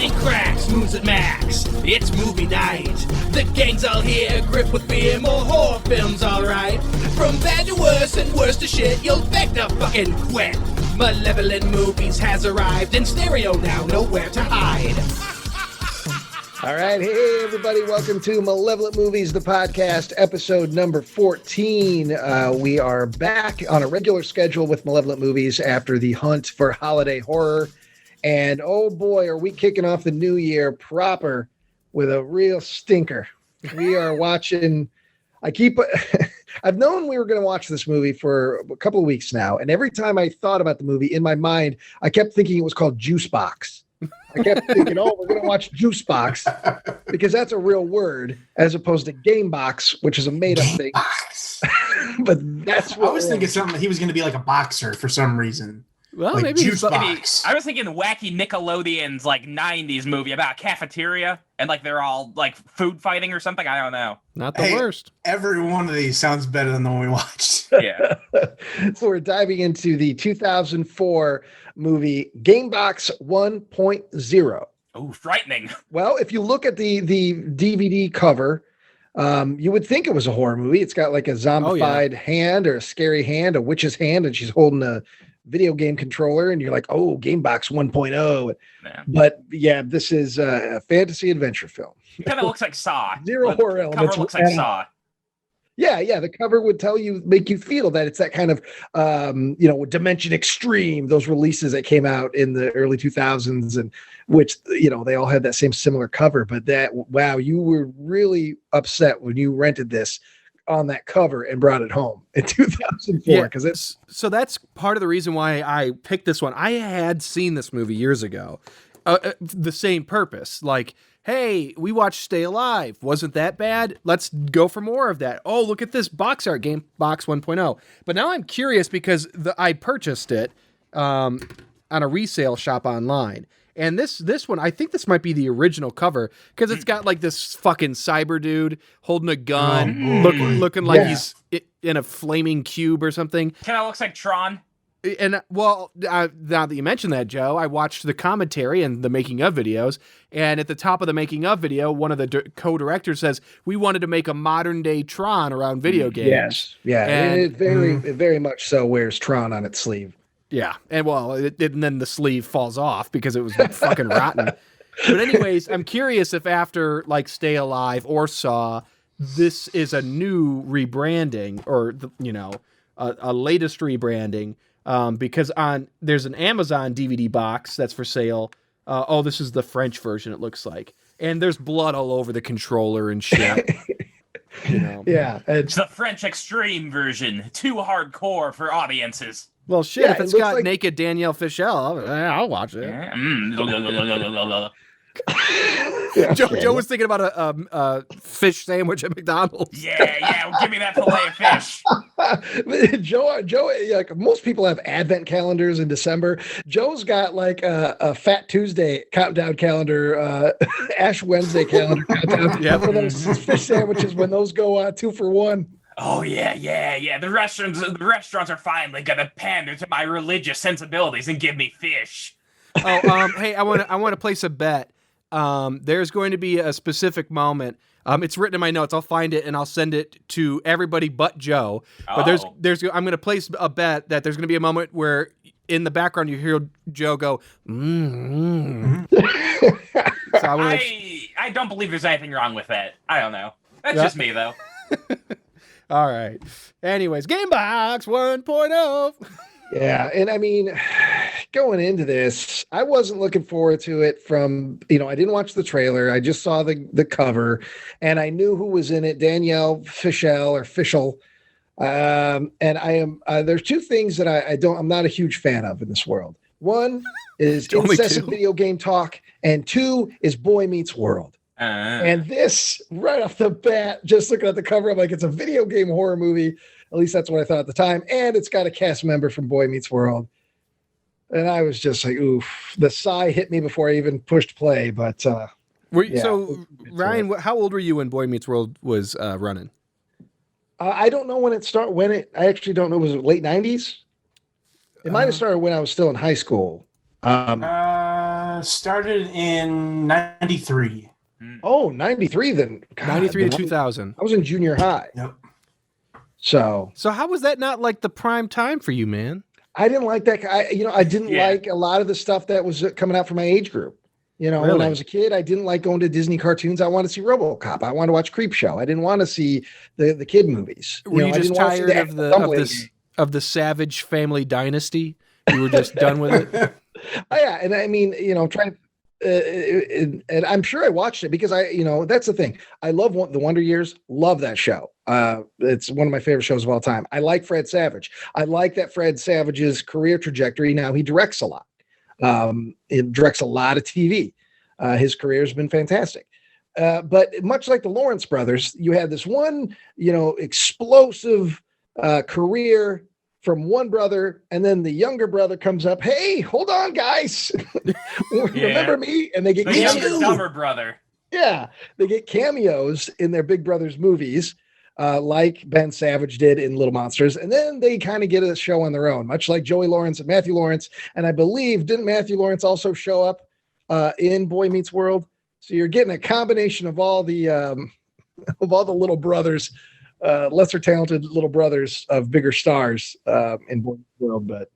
lightning cracks, moves at max. It's movie night. The gang's all here, grip with fear, more horror films, alright. From bad to worse and worse to shit, you'll beg to fucking quit. Malevolent Movies has arrived in stereo now, nowhere to hide. All right, hey everybody, welcome to Malevolent Movies, the podcast, episode number 14. We are back on a regular schedule with Malevolent Movies after the hunt for holiday horror. And oh boy, are we kicking off the new year proper with a real stinker. We are watching, I've known we were going to watch this movie for a couple of weeks now. And every time I thought about the movie in my mind, I kept thinking it was called Juice Box. I kept thinking, we're going to watch Juice Box because that's a real word as opposed to Game Box, which is a made-up thing. But that's what I was thinking something. He was going to be like a boxer for some reason. Well, like maybe Juice Box. I was thinking wacky Nickelodeon's like 90s movie about a cafeteria and like they're all like food fighting or something. I don't know. Not the worst. Every one of these sounds better than the one we watched. Yeah. So we're diving into the 2004 movie Game Box 1.0. Oh, frightening. Well, if you look at the DVD cover, you would think it was a horror movie. It's got like a zombified hand or a scary hand, a witch's hand, and she's holding a video game controller, and you're like, oh, Game Box 1.0. Man. But yeah, this is a fantasy adventure film. It kind of looks like Saw. Zero horror The elements. cover looks like Saw. Yeah, the cover would make you feel that it's that kind of, Dimension Extreme, those releases that came out in the early 2000s, and which, they all had that same similar cover. But you were really upset when you rented this on that cover and brought it home in 2004 because it's so that's part of the reason why I picked this one. I had seen this movie years ago, the same purpose, like, hey, we watched Stay Alive, wasn't that bad, let's go for more of that. Oh, look at this box art, Game Box 1.0. But now I'm curious because I purchased it on a resale shop online. And this one, I think this might be the original cover because it's got like this fucking cyber dude holding a gun, looking like he's in a flaming cube or something. Kind of looks like Tron. And well, now that you mentioned that, Joe, I watched the commentary and the making of videos. And at the top of the making of video, one of the co-directors says, we wanted to make a modern day Tron around video games. Yes. Yeah. And it very much so wears Tron on its sleeve. Yeah, and and then the sleeve falls off because it was fucking rotten. But anyways, I'm curious if after like Stay Alive or Saw, this is a new rebranding or a latest rebranding because there's an Amazon DVD box that's for sale. This is the French version. It looks like, and there's blood all over the controller and shit. Yeah, it's the French extreme version, too hardcore for audiences. Well, shit, if it's got naked Danielle Fishel, I'll watch it. Joe was thinking about a fish sandwich at McDonald's. Yeah, give me that fillet of fish. Joe, like most people have advent calendars in December. Joe's got like a Fat Tuesday countdown calendar, Ash Wednesday calendar countdown for those fish sandwiches when those go 2 for $1. Oh yeah. The restaurants are finally gonna pander to my religious sensibilities and give me fish. Hey, I want to place a bet. There's going to be a specific moment. It's written in my notes. I'll find it and I'll send it to everybody but Joe. But I'm going to place a bet that there's going to be a moment where in the background you hear Joe go. So I don't believe there's anything wrong with that. I don't know. That's just me though. All right. Anyways, Game Box 1.0. Yeah, and I mean, going into this, I wasn't looking forward to it from, I didn't watch the trailer. I just saw the cover, and I knew who was in it, Danielle Fishel or Fishel. And I am, there's two things that I'm not a huge fan of in this world. One is incessant video game talk, and two is Boy Meets World. And this, right off the bat, just looking at the cover, I'm like, it's a video game horror movie. At least that's what I thought at the time. And it's got a cast member from Boy Meets World. And I was just like, oof. The sigh hit me before I even pushed play. But So, Ryan, how old were you when Boy Meets World was running? I don't know when it started. I actually don't know. Was it late 90s? It might have started when I was still in high school. Started in 93. Oh, 93 then. God, 93 to then 2000. I was in junior high. Yep. So So how was that not like the prime time for you, man? I didn't like that. I didn't Yeah. like a lot of the stuff that was coming out from my age group. When Really? I was a kid, I didn't like going to Disney cartoons. I wanted to see RoboCop. I wanted to watch Creepshow. I didn't want to see the kid movies. Were you I just didn't want to see tired of Dumbledore the game. of the Savage family dynasty? You were just done with it? Oh, yeah, and I mean, trying. And I'm sure I watched it because that's the thing. I love the Wonder Years. Love that show. It's one of my favorite shows of all time. I like Fred Savage. I like that Fred Savage's career trajectory. Now he directs a lot. It directs a lot of TV. His career has been fantastic. But much like the Lawrence brothers, you had this one, explosive career from one brother, and then the younger brother comes up. Hey, hold on, guys. Remember me? And they get The younger, cameos. dumber brother. Yeah, they get cameos in their Big Brothers movies, like Ben Savage did in Little Monsters, and then they kind of get a show on their own, much like Joey Lawrence and Matthew Lawrence. And I believe, didn't Matthew Lawrence also show up in Boy Meets World? So you're getting a combination of all the little brothers, lesser talented little brothers of bigger stars in Boy Meets World. But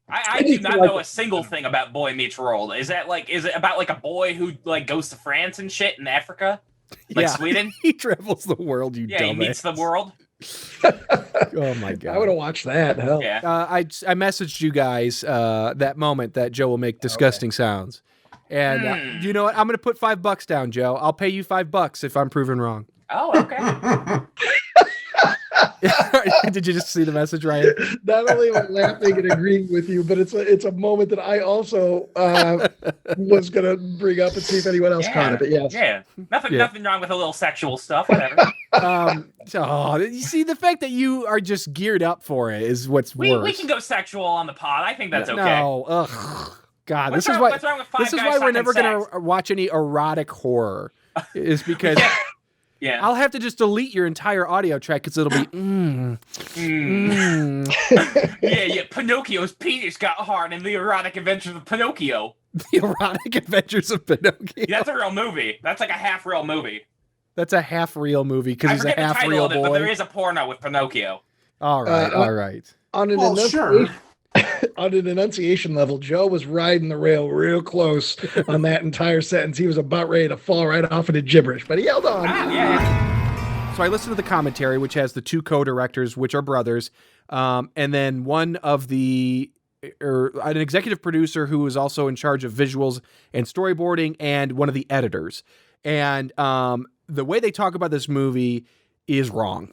I do not know a single thing about Boy Meets World. Is it about like a boy who like goes to France and shit in Africa? Like Sweden? He travels the world, you Yeah, dumbass. he meets the world. Oh my god. I would have watched that. Hell. Yeah. I messaged you guys that moment that Joe will make disgusting sounds. And you know what? I'm going to put $5 down, Joe. I'll pay you $5 if I'm proven wrong. Oh, okay. Did you just see the message, Ryan? Not only am I laughing and agreeing with you, but it's a moment that I also was going to bring up and see if anyone else caught it. But yes. Yeah. Nothing wrong with a little sexual stuff, whatever. You see, the fact that you are just geared up for it is what's worse. We can go sexual on the pod. I think that's okay. No, ugh. God, What's this wrong is with five this is guys why we're sucking never sex? gonna watch any erotic horror. Is because Yeah. I'll have to just delete your entire audio track because it'll be Yeah. Pinocchio's penis got hard in the erotic adventures of Pinocchio. The Erotic Adventures of Pinocchio. Yeah, that's a real movie. That's like a half real movie. That's a half real movie because I he's a forget the half title real of it, but there boy. is a porno with Pinocchio. All right. On an Sure. on an enunciation level, Joe was riding the rail real close on that entire sentence. He was about ready to fall right off into gibberish, but he held on. Yeah. So I listened to the commentary, which has the two co-directors, which are brothers, and then one of an executive producer who is also in charge of visuals and storyboarding, and one of the editors. And the way they talk about this movie is wrong.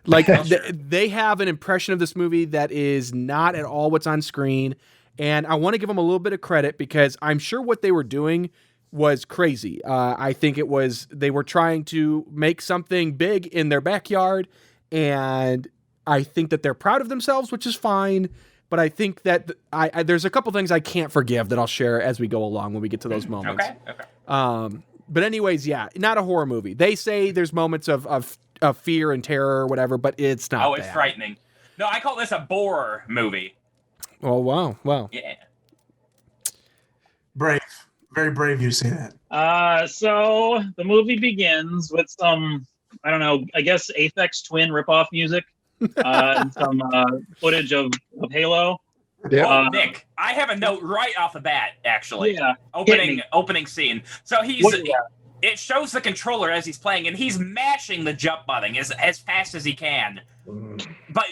They have an impression of this movie that is not at all what's on screen. And I want to give them a little bit of credit because I'm sure what they were doing was crazy. I think they were trying to make something big in their backyard, and I think that they're proud of themselves, which is fine. But I think that there's a couple things I can't forgive that I'll share as we go along when we get to those moments. Okay. But anyways, yeah, not a horror movie. They say there's moments of fear and terror or whatever, but it's not. Oh, it's frightening. No, I call this a bore movie. Oh, wow. Yeah. Brave. Very brave you to say that. So the movie begins with some, I don't know, I guess Aphex Twin ripoff music and some footage of Halo. Yeah. Nick, I have a note right off the bat, actually. Yeah. Opening scene. So it shows the controller as he's playing, and he's mashing the jump button as fast as he can. But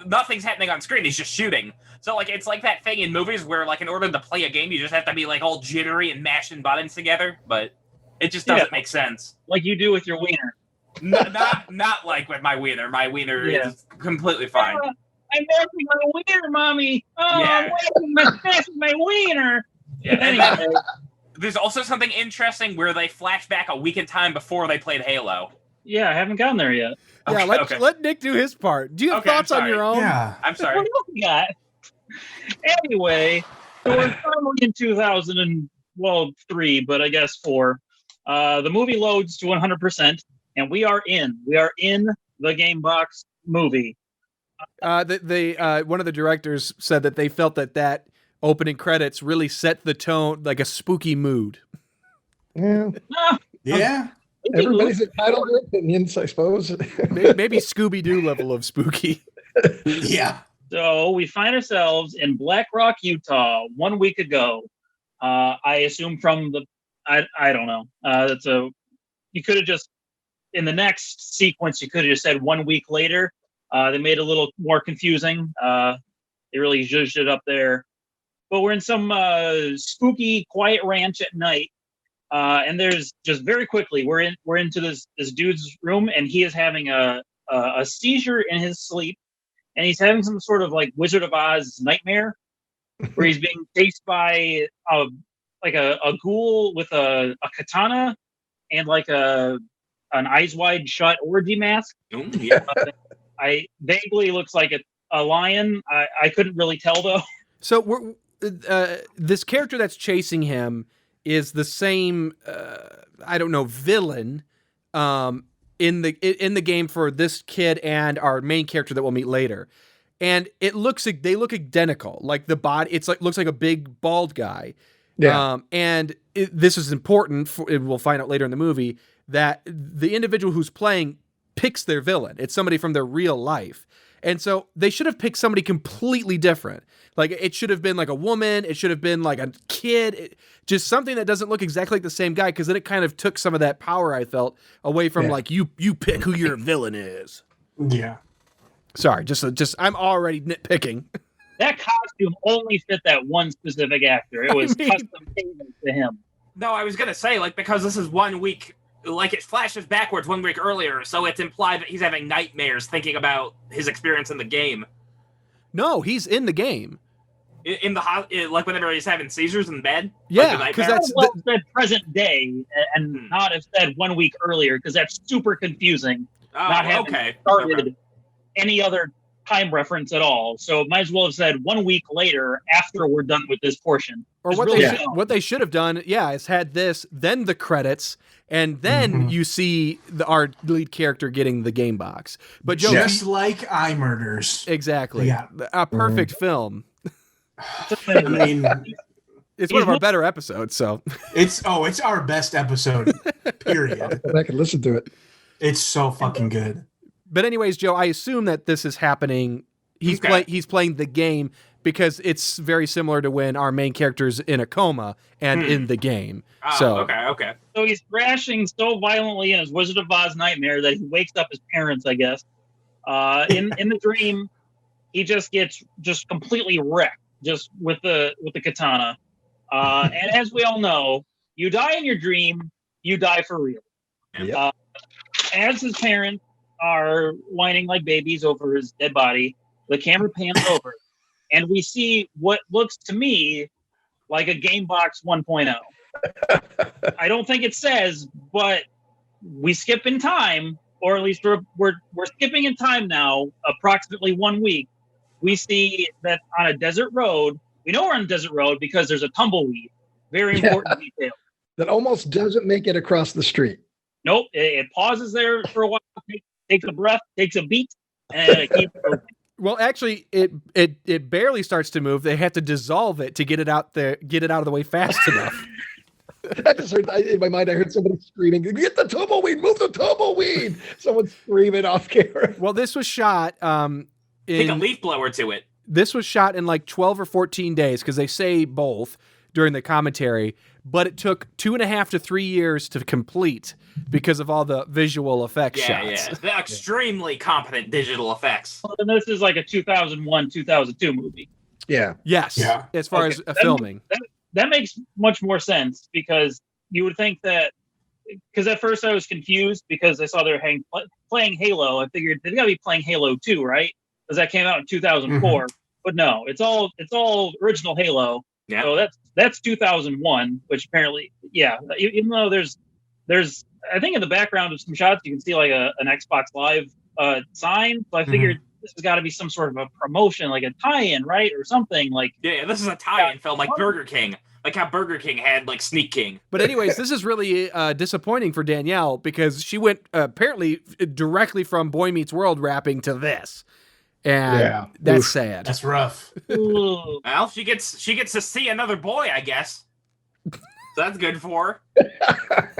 nothing's happening on screen. He's just shooting. So it's like that thing in movies where in order to play a game, you just have to be all jittery and mashing buttons together. But it just doesn't make sense. Like you do with your wiener. Not like with my wiener. My wiener is completely fine. I'm mashing my wiener, mommy. Oh, I'm mashing my wiener. Yeah. Anyway. There's also something interesting where they flash back a week in time before they played Halo. Yeah, I haven't gotten there yet. Yeah, let Nick do his part. Do you have thoughts on your own? Yeah. I'm sorry. What else you got? Anyway, so we're finally in 2003, but I guess 4. The movie loads to 100%, and we are in the Game Box movie. One of the directors said that they felt that opening credits really set the tone, like a spooky mood. Yeah. Yeah. Everybody's entitled to opinions, I suppose. Maybe Scooby-Doo level of spooky. Yeah. So we find ourselves in Black Rock, Utah, 1 week ago. I assume from I don't know. You could have just, in the next sequence, you could have just said 1 week later. They made it a little more confusing. They really zhuzhed it up there. But we're in some spooky, quiet ranch at night. And there's just very quickly, we're into this dude's room, and he is having a seizure in his sleep. And he's having some sort of like Wizard of Oz nightmare where he's being chased by a ghoul with a katana and like an eyes wide shut orgy mask. Yeah. I vaguely looks like a lion. I couldn't really tell though. So this character that's chasing him is the same, villain in the game for this kid and our main character that we'll meet later. And they look identical. Like the body, looks like a big bald guy. Yeah. This is important. We'll find out later in the movie that the individual who's playing picks their villain. It's somebody from their real life. And so they should have picked somebody completely different. Like it should have been like a woman. It should have been like a kid. Just something that doesn't look exactly like the same guy, because then it kind of took some of that power I felt away from like you pick who your villain is. Yeah. Sorry, just I'm already nitpicking. That costume only fit that one specific actor. It was custom tailored to him. No, I was gonna say, like, because this is 1 week, like it flashes backwards 1 week earlier, so it's implied that he's having nightmares thinking about his experience in the game. No, he's in the game. In the like whenever he's having seizures in bed. Yeah, like because that's said present day and not have said 1 week earlier, because that's super confusing. Not having started any other time reference at all. So might as well have said 1 week later after we're done with this portion. Or what they should have done, is had this, then the credits, and then you see our lead character getting the game box. But Joe, just like I Murders. Exactly. Yeah. A perfect film. I mean, it's one of our better episodes, so it's our best episode, period. I'll go back and listen to it. It's so fucking good. But anyways, Joe, I assume that this is happening. He's playing the game because it's very similar to when our main character's in a coma and in the game. Oh, okay. So he's crashing so violently in his Wizard of Oz nightmare that he wakes up his parents, I guess. In the dream, he just gets completely wrecked, just with the katana. And as we all know, you die in your dream, you die for real. Yep. As his parents are whining like babies over his dead body, the camera pans over, and we see what looks to me like a Game Box 1.0. I don't think it says, but we skip in time, or at least we're skipping in time now, approximately 1 week. We see that on a desert road. We know we're on a desert road because there's a tumbleweed. Very important detail. That almost doesn't make it across the street. Nope. It pauses there for a while, takes a breath, takes a beat, and it keeps moving. Well, actually, it barely starts to move. They have to dissolve it to get it out of the way fast enough. I just heard in my mind. I heard somebody screaming, "Get the tumbleweed! Move the tumbleweed!" Someone screaming off camera. Well, this was shot. Take a leaf blower to it. This was shot in like 12 or 14 days, because they say both during the commentary, but it took 2.5 to 3 years to complete because of all the visual effects shots. Yeah, the extremely competent digital effects. Well, and this is like a 2001, 2002 movie. Yeah. Yes. Yeah. As far as filming. That makes much more sense, because you would think that, because at first I was confused because I saw they were playing Halo. I figured they got to be playing Halo 2, right? Because that came out in 2004. But no, it's all original Halo. Yeah. So that's 2001, which apparently, even though there's I think in the background of some shots you can see like an Xbox Live sign. So I figured this has got to be some sort of a promotion, like a tie-in, right, or something like. Yeah, this is a tie-in film, like Burger King, like how Burger King had like Sneak King. But anyways, this is really disappointing for Danielle, because she went apparently directly from Boy Meets World rapping to this. And that's sad. That's rough. Well, she gets to see another boy, I guess. So that's good for her.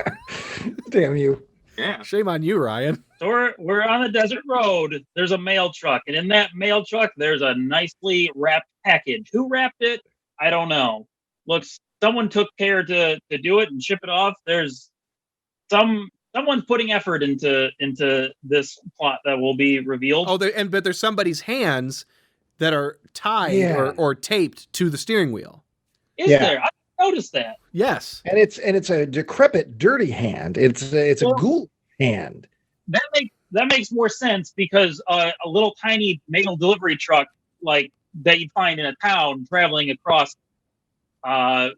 Damn you. Yeah. Shame on you, Ryan. So we're on the desert road. There's a mail truck, and in that mail truck, there's a nicely wrapped package. Who wrapped it? I don't know. Looks, someone took care to do it and ship it off. There's someone's putting effort into this plot that will be revealed. Oh, but there's somebody's hands that are tied or taped to the steering wheel. Is there? I noticed that. Yes. And it's a decrepit, dirty hand. It's a ghoul hand. That makes more sense because a little tiny mail delivery truck like that you'd find in a town traveling across 800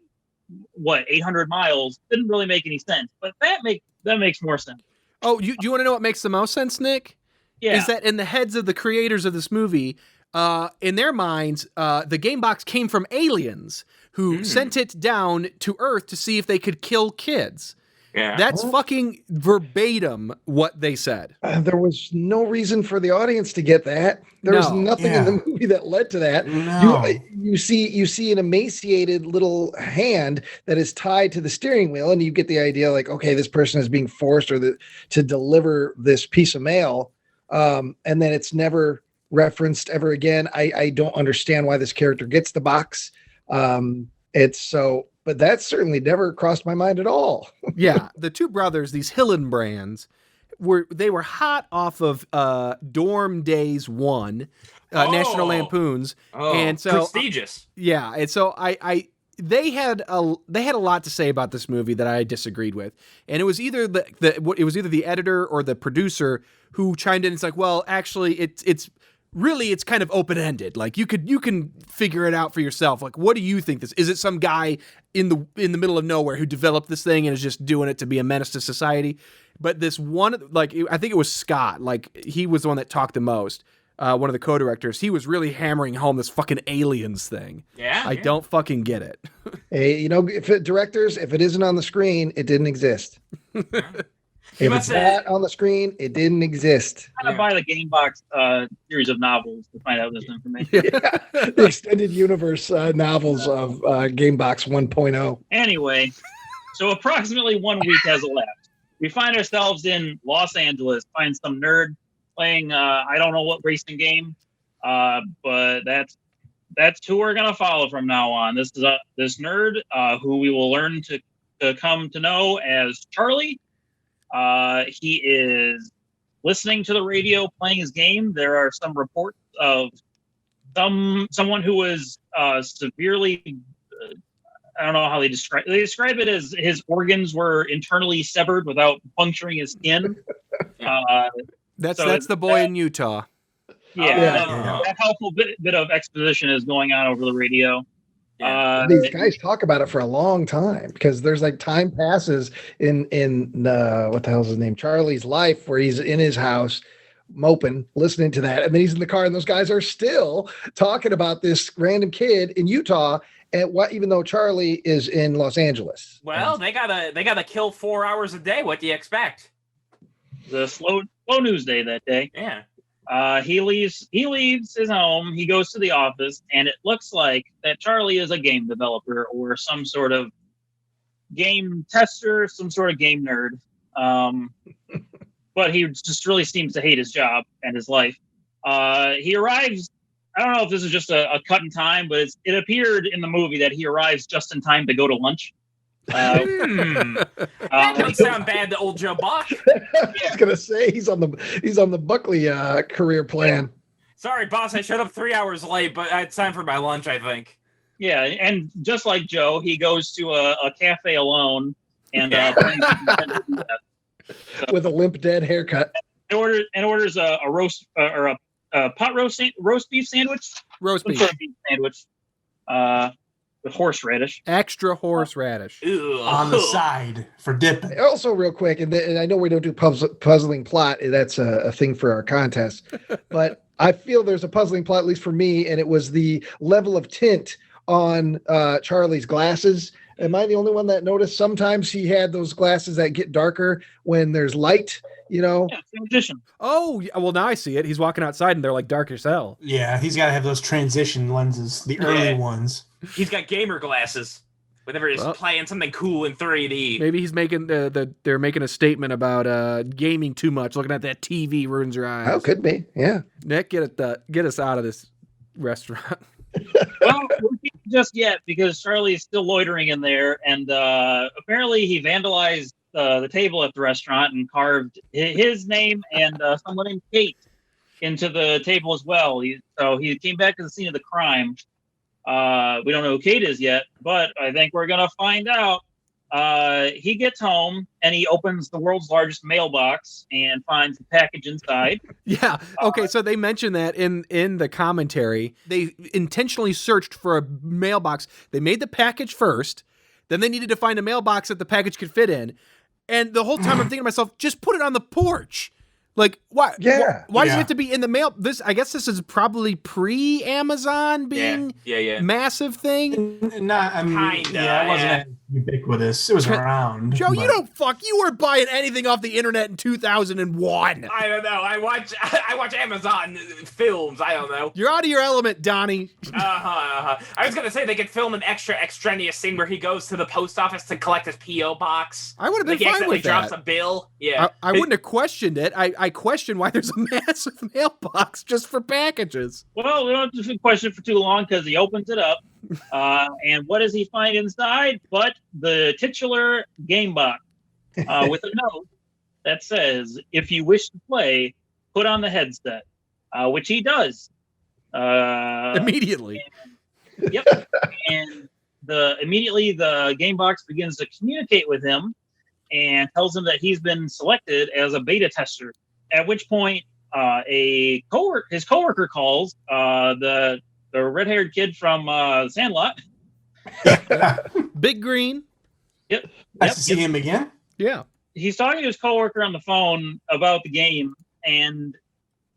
miles didn't really make any sense. But that makes more sense. Oh, do you want to know what makes the most sense, Nick? Yeah. Is that in the heads of the creators of this movie, in their minds, the game box came from aliens who sent it down to Earth to see if they could kill kids. Yeah. That's fucking verbatim what they said. There was no reason for the audience to get that. There was nothing in the movie that led to that. No. You see an emaciated little hand that is tied to the steering wheel, and you get the idea like, okay, this person is being forced to deliver this piece of mail, and then it's never referenced ever again. I don't understand why this character gets the box. But that certainly never crossed my mind at all. Yeah, the two brothers, these Hillenbrands, were hot off of Dorm Days 1, National Lampoons, and so prestigious. Yeah, and so they had a lot to say about this movie that I disagreed with, and it was either the editor or the producer who chimed in. It's like, well, actually, it's kind of open-ended. Like you can figure it out for yourself. Like, what do you think this is? It some guy in the middle of nowhere who developed this thing and is just doing it to be a menace to society? But this one, like, I think it was Scott. Like, he was the one that talked the most. One of the co-directors. He was really hammering home this fucking aliens thing. Yeah. I don't fucking get it. Hey, if it isn't on the screen, it didn't exist. If it's not on the screen, it didn't exist. I'm going to buy the Game Box series of novels to find out this information. The extended universe novels of Game Box 1.0. Anyway, so approximately 1 week has elapsed. We find ourselves in Los Angeles, find some nerd playing I don't know what racing game, but that's who we're going to follow from now on. This is this nerd who we will learn to come to know as Charlie. He is listening to the radio, playing his game. There are some reports of someone who was severely, I don't know how they describe it as his organs were internally severed without puncturing his skin. That's the boy in Utah. That helpful bit of exposition is going on over the radio. These guys talk about it for a long time because there's like time passes in what the hell's his name, Charlie's life, where he's in his house moping, listening to that, and then he's in the car, and those guys are still talking about this random kid in Utah, and even though Charlie is in Los Angeles. Well, they gotta kill 4 hours a day. What do you expect? The slow news day that day. Yeah. He leaves his home. He goes to the office, and it looks like that Charlie is a game developer or some sort of game tester, some sort of game nerd. But he just really seems to hate his job and his life. He arrives. I don't know if this is just a cut in time, but it appeared in the movie that he arrives just in time to go to lunch. That doesn't sound bad to old Joe Bosch. I was gonna say he's on the Buckley career plan. Sorry, boss, I showed up 3 hours late, but it's time for my lunch, I think. Yeah, and just like Joe, he goes to a cafe alone and with a limp dead haircut. And orders a roast or a pot roast beef sandwich. Roast beef. Sort of beef sandwich. With horseradish. Extra horseradish. On the side for dipping. Also, real quick, and I know we don't do puzzling plot. That's a thing for our contest. But I feel there's a puzzling plot, at least for me, and it was the level of tint on Charlie's glasses. Am I the only one that noticed sometimes he had those glasses that get darker when there's light, Yeah, transition. Oh, well, now I see it. He's walking outside and they're like dark as hell. Yeah, he's got to have those transition lenses, the early ones. He's got gamer glasses. Whenever he's playing something cool in 3D. Maybe he's making they're making a statement about gaming too much. Looking at that TV ruins your eyes. Oh, could be. Yeah. Nick, get us out of this restaurant. Well, we can't just yet because Charlie is still loitering in there, and apparently he vandalized the table at the restaurant and carved his name and someone named Kate into the table as well. So he came back to the scene of the crime. We don't know who Kate is yet, but I think we're gonna find out. He gets home and he opens the world's largest mailbox and finds the package inside. Yeah. Okay. So they mentioned that in the commentary. They intentionally searched for a mailbox. They made the package first. Then they needed to find a mailbox that the package could fit in. And the whole time I'm thinking to myself, just put it on the porch. Like, why? Yeah. Why does it have to be in the mail? I guess this is probably pre-Amazon being massive thing. Not, I mean, it wasn't ubiquitous. It was around. Joe, you weren't buying anything off the internet in 2001. I don't know. I watch Amazon films. I don't know. You're out of your element, Donnie. I was gonna say they could film an extra extraneous scene where he goes to the post office to collect his PO box. I would have been fine with that. Drops a bill. Yeah, I wouldn't have questioned it. I question why there's a massive mailbox just for packages. Well, we don't have to question it for too long because he opens it up. And what does he find inside but the titular game box with a note that says, if you wish to play, put on the headset, which he does. Immediately. Yep. And immediately the game box begins to communicate with him and tells him that he's been selected as a beta tester. At which point, his coworker calls the red-haired kid from Sandlot. Big Green. Yep. Nice to see him again. Yeah. He's talking to his coworker on the phone about the game, and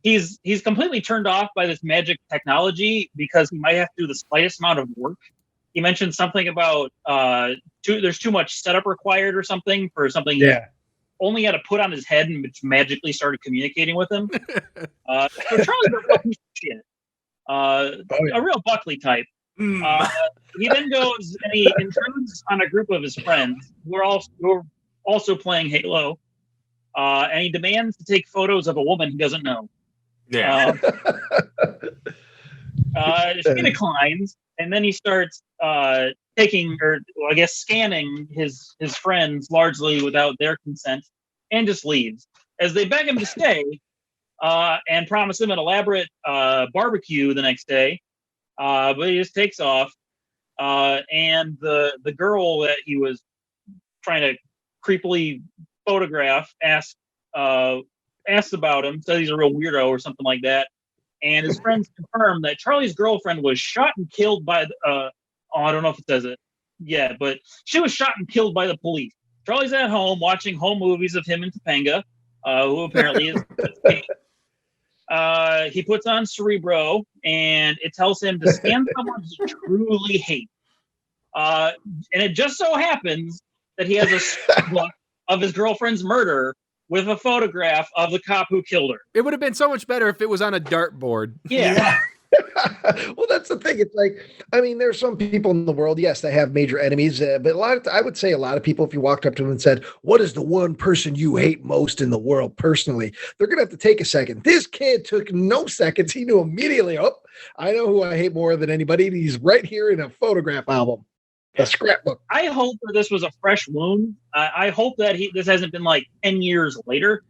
he's completely turned off by this magic technology because he might have to do the slightest amount of work. He mentioned something about there's too much setup required or something for something. Yeah. Only had to put on his head and which magically started communicating with him. So Charlie's a real piece of shit. A real Buckley type. He then goes and he intrudes on a group of his friends who are also playing Halo, and he demands to take photos of a woman he doesn't know. Yeah. She declines, and then he starts scanning his friends largely without their consent, and just leaves. As they beg him to stay, and promise him an elaborate barbecue the next day, but he just takes off. And the girl that he was trying to creepily photograph asks about him, says he's a real weirdo or something like that. And his friends confirm that Charlie's girlfriend was shot and killed by I don't know if it says it yet, but she was shot and killed by the police. Charlie's at home watching home movies of him and Topanga, who apparently is. He puts on Cerebro, and it tells him to scan someone he truly hates. And it just so happens that he has a scrapbook of his girlfriend's murder with a photograph of the cop who killed her. It would have been so much better if it was on a dartboard. Yeah. Well, that's the thing. It's like, I mean, there's some people in the world, yes, they have major enemies, but I would say a lot of people, if you walked up to them and said, what is the one person you hate most in the world personally? They're going to have to take a second. This kid took no seconds. He knew immediately, I know who I hate more than anybody. He's right here in a photograph album, a scrapbook. I hope that this was a fresh wound. I hope that this hasn't been like 10 years later.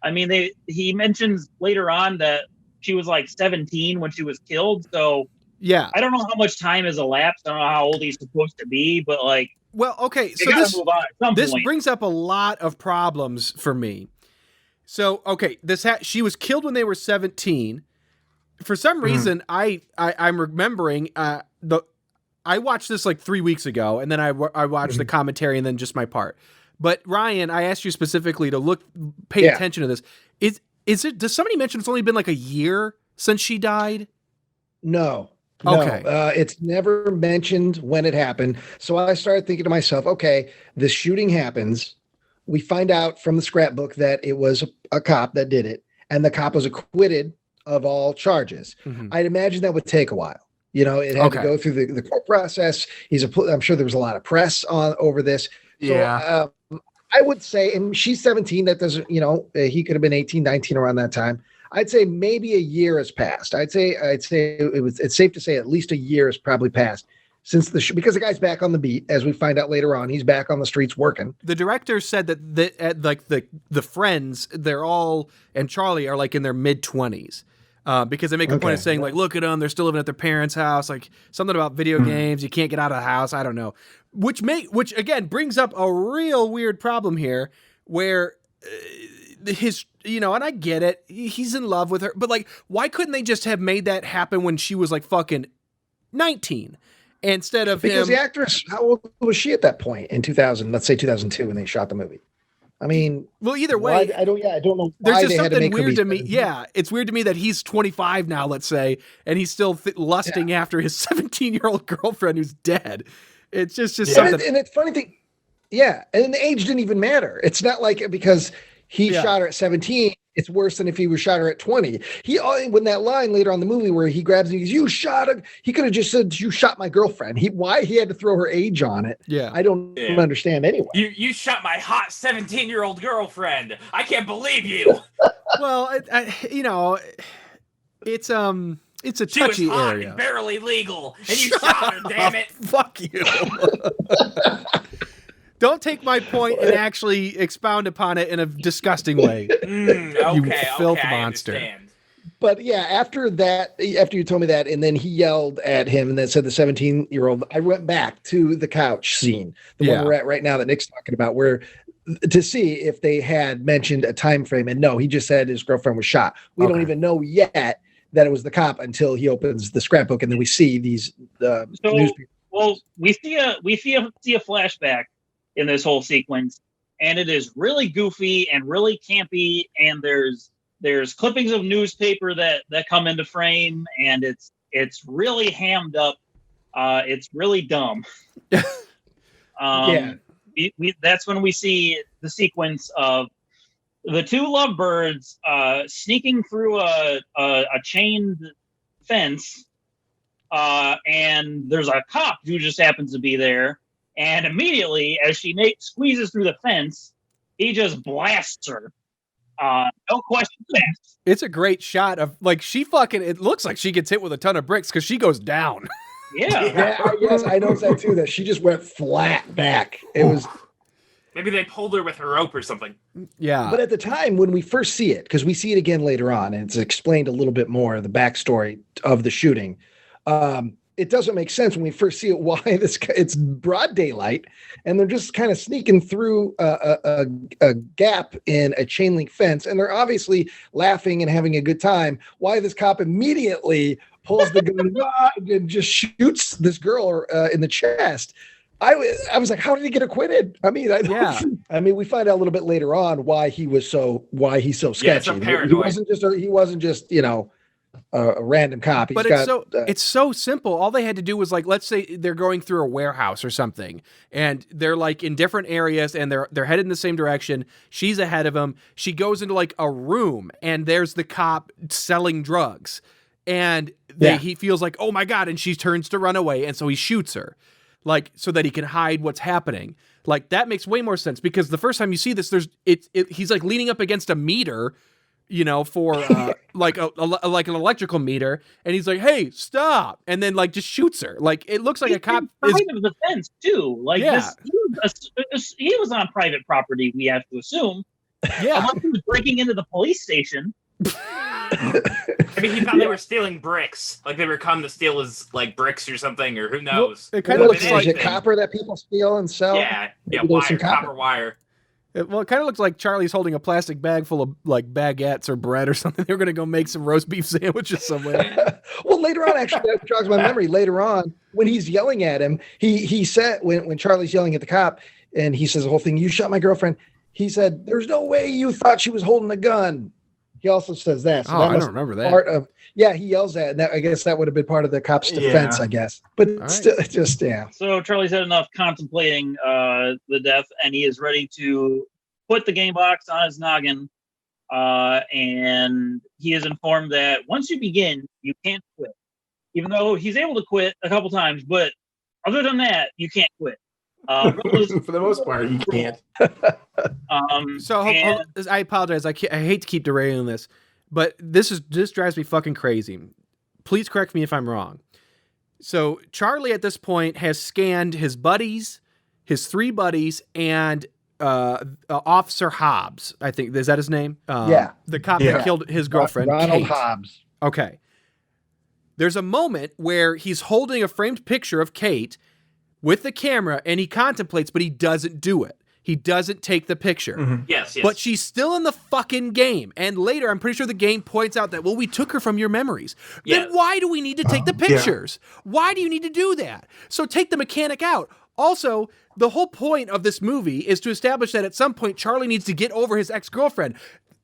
I mean, he mentions later on that she was like 17 when she was killed. So yeah, I don't know how much time has elapsed. I don't know how old he's supposed to be, but like, well, okay. So this brings up a lot of problems for me. So, okay, she was killed when they were 17. For some reason, I'm remembering I watched this like 3 weeks ago, and then I watched the commentary and then just my part. But Ryan, I asked you specifically to pay attention to this. Does somebody mention it's only been like a year since she died? No. Okay. No, it's never mentioned when it happened. So I started thinking to myself, okay, this shooting happens. We find out from the scrapbook that it was a cop that did it, and the cop was acquitted of all charges. Mhm. I'd imagine that would take a while. You know, it had to Okay. go through the court process. I'm sure there was a lot of press over this. So, Yeah. I would say, and she's 17, that doesn't, he could have been 18, 19 around that time. I'd say maybe a year has passed. I'd say it's safe to say at least a year has probably passed since because the guy's back on the beat, as we find out later on. He's back on the streets working. The director said that like the friends, they're all, and Charlie are like in their mid-20s. Because they make a point of saying, like, look at them, they're still living at their parents' house, like something about video games, you can't get out of the house, I don't know. Which again brings up a real weird problem here, where and I get it, he's in love with her, but like, why couldn't they just have made that happen when she was like fucking 19 instead of because him? The actress, how old was she at that point in 2000? Let's say 2002 when they shot the movie. I mean, well, either way, I don't know. There's why just they had to something make her weird be to me. 17. Yeah, it's weird to me that he's 25 now, let's say, and he's still lusting after his 17-year-old girlfriend who's dead. It's just something. And it's funny thing, yeah. And the age didn't even matter. It's not like because he shot her at 17, it's worse than if he was shot her at 20. When that line later on in the movie where he grabs and he goes, "You shot her," he could have just said, "You shot my girlfriend." Why he had to throw her age on it? Yeah, I don't understand anyway. You shot my hot 17-year-old girlfriend. I can't believe you. Well, it's a She touchy was hot area. and barely legal, and you shot her. Damn it! Fuck you. Don't take my point and actually expound upon it in a disgusting way. You filth monster. I understand. But yeah, after you told me that, and then he yelled at him and then said the 17-year-old, I went back to the couch scene, the one we're at right now that Nick's talking about, where to see if they had mentioned a time frame. And no, he just said his girlfriend was shot. We don't even know yet that it was the cop until he opens the scrapbook, and then we see these newspapers. Well, we see a flashback in this whole sequence, and it is really goofy and really campy, and there's clippings of newspaper that come into frame, and it's really hammed up. It's really dumb. That's when we see the sequence of the two lovebirds sneaking through a chained fence, and there's a cop who just happens to be there. And immediately, as she squeezes through the fence, he just blasts her. No questions asked. It's a great shot of like it looks like she gets hit with a ton of bricks because she goes down. Yeah. Yes, I noticed that too, that she just went flat back. It was. Maybe they pulled her with a rope or something. Yeah. But at the time when we first see it, because we see it again later on, and it's explained a little bit more, the backstory of the shooting, it doesn't make sense when we first see it why it's broad daylight and they're just kind of sneaking through a gap in a chain link fence, and they're obviously laughing and having a good time. Why this cop immediately pulls the gun and just shoots this girl in the chest? I was like, how did he get acquitted? I mean, we find out a little bit later on why he's so sketchy. He wasn't just a random cop. But it's so simple. All they had to do was, like, let's say they're going through a warehouse or something, and they're like in different areas, and they're headed in the same direction. She's ahead of them. She goes into like a room, and there's the cop selling drugs, and he feels like, oh my god, and she turns to run away, and so he shoots her, like, so that he can hide what's happening. Like, that makes way more sense, because the first time you see this, he's like leaning up against a meter, for like an electrical meter, and he's like, "Hey, stop!" and then like just shoots her. Like, it looks like a cop is of the fence too. Like, he was on private property. We have to assume. Yeah, unless he was breaking into the police station. I mean, he thought they were stealing bricks. Like, they were coming to steal his like bricks or something, or who knows? Well, it kind of looks like copper that people steal and sell. Yeah, copper wire. It kind of looks like Charlie's holding a plastic bag full of like baguettes or bread or something. They're going to go make some roast beef sandwiches somewhere. Well, later on, actually, that jogs my memory. Later on, when he's yelling at him, he said, when Charlie's yelling at the cop, and he says the whole thing, "You shot my girlfriend." He said, "There's no way you thought she was holding a gun." He also says that. So Oh, that I was don't remember that. part of. Yeah, he yells that, and that, I guess that would have been part of the cop's defense. Yeah. I guess, but right. still, just yeah. So Charlie's had enough contemplating the death, and he is ready to put the game box on his noggin. And he is informed that once you begin, you can't quit. Even though he's able to quit a couple times, but other than that, you can't quit. For the most part, you can't. I apologize. I hate to keep derailing this, but this drives me fucking crazy. Please correct me if I'm wrong. So Charlie at this point has scanned his buddies, his 3 buddies, and Officer Hobbs. I think is that his name? Yeah, the cop that killed his girlfriend, Ronald Kate. Hobbs. Okay. There's a moment where he's holding a framed picture of Kate with the camera and he contemplates, but he doesn't do it. He doesn't take the picture. Mm-hmm. Yes. But she's still in the fucking game. And later, I'm pretty sure the game points out that, well, we took her from your memories. Yeah. Then why do we need to take the pictures? Why do you need to do that? So take the mechanic out. Also, the whole point of this movie is to establish that at some point, Charlie needs to get over his ex-girlfriend.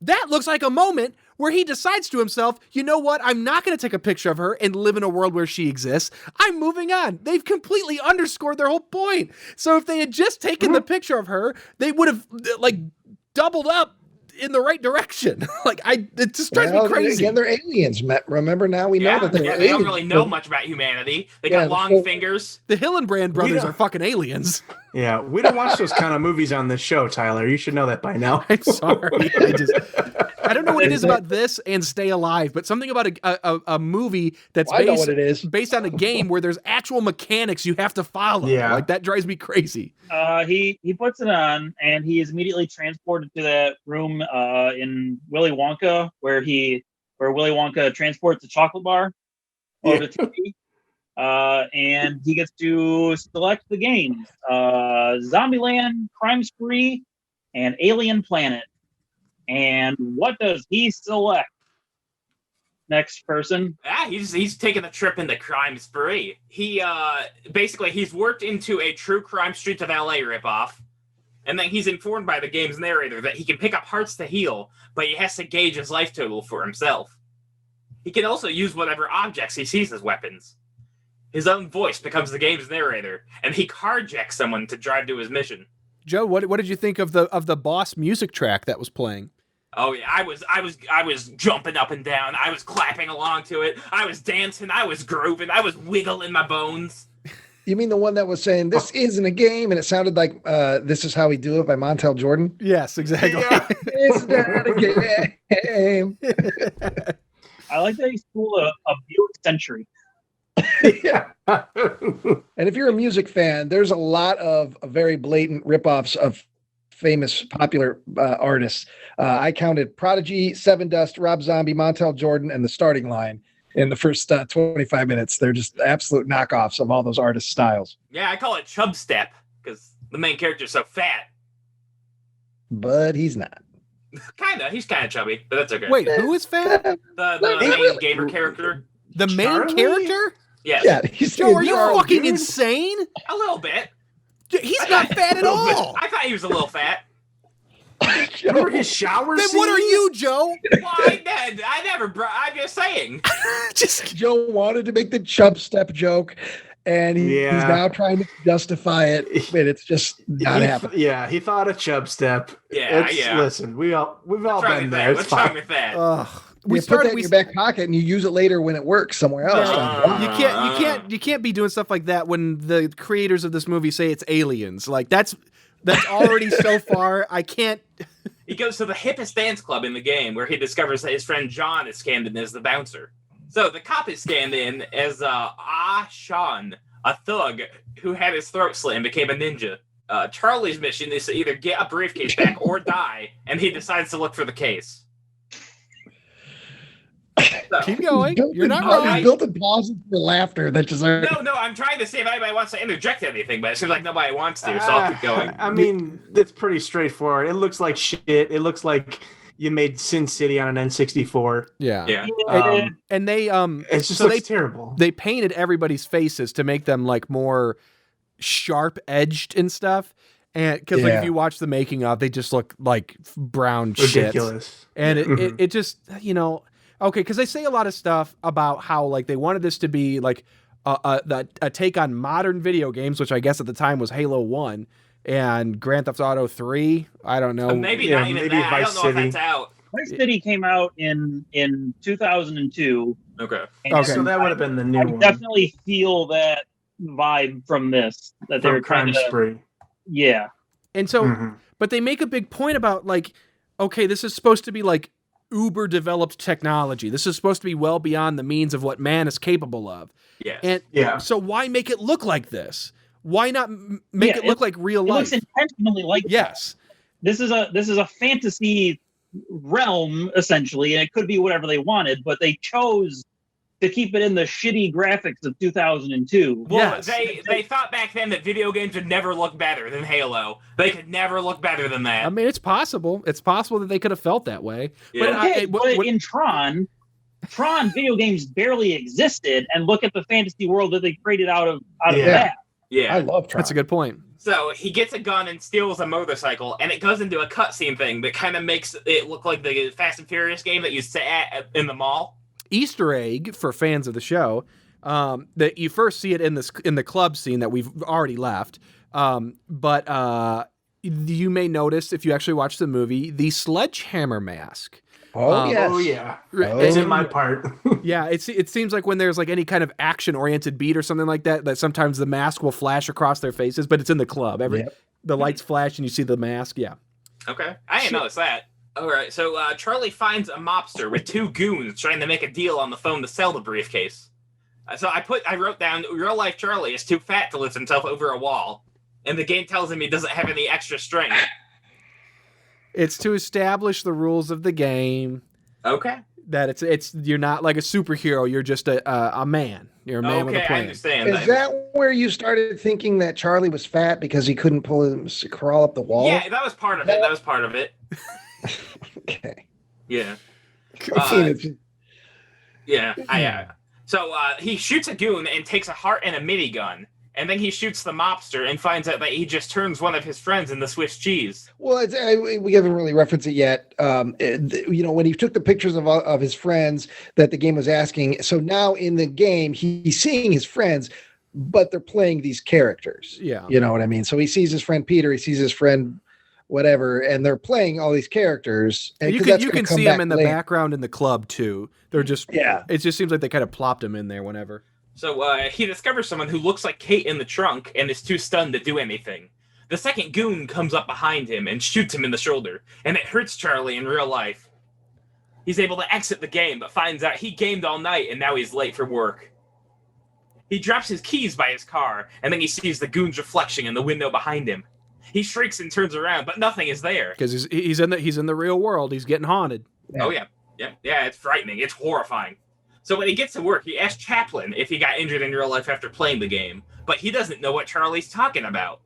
That looks like a moment where he decides to himself, you know what? I'm not going to take a picture of her and live in a world where she exists. I'm moving on. They've completely underscored their whole point. So if they had just taken the picture of her, they would have like doubled up in the right direction. It just drives me crazy. Again, they're aliens. Remember, now we know that they're aliens. They don't really know much about humanity. They got long fingers. The Hillenbrand brothers are fucking aliens. Yeah, we don't watch those kind of movies on this show, Tyler. You should know that by now. I'm sorry. I don't know what it is about this and Stay Alive, but something about a movie that's based on a game where there's actual mechanics you have to follow. Yeah. Like that drives me crazy. He puts it on, and he is immediately transported to that room in Willy Wonka, where Willy Wonka transports the chocolate bar over the TV. And he gets to select the games: Zombieland, Crime Spree, and Alien Planet. And what does he select? Next person. Yeah, he's taking a trip into Crime Spree. He basically he's worked into a true crime Streets of LA ripoff, and then he's informed by the game's narrator that he can pick up hearts to heal, but he has to gauge his life total for himself. He can also use whatever objects he sees as weapons. His own voice becomes the game's narrator, and he carjacks someone to drive to his mission. Joe, what did you think of the boss music track that was playing? Oh yeah, I was jumping up and down. I was clapping along to it. I was dancing. I was grooving. I was wiggling my bones. You mean the one that was saying this isn't a game, and it sounded like "This Is How We Do It" by Montel Jordan? Yes, exactly. Yeah. It's not a game. I like that he's cool a Buick Century. Yeah. And if you're a music fan, there's a lot of very blatant ripoffs of famous popular artists. I counted Prodigy, Seven Dust, Rob Zombie, Montel Jordan, and The Starting Line in the first 25 minutes. They're just absolute knockoffs of all those artist styles. Yeah, I call it chub step because the main character's so fat. But he's not. He's kind of chubby, but that's okay. Wait, who is fat? The main gamer character. The main character? Yes. Yeah, he's Joe, are you fucking insane? A little bit. He's not fat at all. I thought he was a little fat. Remember his shower Then scene? what are you, Joe? Well, I never. I'm just saying. Joe wanted to make the chub step joke, and he's now trying to justify it, but it's just not happening. Yeah, he thought a chub step. Yeah. Listen, we've all been there. What's wrong with that? You put that in your back pocket and you use it later when it works somewhere else. You can't be doing stuff like that when the creators of this movie say it's aliens. Like that's already so far. I can't. He goes to the hippest dance club in the game where he discovers that his friend John is scanned in as the bouncer. So the cop is scanned in as Sean, a thug who had his throat slit and became a ninja. Charlie's mission is to either get a briefcase back or die, and he decides to look for the case. So, keep going. You're not wrong. He built a pause for laughter that just. No, I'm trying to see if anybody wants to interject anything, but it seems like nobody wants to, so I'll keep going. I mean, it's pretty straightforward. It looks like shit. It looks like you made Sin City on an N64. Yeah. And they it's just looks terrible. They painted everybody's faces to make them like more sharp edged and stuff. And because like if you watch the making of, they just look like brown ridiculous. Shit. And it just, you know, okay, because they say a lot of stuff about how like they wanted this to be like a take on modern video games, which I guess at the time was Halo 1 and Grand Theft Auto 3. I don't know. Maybe not even that. I don't know if that's out. Vice City came out in 2002. Okay. So that would have been the new one. Definitely feel that vibe from this that they were trying to. Spree. Yeah. And so, but they make a big point about like, okay, this is supposed to be like uber developed technology. This is supposed to be well beyond the means of what man is capable of. Yes. And so why make it look like this? Why not make it look like real life? It looks intentionally like yes. This is a fantasy realm essentially, and it could be whatever they wanted, but they chose to keep it in the shitty graphics of 2002. Well, yes. they thought back then that video games would never look better than Halo. They could never look better than that. I mean, it's possible. It's possible that they could have felt that way. Yeah. But in Tron video games barely existed, and look at the fantasy world that they created out of that. Yeah. I love Tron. That's a good point. So he gets a gun and steals a motorcycle, and it goes into a cutscene thing that kind of makes it look like the Fast and Furious game that you sit at in the mall. Easter egg for fans of the show, that you first see it in the club scene that we've already left. But you may notice if you actually watch the movie, the sledgehammer mask. Oh, yes. Oh, yeah. It's in my part. Yeah, it seems like when there's like any kind of action-oriented beat or something like that, that sometimes the mask will flash across their faces, but it's in the club. The lights flash and you see the mask, yeah. Okay, I didn't notice that. All right, so Charlie finds a mobster with two goons trying to make a deal on the phone to sell the briefcase. So I wrote down, real-life Charlie is too fat to lift himself over a wall, and the game tells him he doesn't have any extra strength. It's to establish the rules of the game. Okay. That it's you're not like a superhero. You're just a man. You're a man with a plan. I understand. Is that where you started thinking that Charlie was fat because he couldn't crawl up the wall? Yeah, that was part of it. Okay. Yeah. Yeah. So he shoots a goon and takes a heart and a minigun. And then he shoots the mobster and finds out that he just turns one of his friends into Swiss cheese. Well, we haven't really referenced it yet. When he took the pictures of his friends that the game was asking. So now in the game, he's seeing his friends, but they're playing these characters. Yeah. You know what I mean? So he sees his friend Peter, he sees his friend whatever, and they're playing all these characters. And you can see them in the background in the club too. They're just, it just seems like they kind of plopped him in there whenever. So he discovers someone who looks like Kate in the trunk and is too stunned to do anything. The second goon comes up behind him and shoots him in the shoulder, and it hurts Charlie in real life. He's able to exit the game, but finds out he gamed all night and now he's late for work. He drops his keys by his car, and then he sees the goon's reflection in the window behind him. He shrieks and turns around, but nothing is there. Because he's in the real world. He's getting haunted. Oh, yeah. Yeah, it's frightening. It's horrifying. So when he gets to work, he asks Chaplin if he got injured in real life after playing the game, but he doesn't know what Charlie's talking about.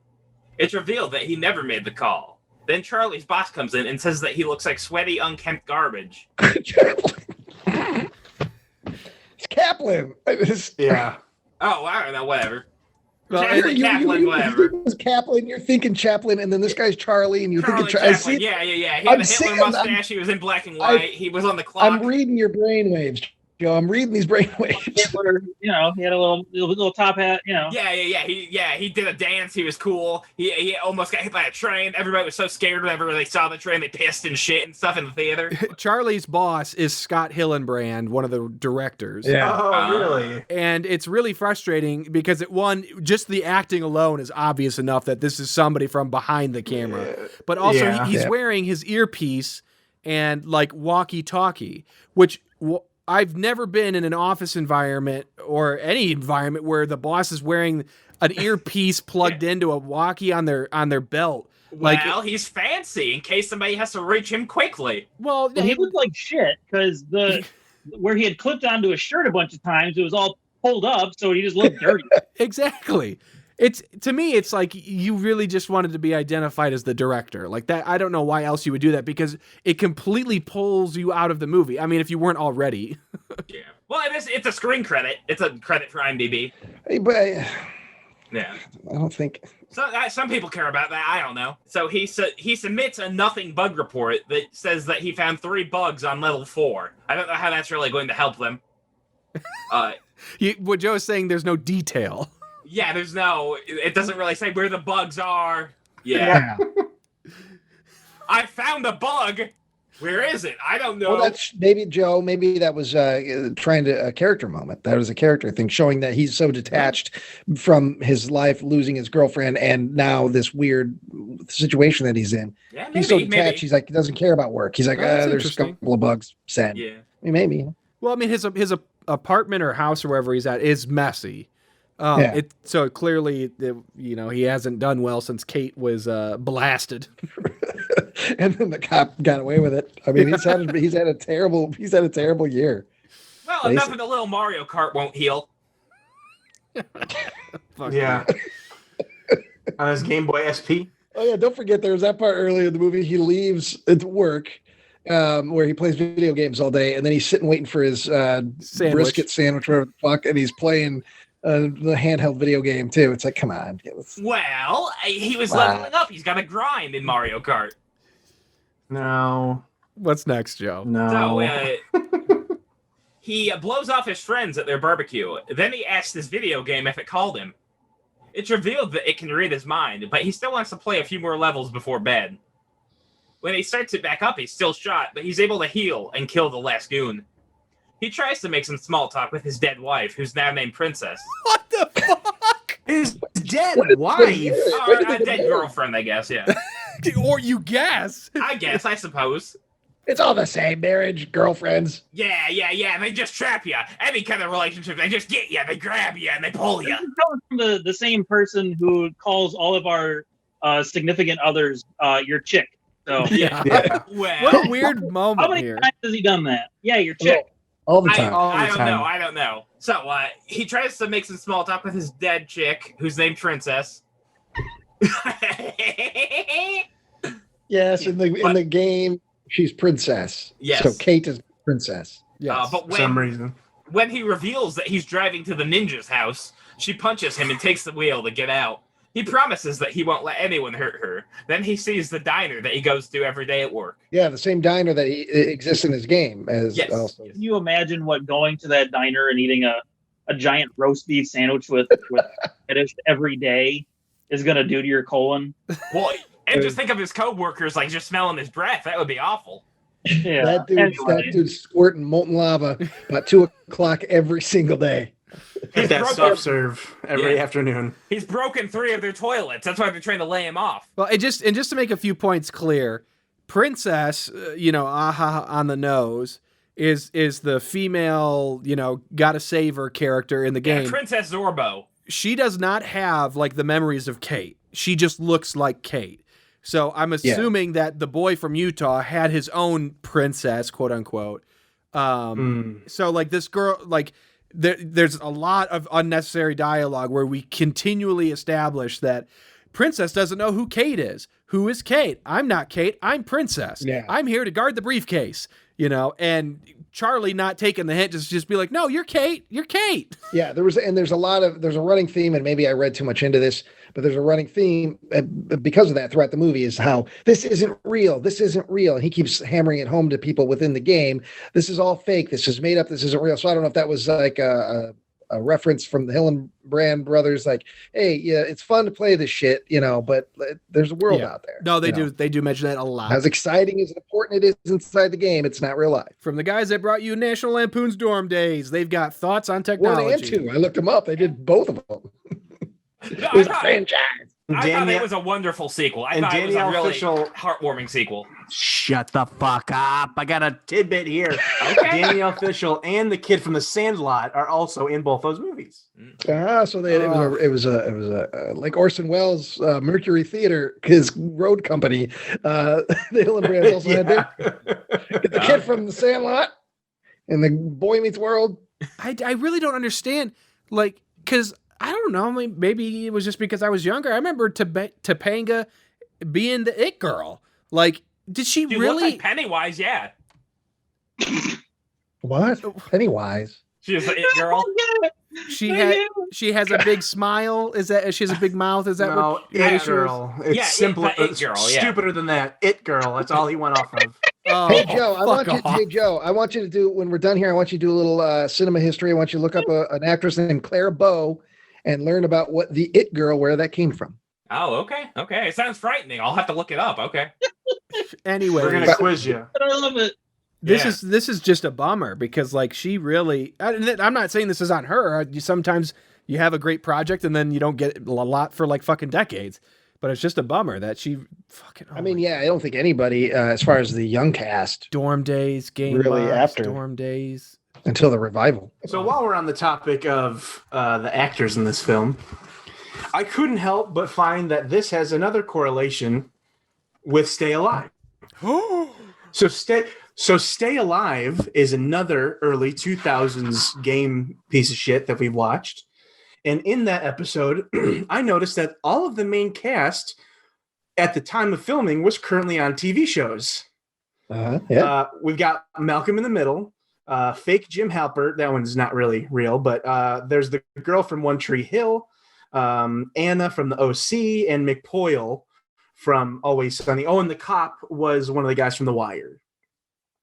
It's revealed that he never made the call. Then Charlie's boss comes in and says that he looks like sweaty, unkempt garbage. It's Kaplan. Yeah. Oh, I don't know, whatever. Well, Chaplin, whatever. It was Kaplan, you're thinking Chaplin, and then this guy's Charlie, and you're thinking Chaplin. Yeah. He had a Hitler mustache, he was in black and white, he was on the clock. I'm reading your brainwaves, Joe. I'm reading these brainwaves. Hitler, he had a little top hat, Yeah. He did a dance. He was cool. He almost got hit by a train. Everybody was so scared whenever they saw the train. They pissed and shit and stuff in the theater. Charlie's boss is Scott Hillenbrand, one of the directors. Yeah. Oh, really? And it's really frustrating because just the acting alone is obvious enough that this is somebody from behind the camera. But also he's wearing his earpiece and like walkie-talkie, which I've never been in an office environment or any environment where the boss is wearing an earpiece plugged into a walkie on their belt. Well, he's fancy in case somebody has to reach him quickly. Well, he looked like shit because where he had clipped onto his shirt a bunch of times, it was all pulled up, so he just looked dirty. Exactly. To me, it's like you really just wanted to be identified as the director. Like that, I don't know why else you would do that because it completely pulls you out of the movie. I mean, if you weren't already. Yeah. Well, it's a screen credit. It's a credit for IMDb. Hey, but Yeah. I don't think. So some people care about that. I don't know. So he submits a nothing bug report that says that he found 3 bugs on level 4. I don't know how that's really going to help them. What Joe is saying, there's no detail. Yeah, there's no. It doesn't really say where the bugs are. Yeah. I found a bug. Where is it? I don't know. Well, that's maybe Joe. Maybe that was trying to a character moment. That was a character thing, showing that he's so detached from his life, losing his girlfriend, and now this weird situation that he's in. Yeah, maybe, he's so detached. maybe. He's like, he doesn't care about work. He's like, there's a couple of bugs. Send. Yeah. I mean, maybe. Well, I mean, his apartment or house or wherever he's at is messy. So clearly, he hasn't done well since Kate was blasted. And then the cop got away with it. I mean, he's had a terrible year. Well, enough of the little Mario Kart won't heal. Yeah. On his Game Boy SP. Oh yeah, don't forget there was that part earlier in the movie. He leaves at work, where he plays video games all day, and then he's sitting waiting for his brisket sandwich, whatever the fuck, and he's playing the handheld video game too. It's like, come on. Well, he was leveling up. He's got a grind in Mario Kart. No. What's next, Joe? No. So he blows off his friends at their barbecue. Then he asks this video game if it called him. It's revealed that it can read his mind, but he still wants to play a few more levels before bed. When he starts it back up, he's still shot, but he's able to heal and kill the last goon. He tries to make some small talk with his dead wife, who's now named Princess. What the fuck? His dead wife? A dead girlfriend, I guess, yeah. Or you guess. I suppose. It's all the same. Marriage, girlfriends. Yeah. They just trap you. Any kind of relationship, they just get you, they grab you, and they pull you. This is coming from the same person who calls all of our significant others your chick. So Yeah. Well, What a weird how moment many here. times has he done that? Yeah, your chick. All the time. I don't know. So he tries to make some small talk with his dead chick, who's named Princess. Yes, in the game, she's princess. Yes. So Kate is princess. Yes. But For some reason. when he reveals that he's driving to the ninja's house, she punches him and takes the wheel to get out. He promises that he won't let anyone hurt her. Then he sees the diner that he goes to every day at work. Yeah, the same diner that exists in his game as Yes. also. Can you imagine what going to that diner and eating a giant roast beef sandwich with fetish every day is going to do to your colon? Well, and just think of his coworkers like just smelling his breath. That would be awful. Yeah. That dude's squirting molten lava about 2:00 every single day. He's That broken- soft serve every afternoon. He's broken 3 of their toilets. That's why they're trying to lay him off. Well, just to make a few points clear, Princess, on the nose, is the female, gotta save her character in the game. Yeah, Princess Zorbo. She does not have like the memories of Kate. She just looks like Kate. So I'm assuming that the boy from Utah had his own princess, quote unquote. So like this girl, like there's a lot of unnecessary dialogue where we continually establish that Princess doesn't know who Kate is. Who is Kate? I'm not Kate. I'm Princess. Yeah. I'm here to guard the briefcase, and Charlie not taking the hint, just be like, no, you're Kate. You're Kate. Yeah, there's a running theme, and maybe I read too much into this, but there's a running theme because of that throughout the movie is how this isn't real. This isn't real. And he keeps hammering it home to people within the game. This is all fake. This is made up. This isn't real. So I don't know if that was like a reference from the Hillenbrand brothers, like, hey, yeah, it's fun to play this shit, but there's a world out there. No, they do mention that a lot. As exciting as important it is inside the game, it's not real life. From the guys that brought you National Lampoon's Dorm Days, they've got thoughts on technology. One and two. I looked them up. They did both of them. No, It was a franchise. I thought it was a wonderful sequel. I thought it was a really heartwarming sequel. Shut the fuck up. I got a tidbit here. Danielle Fishel and the kid from The Sandlot are also in both those movies. So it was a like Orson Welles Mercury Theater, his road company. The Hillenbrands also had there. Get the kid from The Sandlot and the Boy Meets World. I really don't understand, like, because I don't know, maybe it was just because I was younger. I remember Topanga being the it girl. Like, did she really? Looks like Pennywise, yeah. What? Pennywise? She's the it girl. She has a big smile. Is that she has a big mouth? Is that No, what? it girl. It's simpler, it girl, stupider than that. It girl. That's all he went off of. Oh, Hey Joe, I want you. fuck off. Hey Joe, I want you to do when we're done here. I want you to do a little cinema history. I want you to look up an actress named Claire Bow and learn about what the It Girl, where that came from. Oh, okay. Okay. It sounds frightening. I'll have to look it up. Okay. Anyway, We're gonna quiz you. I love it. this is just a bummer because like she really. I'm not saying this is on her. Sometimes you have a great project and then you don't get a lot for like fucking decades. But it's just a bummer that she fucking. I mean, yeah, I don't think anybody, as far as the young cast, Dorm Days, Game Really Box, after. Dorm Days. until the revival. So while we're on the topic of the actors in this film, I couldn't help but find that this has another correlation with Stay Alive. So Stay Alive is another early 2000s game piece of shit that we watched. And in that episode, I noticed that all of the main cast at the time of filming was currently on TV shows. Yeah. We've got Malcolm in the Middle, fake Jim Halpert. That one's not really real, but there's the girl from One Tree Hill, Anna from the OC, and McPoyle from Always Sunny. Oh, and the cop was one of the guys from The Wire.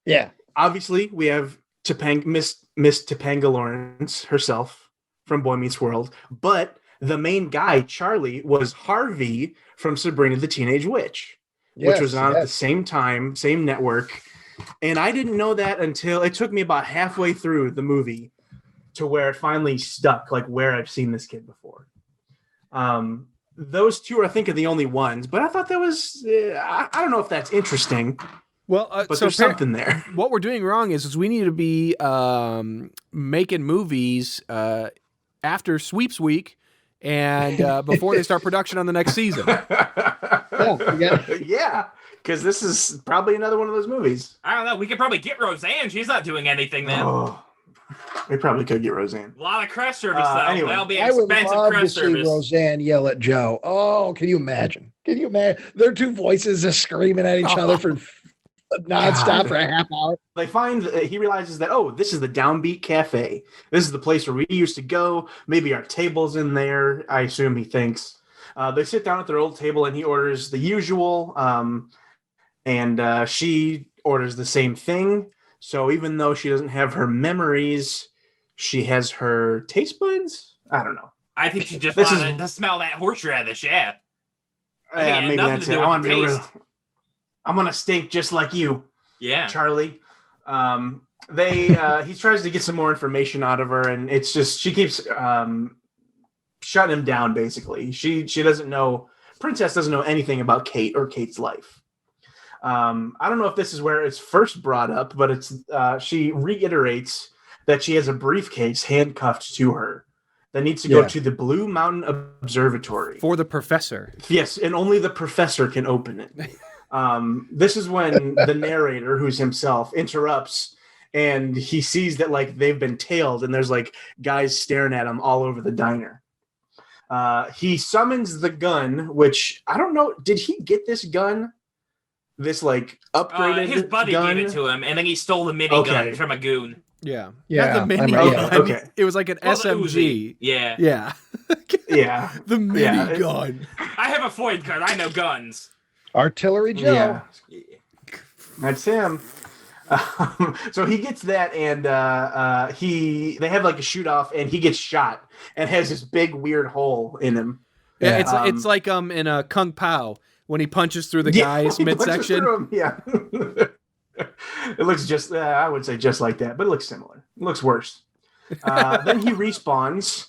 Yeah. Obviously, we have Miss Topanga Lawrence herself from Boy Meets World, but the main guy, Charlie, was Harvey from Sabrina the Teenage Witch, which was on at the same time, same network. And I didn't know that until it took me about halfway through the movie to where it finally stuck, like where I've seen this kid before. Those two, I think, are the only ones, but I thought that was, I don't know if that's interesting. Well, but there's something there. What we're doing wrong is we need to be making movies after Sweeps Week and before they start production on the next season. Yeah, because this is probably another one of those movies. I don't know. We could probably get Roseanne. She's not doing anything then. Oh, we probably could get Roseanne. A lot of crush service, though. Anyway, That'll be I would expensive love to crush see service. Roseanne yell at Joe. Oh, can you imagine? Can you imagine? Their two voices just screaming at each other for nonstop for a half hour. They find he realizes that, oh, this is the Downbeat Cafe. This is the place where we used to go. Maybe our table's in there. I assume he thinks. They sit down at their old table and he orders the usual. And she orders the same thing. So even though she doesn't have her memories, she has her taste buds. I don't know. I think she just wanted to smell that horseradish. Yeah. Yeah, maybe that's it. I'm gonna stink just like you. Yeah, Charlie. He tries to get some more information out of her, and it's just she keeps shutting him down. Basically, she doesn't know. Princess doesn't know anything about Kate or Kate's life. I don't know if this is where it's first brought up, but it's she reiterates that she has a briefcase handcuffed to her that needs to go to the Blue Mountain Observatory for the professor. Yes, and only the professor can open it. This is when the narrator, who's himself, interrupts, and he sees that like they've been tailed, and there's like guys staring at him all over the diner. He summons the gun, which I don't know. Did he get this gun? This like upgraded his buddy gun? gave it to him, and then he stole the minigun from a goon. Yeah. Yeah. Not the minigun. Okay. It was like an SMG. Yeah. Yeah. Yeah. The minigun. I have a Floyd gun. I know guns. Artillery Joe. Yeah. That's him. So he gets that, and they have like a shoot off, and he gets shot and has this big weird hole in him. Yeah, it's like in a Kung Pao when he punches through the guy's midsection. Yeah. It looks just, I would say just like that, but it looks similar. It looks worse. Then he respawns.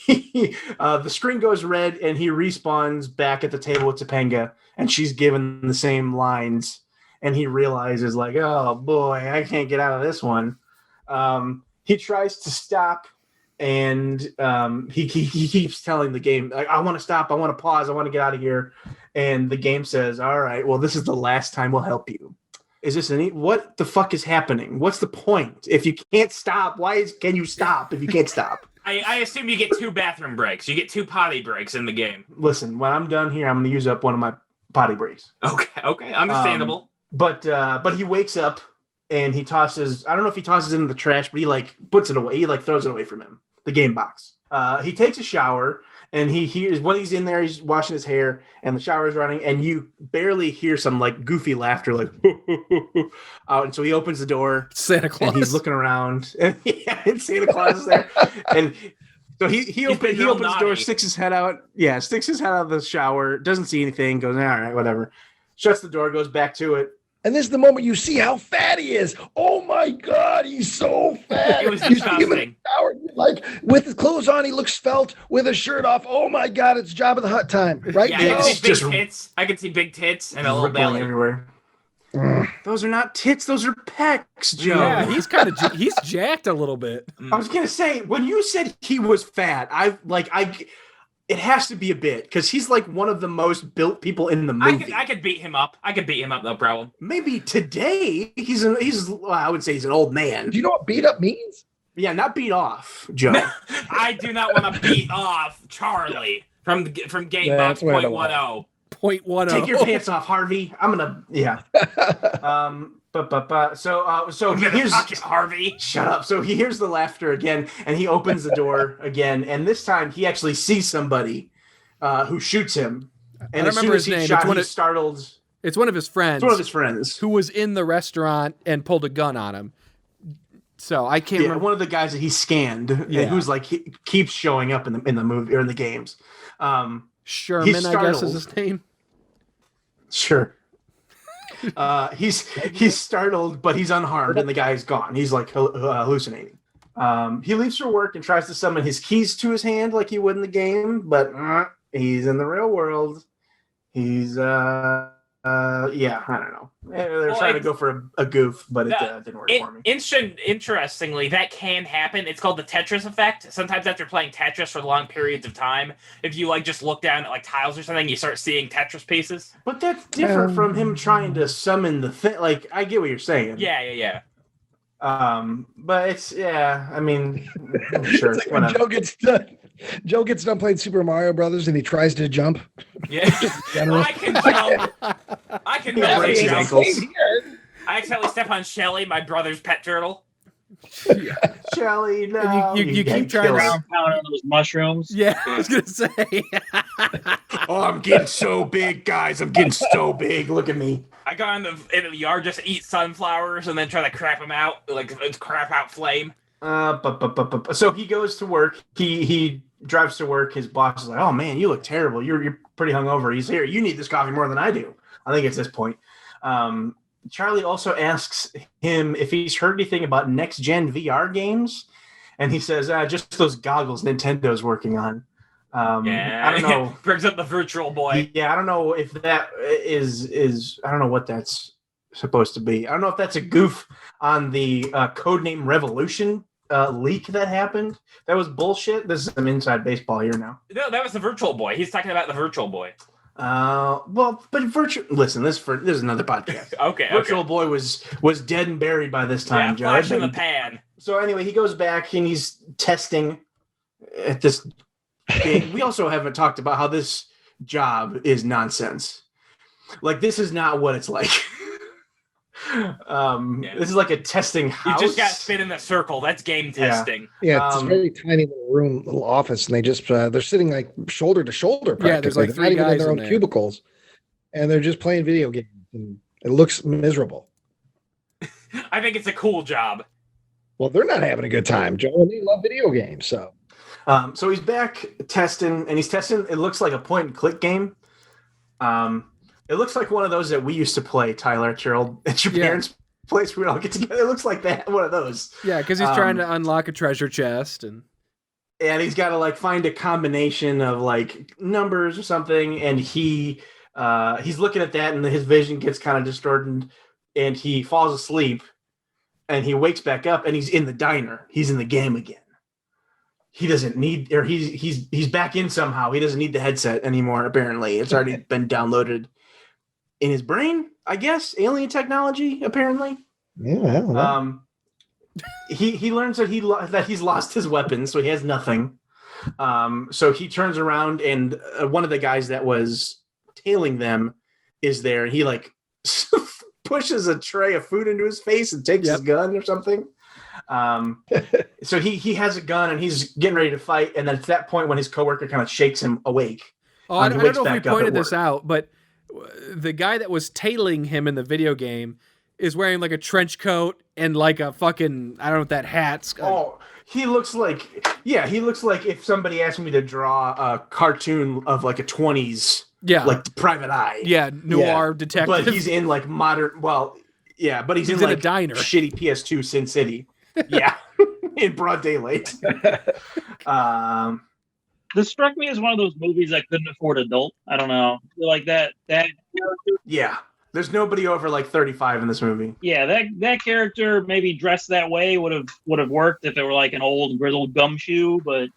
The screen goes red, and he respawns back at the table with Topanga, and she's given the same lines. And he realizes, like, oh boy, I can't get out of this one. He tries to stop, and he keeps telling the game, like, I want to stop, I want to pause, I want to get out of here. And the game says, all right, well, this is the last time we'll help you. Is this what the fuck is happening? What's the point? If you can't stop, can you stop if you can't stop? I assume you get 2 bathroom breaks. You get 2 potty breaks in the game. Listen, when I'm done here, I'm going to use up one of my potty breaks. Okay, understandable. But he wakes up and he tosses. I don't know if he tosses it in the trash, but he like puts it away. He like throws it away from him. The game box. He takes a shower, and he hears when he's in there, he's washing his hair, and the shower is running, and you barely hear some like goofy laughter, like out. And so he opens the door, Santa Claus. and he's looking around, and, and Santa Claus is there, and so he opens the door, sticks his head out of the shower, doesn't see anything, goes all right, whatever, shuts the door, goes back to it. And this is the moment you see how fat he is. Oh my God, he's so fat. It was You see him in the disgusting. shower, like with his clothes on, he looks svelte. With his shirt off, oh my God, it's Jabba the Hutt time, right? Yeah, Joe? I can see big just tits. I can see big tits and a little Rippling belly. everywhere. Those are not tits; those are pecs, Joe. Yeah, he's jacked a little bit. I was gonna say when you said he was fat, it has to be a bit because he's like one of the most built people in the movie. I could beat him up. I could beat him up, no problem. Maybe today well, I would say he's an old man. Do you know what beat up means? Yeah, not beat off, Joe. I do not want to beat off Charlie from Game Box That's where the 0.10. 0.10. Take your pants off, Harvey. I'm gonna So I'm he gonna hears fuck you, Harvey. shut up. So he hears the laughter again, and he opens the door again, and this time he actually sees somebody who shoots him. And I as soon remember as his he's name. shot, It's one he's of- startled. It's one of his friends. It's one of his friends. who was in the restaurant and pulled a gun on him. So I can't Yeah, remember. one of the guys that he scanned, Yeah. and who's like he keeps showing up in the movie or in the games. Sherman, he's I guess startled. is his name. Sure. He's startled, but he's unharmed, and the guy's gone. He's like hallucinating. He leaves for work and tries to summon his keys to his hand like he would in the game, but he's in the real world. He's yeah, I don't know. They're trying to go for a goof, but it didn't work for me. Interestingly, that can happen. It's called the Tetris effect. Sometimes after playing Tetris for long periods of time, if you like just look down at like tiles or something, you start seeing Tetris pieces. But that's different from him trying to summon the thing. Like, I get what you're saying. Yeah. But it's I mean, sure, It's like when whatever. Joe gets done playing Super Mario Brothers and he tries to jump. Yeah. General. I can jump. I can Yeah, barely breaks his jump. ankles. I accidentally step on Shelly, my brother's pet turtle. Shelly, no. You keep trying to- Ground pound on those mushrooms. Yeah, I was gonna say. Oh, I'm getting so big, guys. I'm getting so big. Look at me. I go in the yard just to eat sunflowers and then try to crap them out, like it's crap out flame. So he goes to work. He drives to work. His boss is like, "Oh man, you look terrible. You're pretty hungover." He's here. You need this coffee more than I do. I think it's this point. Charlie also asks him if he's heard anything about next gen VR games, and he says, "Just those goggles Nintendo's working on." I don't know. Brings up the Virtual Boy. Yeah, I don't know if that is. I don't know what that's supposed to be. I don't know if that's a goof on the Codename Revolution leak that happened. That was bullshit. This is some inside baseball here now. No, that was the Virtual Boy. He's talking about the Virtual Boy. Well, but listen, this is another podcast. Okay. Virtual Boy was dead and buried by this time, Yeah, Joe. flash in the pan. So anyway, he goes back and he's testing at this thing. We also haven't talked about how this job is nonsense. Like, this is not what it's like. This is like a testing house. You just got spin in a circle. That's game testing. Yeah, it's a very tiny little room, little office, and they just they're sitting like shoulder to shoulder. Yeah, there's like They're not three even in guys their in own there. cubicles, and they're just playing video games, and it looks miserable. I think it's a cool job. Well, they're not having a good time, Joe, and they love video games. So he's back testing, and he's testing. It looks like a point and click game. It looks like one of those that we used to play, Tyler, at your parents' place. We'd all get together. It looks like that, one of those. Yeah, because he's trying to unlock a treasure chest, and he's got to like find a combination of like numbers or something, and he's looking at that, and his vision gets kind of distorted, and he falls asleep, and he wakes back up, and he's in the diner. He's in the game again. He doesn't need, or he's back in somehow. He doesn't need the headset anymore. Apparently, it's already been downloaded in his brain, I guess. Alien technology, apparently. yeah, I don't know. He learns that he's lost his weapon, so he has nothing. So he turns around, and one of the guys that was tailing them is there, and he like pushes a tray of food into his face and takes his gun or something. So he has a gun and he's getting ready to fight, and then at that point when his coworker kind of shakes him awake. I don't know if we pointed this out, but the guy that was tailing him in the video game is wearing like a trench coat and like a fucking, I don't know what that hat's. He looks like if somebody asked me to draw a cartoon of like a 20s, like the Private Eye. Yeah, noir detective. But he's in like modern, but he's in like a diner. Shitty PS2 Sin City. Yeah, in broad daylight. This struck me as one of those movies I couldn't afford adult. I don't know. Like that Yeah. There's nobody over like 35 in this movie. Yeah, that character maybe dressed that way would have worked if it were like an old grizzled gumshoe, but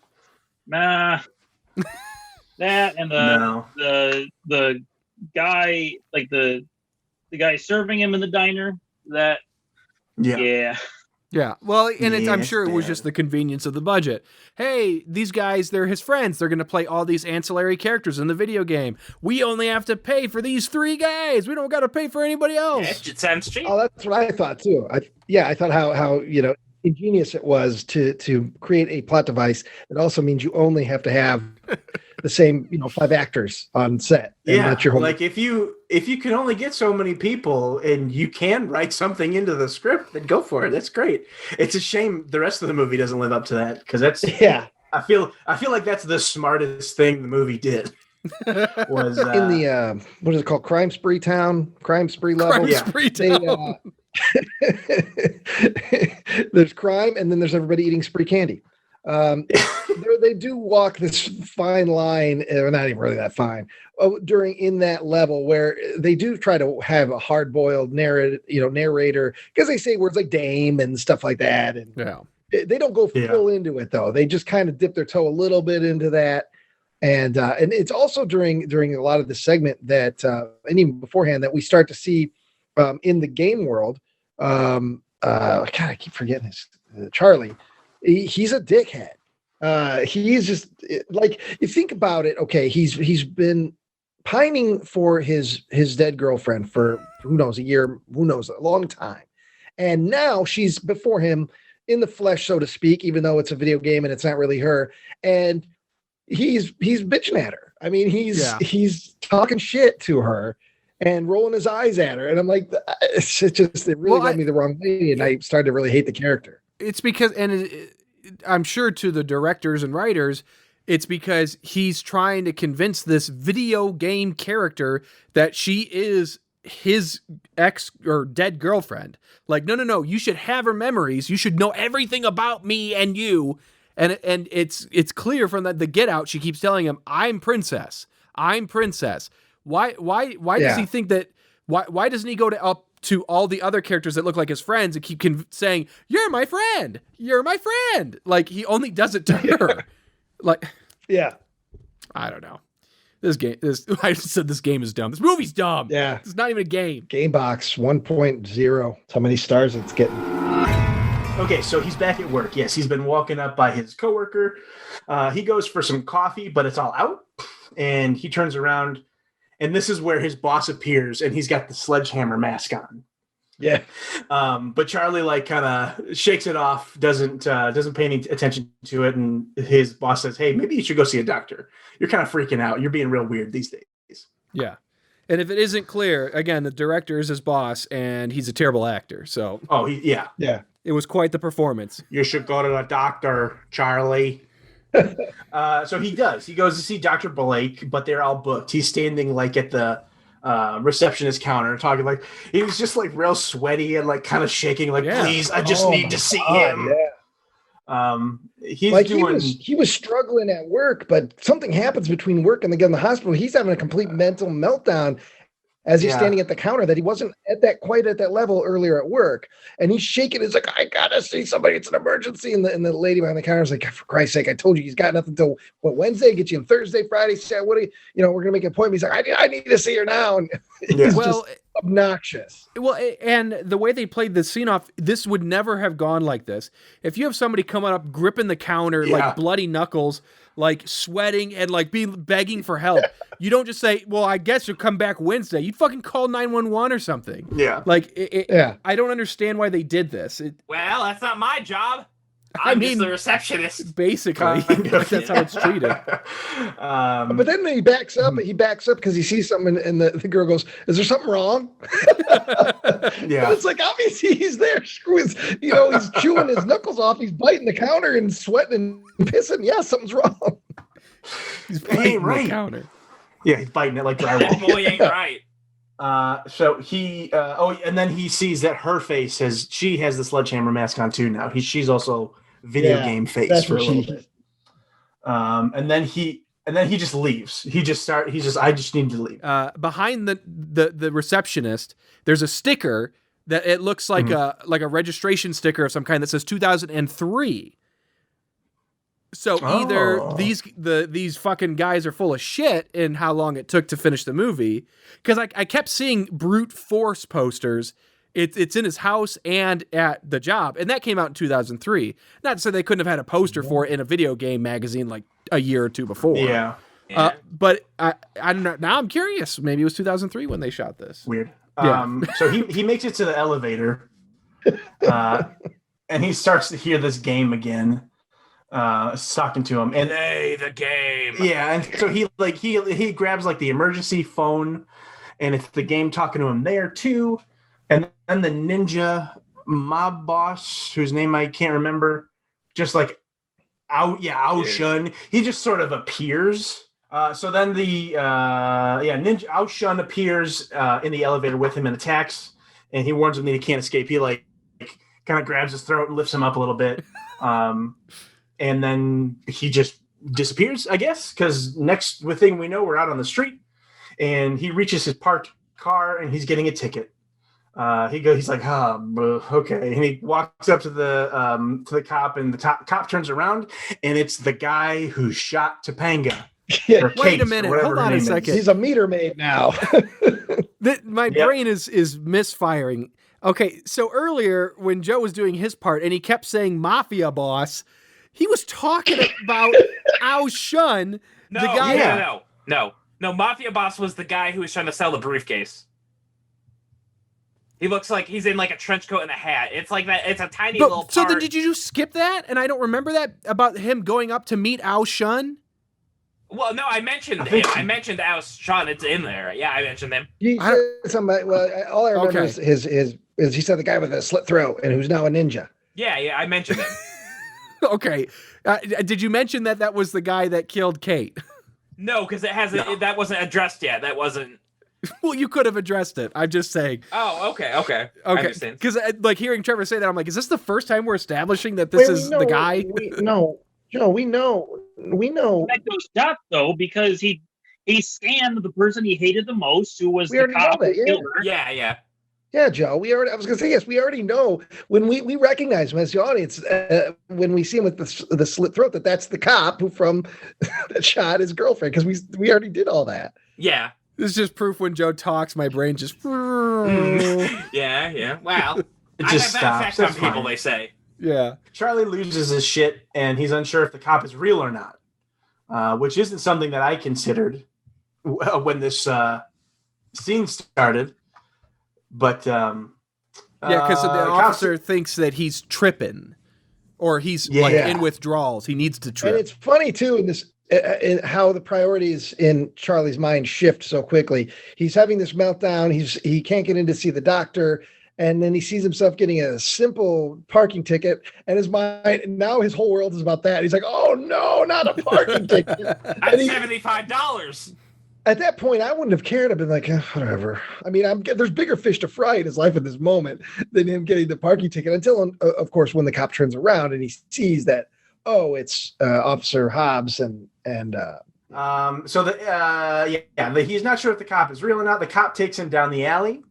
nah. That and the guy, like the guy serving him in the diner, that Yeah, well, and I'm sure it was just the convenience of the budget. Hey, these guys, they're his friends. They're going to play all these ancillary characters in the video game. We only have to pay for these 3 guys. We don't got to pay for anybody else. It sounds cheap. Oh, that's what I thought too. I thought how ingenious it was to create a plot device that also means you only have to have the same 5 actors on set. That's your whole like if you can only get so many people and you can write something into the script, then go for it. That's great. It's a shame the rest of the movie doesn't live up to that, because that's I feel like that's the smartest thing the movie did. Was in the what is it called, crime spree level. Spree town. There's crime, and then there's everybody eating spree candy. They do walk this fine line, or not even really that fine, in that level where they do try to have a hard-boiled narrator, because they say words like dame and stuff like that, and they don't go full into it though. They just kind of dip their toe a little bit into that, and it's also during a lot of the segment that and even beforehand that we start to see in the game world. God, I keep forgetting his Charlie. He's a dickhead. He's just like, you think about it. Okay, he's been pining for his dead girlfriend for who knows, a year, who knows, a long time, and now she's before him in the flesh, so to speak, even though it's a video game and it's not really her, and he's bitching at her. I mean, he's talking shit to her and rolling his eyes at her, and I'm like, it really got me the wrong way, and I started to really hate the character. It's because, I'm sure to the directors and writers, it's because he's trying to convince this video game character that she is his ex or dead girlfriend. Like, no, you should have her memories. You should know everything about me and you. And it's clear from the Get Out, she keeps telling him, I'm princess. Why does he think that? Why doesn't he go up to all the other characters that look like his friends and keep saying, "You're my friend. You're my friend." Like, he only does it to her. Like, I don't know. I said this game is dumb. This movie's dumb. Yeah, it's not even a game. Game Box 1.0. How many stars it's getting? Okay, so he's back at work. Yes, he's been walking up by his coworker. He goes for some coffee, but it's all out, and he turns around. And this is where his boss appears, and he's got the sledgehammer mask on. Yeah. But Charlie kind of shakes it off, doesn't pay any attention to it, and his boss says, "Hey, maybe you should go see a doctor. You're kind of freaking out. You're being real weird these days." Yeah. And if it isn't clear, again, the director is his boss, and he's a terrible actor. So. Yeah. It was quite the performance. You should go to the doctor, Charlie. So he does. He goes to see Dr. Blake, but they're all booked. He's standing at the receptionist counter talking, he was just real sweaty and kind of shaking, please, I just need to see him. He was struggling at work, but something happens between work and the hospital. He's having a complete mental meltdown as he's standing at the counter that he wasn't quite at that level earlier at work. And he's shaking. It's I gotta see somebody. It's an emergency. And the lady behind the counter is like, for Christ's sake, I told you he's got nothing until Wednesday, get you in Thursday, Friday. Said, what do you, we're gonna make an appointment. He's like, I need to see her now. And he's just obnoxious. Well, and the way they played the scene off, this would never have gone like this. If you have somebody coming up, gripping the counter, like bloody knuckles, like sweating and like begging for help. You don't just say, well, I guess you'll come back Wednesday. You'd fucking call 911 or something. Yeah. Like, I don't understand why they did this. Well, that's not my job. I'm just the receptionist. Basically, that's how it's treated. But then he backs up. He backs up because he sees something, and the girl goes, "Is there something wrong?" Yeah, and it's like obviously he's there. He's chewing his knuckles off. He's biting the counter and sweating and pissing. Yeah, something's wrong. He's biting the counter. Yeah, he's biting it like drywall. Oh boy, ain't right. So he and then he sees that her face has the sledgehammer mask on too now. She's also video game face for a little bit. And then he just leaves. I just need to leave. Behind the receptionist, there's a sticker that it looks like a registration sticker of some kind that says 2003. So either these fucking guys are full of shit in how long it took to finish the movie, because I kept seeing brute force posters. It's in his house and at the job, and that came out in 2003. Not to say they couldn't have had a poster for it in a video game magazine like a year or two before. Yeah. But I don't know. Now I'm curious. Maybe it was 2003 when they shot this. Weird. Yeah. So he makes it to the elevator, and he starts to hear this game again. Talking to him, and hey, the game. Yeah, and so he grabs like the emergency phone, and it's the game talking to him there too. And then the ninja mob boss, whose name I can't remember, just like Ao Shun, he just sort of appears. So then the ninja Ao Shun appears in the elevator with him and attacks, and he warns him that he can't escape. He like kind of grabs his throat and lifts him up a little bit. And then he just disappears, I guess, because next thing we know, we're out on the street, and he reaches his parked car, and he's getting a ticket. He's like, okay, and he walks up to the cop, and the cop turns around, and it's the guy who shot Topanga. Yeah. Wait a minute, hold on a second. He's a meter maid now. My brain is misfiring. Okay, so earlier when Joe was doing his part, and he kept saying mafia boss, he was talking about Ao Shun, the guy. No. Mafia boss was the guy who was trying to sell the briefcase. He looks like he's in like a trench coat and a hat. It's like that. It's a tiny little part. So then did you just skip that? And I don't remember that about him going up to meet Ao Shun? Well, no, I mentioned him. I mentioned Ao Shun. It's in there. Yeah, I mentioned him. All I remember is he said the guy with a slit throat and who's now a ninja. Yeah, I mentioned him. Okay. Did you mention that was the guy that killed Kate? No, because that wasn't addressed yet. That wasn't. Well, you could have addressed it. I'm just saying. Oh, okay. I understand. Because like hearing Trevor say that, I'm like, is this the first time we're establishing that this is the guy? No, we know. That goes dots though, because he scanned the person he hated the most, who was the cop who killed her. Yeah. Yeah, Joe. I was going to say yes. We already know when we recognize him as the audience when we see him with the slit throat that's the cop who that shot his girlfriend, because we already did all that. Yeah. This is just proof when Joe talks, my brain just. Yeah. Wow. It just stops. Some people they say. Yeah. Charlie loses his shit, and he's unsure if the cop is real or not, which isn't something that I considered when this scene started. But because the officer thinks that he's tripping, or he's like in withdrawals. He needs to trip. And it's funny too in how the priorities in Charlie's mind shift so quickly. He's having this meltdown. He can't get in to see the doctor, and then he sees himself getting a simple parking ticket, and his whole world is about that. He's like, "Oh no, not a parking ticket!" That's $75. At that point, I wouldn't have cared. I've been like, whatever. I mean, there's bigger fish to fry in his life at this moment than him getting the parking ticket. Until, of course, when the cop turns around and he sees that, it's Officer Hobbs and. He's not sure if the cop is real or not. The cop takes him down the alley,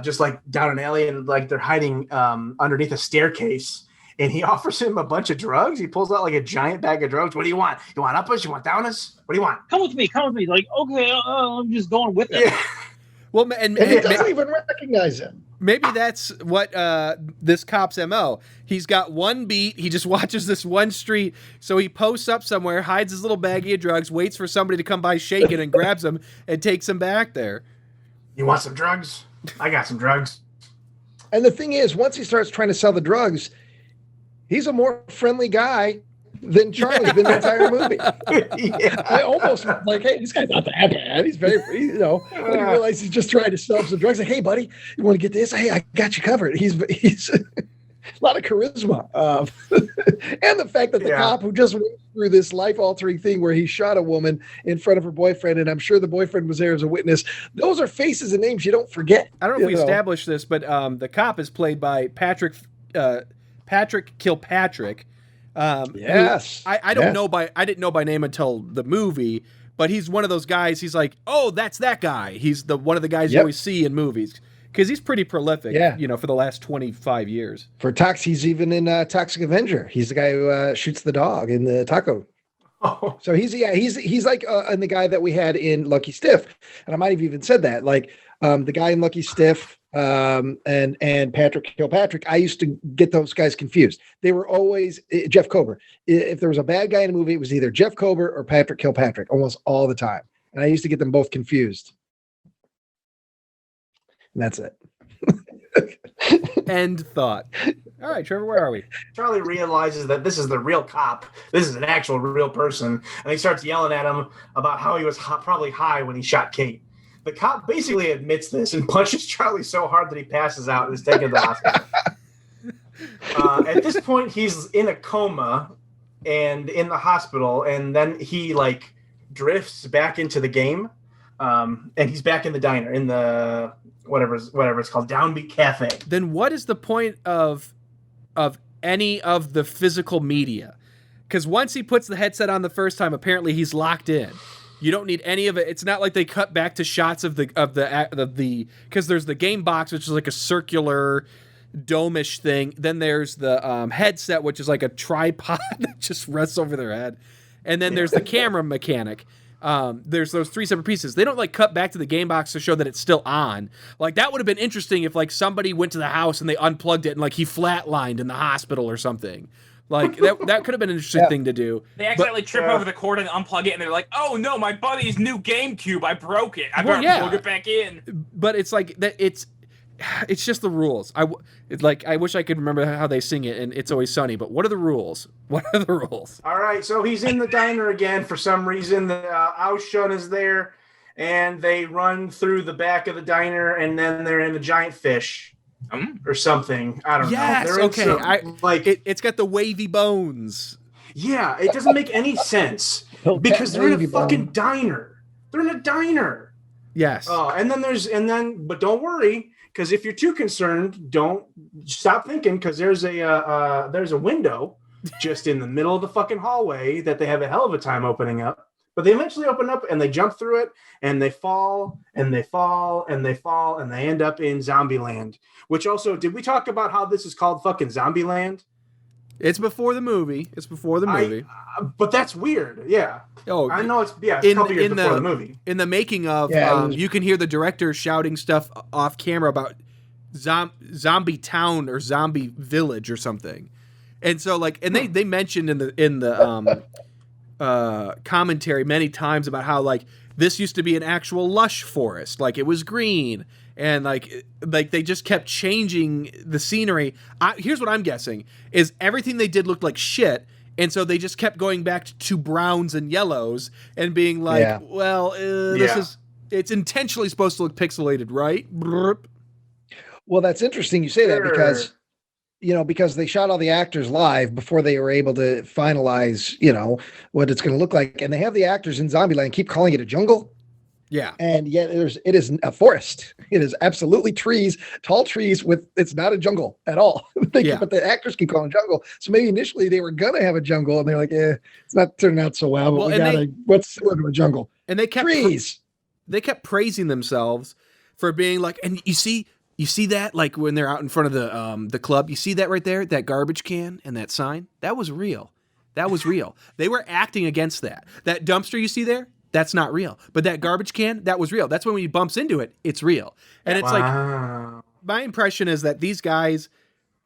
just like down an alley, and like they're hiding underneath a staircase. And he offers him a bunch of drugs. He pulls out like a giant bag of drugs. What do you want? You want uppers? You want downers? What do you want? Come with me. Like, okay, I'm just going with it. Yeah. Well, and he doesn't even recognize him. Maybe that's what this cop's MO. He's got one beat. He just watches this one street. So he posts up somewhere, hides his little baggie of drugs, waits for somebody to come by shaking and grabs him and takes him back there. You want some drugs? I got some drugs. And the thing is, once he starts trying to sell the drugs, he's a more friendly guy than Charlie's been the entire movie. I almost like, hey, this guy's not that bad. He's very, when you realize he's just trying to sell some drugs, like, hey, buddy, you want to get this? Hey, I got you covered. He's a lot of charisma. And the fact that the cop who just went through this life-altering thing where he shot a woman in front of her boyfriend, and I'm sure the boyfriend was there as a witness, those are faces and names you don't forget. I don't know if we established this, but the cop is played by Patrick Kilpatrick. Yes. I don't know I didn't know by name until the movie, but he's one of those guys. He's like, oh, that's that guy. He's one of the guys you always see in movies because he's pretty prolific. For the last 25 years. For he's even in Toxic Avenger. He's the guy who shoots the dog in the taco. Oh. So he's like and the guy that we had in Lucky Stiff, and I might have even said that, like the guy in Lucky Stiff. And Patrick Kilpatrick, I used to get those guys confused. They were always Jeff Kober. If there was a bad guy in a movie, it was either Jeff Kober or Patrick Kilpatrick almost all the time. And I used to get them both confused. And that's it. End thought. All right, Trevor, where are we? Charlie realizes that this is the real cop. This is an actual real person. And he starts yelling at him about how he was probably high when he shot Kate. The cop basically admits this and punches Charlie so hard that he passes out and is taken to the hospital. At this point, he's in a coma and in the hospital, and then he like drifts back into the game, and he's back in the diner in the whatever it's called, Downbeat Cafe. Then what is the point of any of the physical media? Because once he puts the headset on the first time, apparently he's locked in. You don't need any of it. It's not like they cut back to shots of the because there's the game box, which is like a circular dome-ish thing. Then there's the headset, which is like a tripod that just rests over their head. And then there's the camera mechanic. There's those three separate pieces. They don't like cut back to the game box to show that it's still on. Like that would have been interesting if like somebody went to the house and they unplugged it and like he flatlined in the hospital or something. Like that could have been an interesting thing to do. They accidentally trip over the cord and unplug it, and they're like, "Oh no, my buddy's new GameCube! I broke it. I better plug it back in." But it's like that. It's just the rules. I wish I could remember how they sing it, and It's Always Sunny. But what are the rules? What are the rules? All right, so he's in the diner again for some reason. The Aushun is there, and they run through the back of the diner, and then they're in a giant fish. Or something. I don't know. Yes, okay. It's got the wavy bones. Yeah, it doesn't make any sense because they're in a fucking diner. They're in a diner. Yes. Oh, but don't worry, because if you're too concerned, don't stop thinking, because there's a window just in the middle of the fucking hallway that they have a hell of a time opening up. But they eventually open up and they jump through it and they fall and they fall and they fall and they end up in Zombieland. Which also, did we talk about how this is called fucking Zombieland? It's before the movie. But that's weird. Yeah. Oh, I know it's a couple years before the movie. In the making of, you can hear the director shouting stuff off camera about zombie town or zombie village or something. And so they mentioned in the commentary many times about how like this used to be an actual lush forest, like it was green, and like they just kept changing the scenery. Here's what I'm guessing is everything they did looked like shit, and so they just kept going back to browns and yellows and being like, it's intentionally supposed to look pixelated, right? Well, that's interesting you say that because they shot all the actors live before they were able to finalize, what it's going to look like. And they have the actors in Zombieland keep calling it a jungle. Yeah. And yet it is a forest. It is absolutely trees, tall trees it's not a jungle at all. But the actors keep calling it jungle. So maybe initially they were going to have a jungle and they're like, it's not turning out so well, but what's similar to a jungle? And they kept trees. They kept praising themselves for being like, and you see that, like when they're out in front of the club, you see that right there, that garbage can and that sign? That was real. They were acting against that. That dumpster you see there, that's not real. But that garbage can, that was real. That's when he bumps into it, it's real. And it's like, my impression is that these guys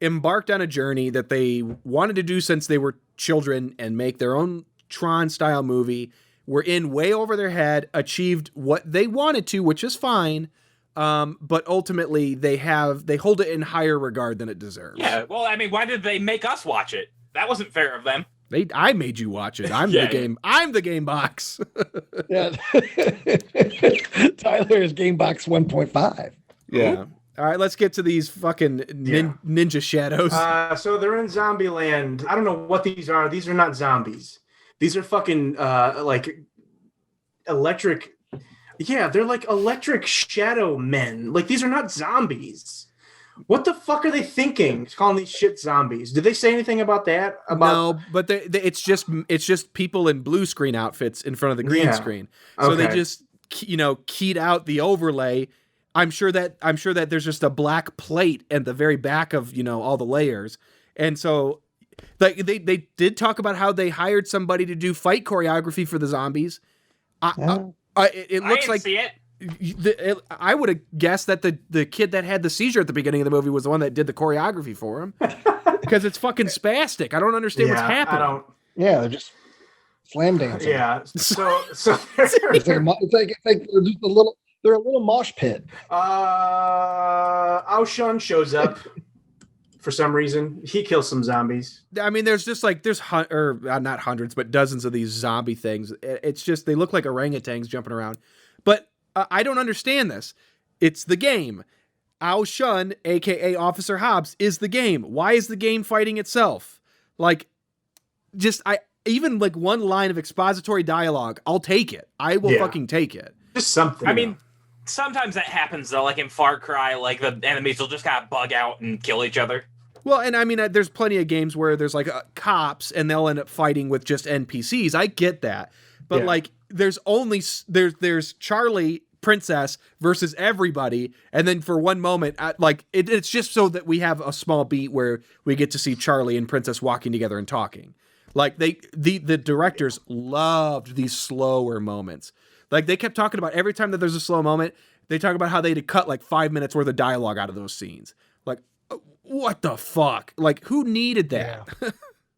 embarked on a journey that they wanted to do since they were children and make their own Tron style movie. Were in way over their head, achieved what they wanted to, which is fine. But ultimately they hold it in higher regard than it deserves. Yeah. Well, I mean, why did they make us watch it? That wasn't fair of them. I made you watch it. I'm the game box. Yeah. Tyler is game box 1.5. Yeah. All right, let's get to these fucking ninja shadows. So they're in zombie land. I don't know what these are. These are not zombies. These are fucking like electric. Yeah, they're like electric shadow men. Like, these are not zombies. What the fuck are they thinking? Calling these shit zombies? Did they say anything about that? No, but it's just people in blue screen outfits in front of the green screen. So they just keyed out the overlay. I'm sure that there's just a black plate at the very back of all the layers, and so they did talk about how they hired somebody to do fight choreography for the zombies. It looks like see it. I would have guessed that the kid that had the seizure at the beginning of the movie was the one that did the choreography for him, because it's fucking spastic. I don't understand what's happening. They're just slam dancing. Yeah. So it's like they're just they're a little mosh pit. Aoshun shows up for some reason. He kills some zombies. I mean, there's not hundreds, but dozens of these zombie things. It's just they look like orangutans jumping around. But I don't understand this. It's the game. Aoshun, aka Officer Hobbs, is the game. Why is the game fighting itself? Like, even like one line of expository dialogue, I'll take it. I will fucking take it. Just something. I mean, sometimes that happens though. Like in Far Cry, like the enemies will just kind of bug out and kill each other. Well, and I mean, there's plenty of games where there's like cops and they'll end up fighting with just NPCs. I get that, but like there's Charlie, Princess versus everybody, and then for one moment, it's just so that we have a small beat where we get to see Charlie and Princess walking together and talking. Like the directors loved these slower moments. Like they kept talking about every time that there's a slow moment, they talk about how they had to cut like 5 minutes worth of dialogue out of those scenes. Like, what the fuck? Like, who needed that? Yeah.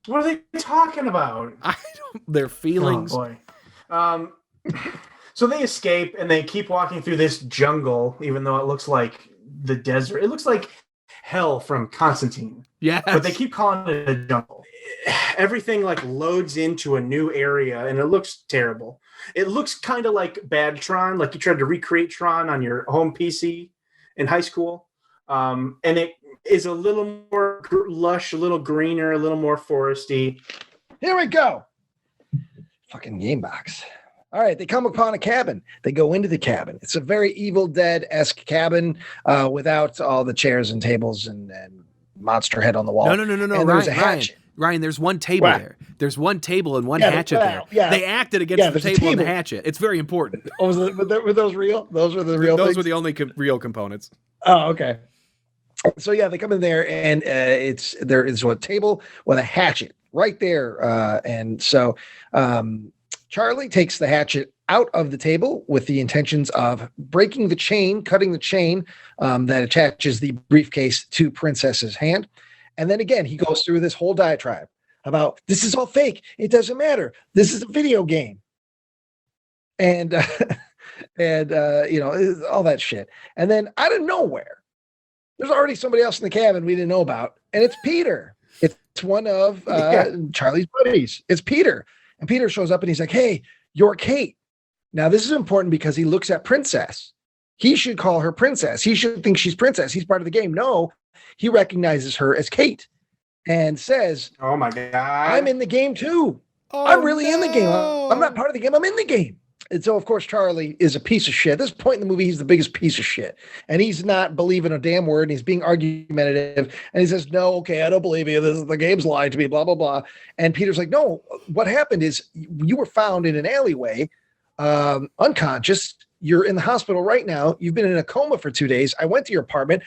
What are they talking about? Their feelings. Oh boy. So they escape and they keep walking through this jungle, even though it looks like the desert. It looks like hell from Constantine. Yeah. But they keep calling it a jungle. Everything like loads into a new area and it looks terrible. It looks kind of like bad Tron, like you tried to recreate Tron on your home PC in high school. And it is a little more lush, a little greener, a little more foresty. Here we go. Fucking game box. All right, they come upon a cabin. They go into the cabin. It's a very Evil Dead-esque cabin without all the chairs and tables and monster head on the wall. No. And there's a hatchet. Ryan, there's one table there. There's one table and one hatchet there. Yeah. They acted against the table and the hatchet. It's very important. Oh, were those real? Those were the real Those things? were the only real components. Oh, okay. So yeah, they come in there and there is a table with a hatchet right there. And so Charlie takes the hatchet out of the table with the intentions of breaking the chain, cutting the chain that attaches the briefcase to Princess's hand. And then again, he goes through this whole diatribe about this is all fake. It doesn't matter. This is a video game. And all that shit. And then out of nowhere, there's already somebody else in the cabin we didn't know about. And it's Peter. It's one of Charlie's buddies. It's Peter. And Peter shows up and he's like, hey, you're Kate. Now, this is important because he looks at Princess. He should call her Princess. He should think she's Princess. He's part of the game. No, he recognizes her as Kate and says, oh my God, I'm in the game too. I'm really in the game. I'm not part of the game. I'm in the game. And so, of course, Charlie is a piece of shit. At this point in the movie, he's the biggest piece of shit. And he's not believing a damn word. And he's being argumentative. And he says, no, okay, I don't believe you. The game's lying to me, blah, blah, blah. And Peter's like, no, what happened is you were found in an alleyway, unconscious. You're in the hospital right now. You've been in a coma for 2 days. I went to your apartment.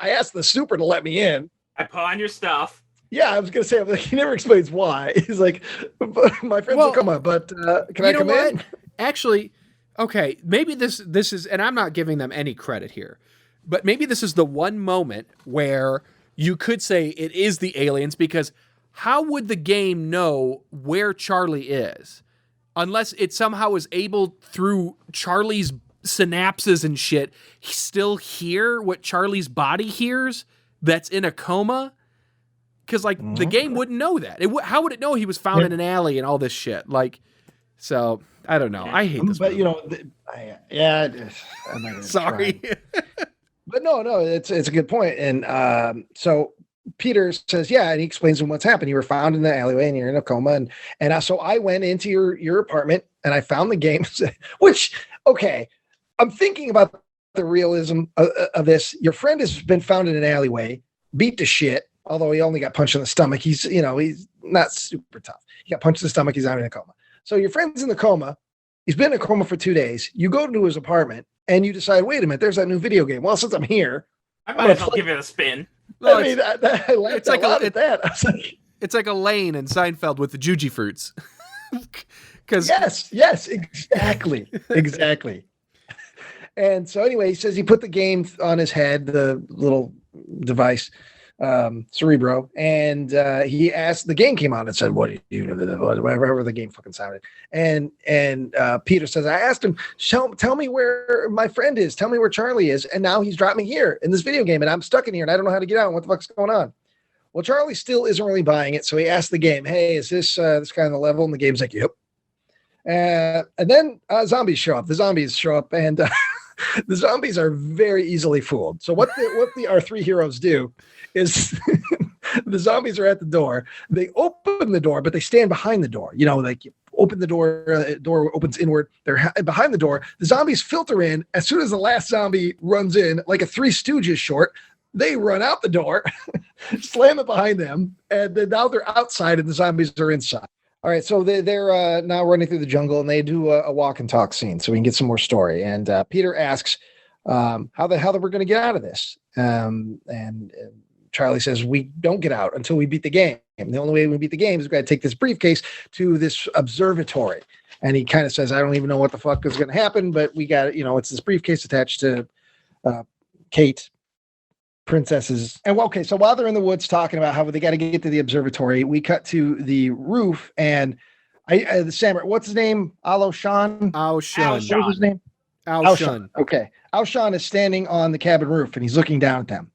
I asked the super to let me in. I pawn your stuff. Yeah, I was going to say, he never explains why. He's like, my friends will come up, but can I come in? Actually, okay, maybe this is, and I'm not giving them any credit here. But maybe this is the one moment where you could say it is the aliens, because how would the game know where Charlie is? Unless it somehow is able, through Charlie's synapses and shit, still hear what Charlie's body hears that's in a coma? Because, like, the game wouldn't know that. How would it know he was found in an alley and all this shit? Like, so, I don't know. I hate this But, movie. you know, I'm not gonna Sorry. try. But no, it's a good point. And so Peter says, yeah, and he explains to him what's happened. You were found in the alleyway and you're in a coma. And so I went into your apartment and I found the game, which, okay, I'm thinking about the realism of this. Your friend has been found in an alleyway, beat to shit, although he only got punched in the stomach. He's not super tough. He got punched in the stomach. He's out in a coma. So your friend's in the coma. He's been in a coma for 2 days. You go to his apartment and you decide, wait a minute, there's that new video game. Well, since I'm here, I might as well give it a spin. Well, I mean, I laughed a lot at that. I was like, it's like Elaine in Seinfeld with the Juji fruits. yes, exactly. And so anyway, he says he put the game on his head, the little device, Cerebro, and he asked, the game came out and said, what do you whatever the game fucking sounded. And Peter says, I asked him, tell me where my friend is, tell me where Charlie is, and now he's dropped me here in this video game and I'm stuck in here and I don't know how to get out and what the fuck's going on. Well, Charlie still isn't really buying it, so he asked the game, hey, is this kind of the level? And the game's like, yep. And then zombies show up. The zombies show up, and the zombies are very easily fooled. So what our three heroes do is the zombies are at the door. They open the door, but they stand behind the door. You know, like you open the door, door opens inward. They're behind the door. The zombies filter in. As soon as the last zombie runs in, like a Three Stooges short, they run out the door, slam it behind them, and then now they're outside and the zombies are inside. All right, so they're now running through the jungle, and they do a walk and talk scene, so we can get some more story. And Peter asks how the hell we're going to get out of this. And Charlie says, we don't get out until we beat the game. And the only way we beat the game is we've got to take this briefcase to this observatory. And he kind of says, I don't even know what the fuck is going to happen, but we got, it's this briefcase attached to Kate, princesses. And okay, so while they're in the woods talking about how they got to get to the observatory, we cut to the roof, and the samurai, what's his name? Ao-Shan? Ao-Shan. What was his name? Ao-Shan. Okay. Ao-Shan is standing on the cabin roof, and he's looking down at them.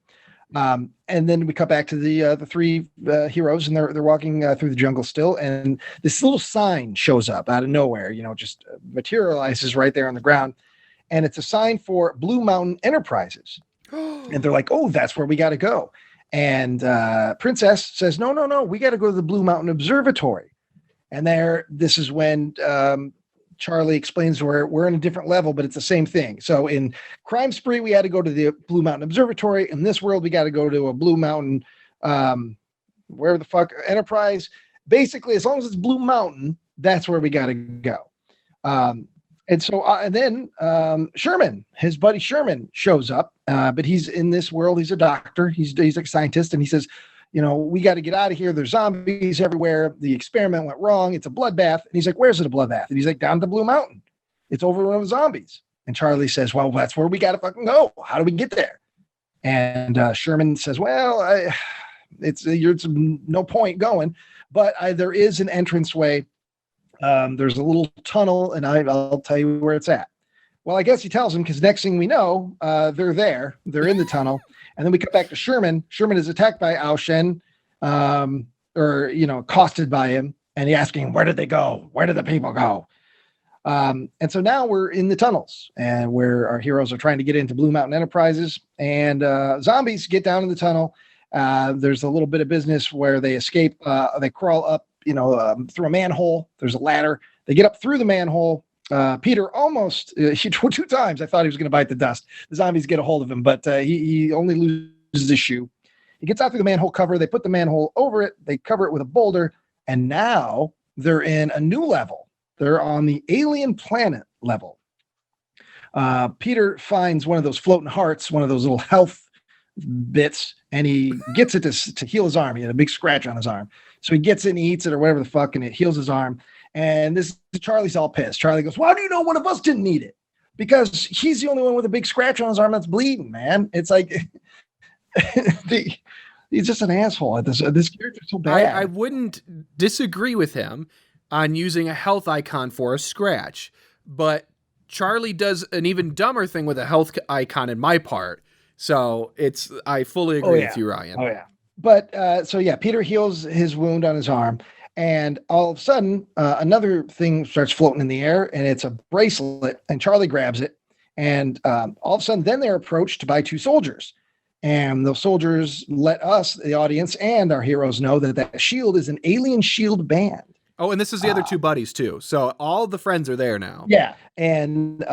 And then we cut back to the three heroes, and they're walking through the jungle still, and this little sign shows up out of nowhere, just materializes right there on the ground, and it's a sign for Blue Mountain Enterprises. And they're like, oh, that's where we got to go. And Princess says, no, we got to go to the Blue Mountain Observatory. And this is when Charlie explains we're in a different level, but it's the same thing. So in Crime Spree, we had to go to the Blue Mountain Observatory. In this world, we got to go to a Blue Mountain, where the fuck, Enterprise. Basically, as long as it's Blue Mountain, that's where we got to go. And so, and then Sherman, his buddy Sherman, shows up, but he's in this world. He's a doctor. He's like a scientist, and he says, we got to get out of here. There's zombies everywhere. The experiment went wrong. It's a bloodbath. And he's like, where's it a bloodbath? And he's like, down to Blue Mountain. It's overrun with zombies. And Charlie says, well, that's where we got to fucking go. How do we get there? And Sherman says, well, it's no point going, but there is an entranceway. There's a little tunnel, and I'll tell you where it's at. Well, I guess he tells him, because next thing we know, they're there. They're in the tunnel. And then we cut back to Sherman. Sherman is attacked by Ao-Shan, accosted by him. And he's asking, where did they go? Where did the people go? And so now we're in the tunnels, and where our heroes are trying to get into Blue Mountain Enterprises. And zombies get down in the tunnel. There's a little bit of business where they escape. They crawl up, through a manhole. There's a ladder. They get up through the manhole. Peter almost, 2 times, I thought he was going to bite the dust. The zombies get a hold of him, but he only loses his shoe. He gets out through the manhole cover. They put the manhole over it. They cover it with a boulder. And now they're in a new level. They're on the alien planet level. Peter finds one of those floating hearts, one of those little health bits, and he gets it to heal his arm. He had a big scratch on his arm. So he gets it and he eats it or whatever the fuck, and it heals his arm. And Charlie's all pissed. Charlie goes, why do you know one of us didn't need it? because he's the only one with a big scratch on his arm that's bleeding, man. It's like he's just an asshole. This character's so bad. I wouldn't disagree with him on using a health icon for a scratch, but Charlie does an even dumber thing with a health icon in my part. So I fully agree with you, Ryan. Oh yeah. But Peter heals his wound on his arm, and all of a sudden another thing starts floating in the air, and it's a bracelet, and Charlie grabs it, and all of a sudden then they're approached by two soldiers, and those soldiers let us, the audience, and our heroes know that shield is an alien shield band. Oh, and this is the other two buddies too. So all the friends are there now. Yeah. And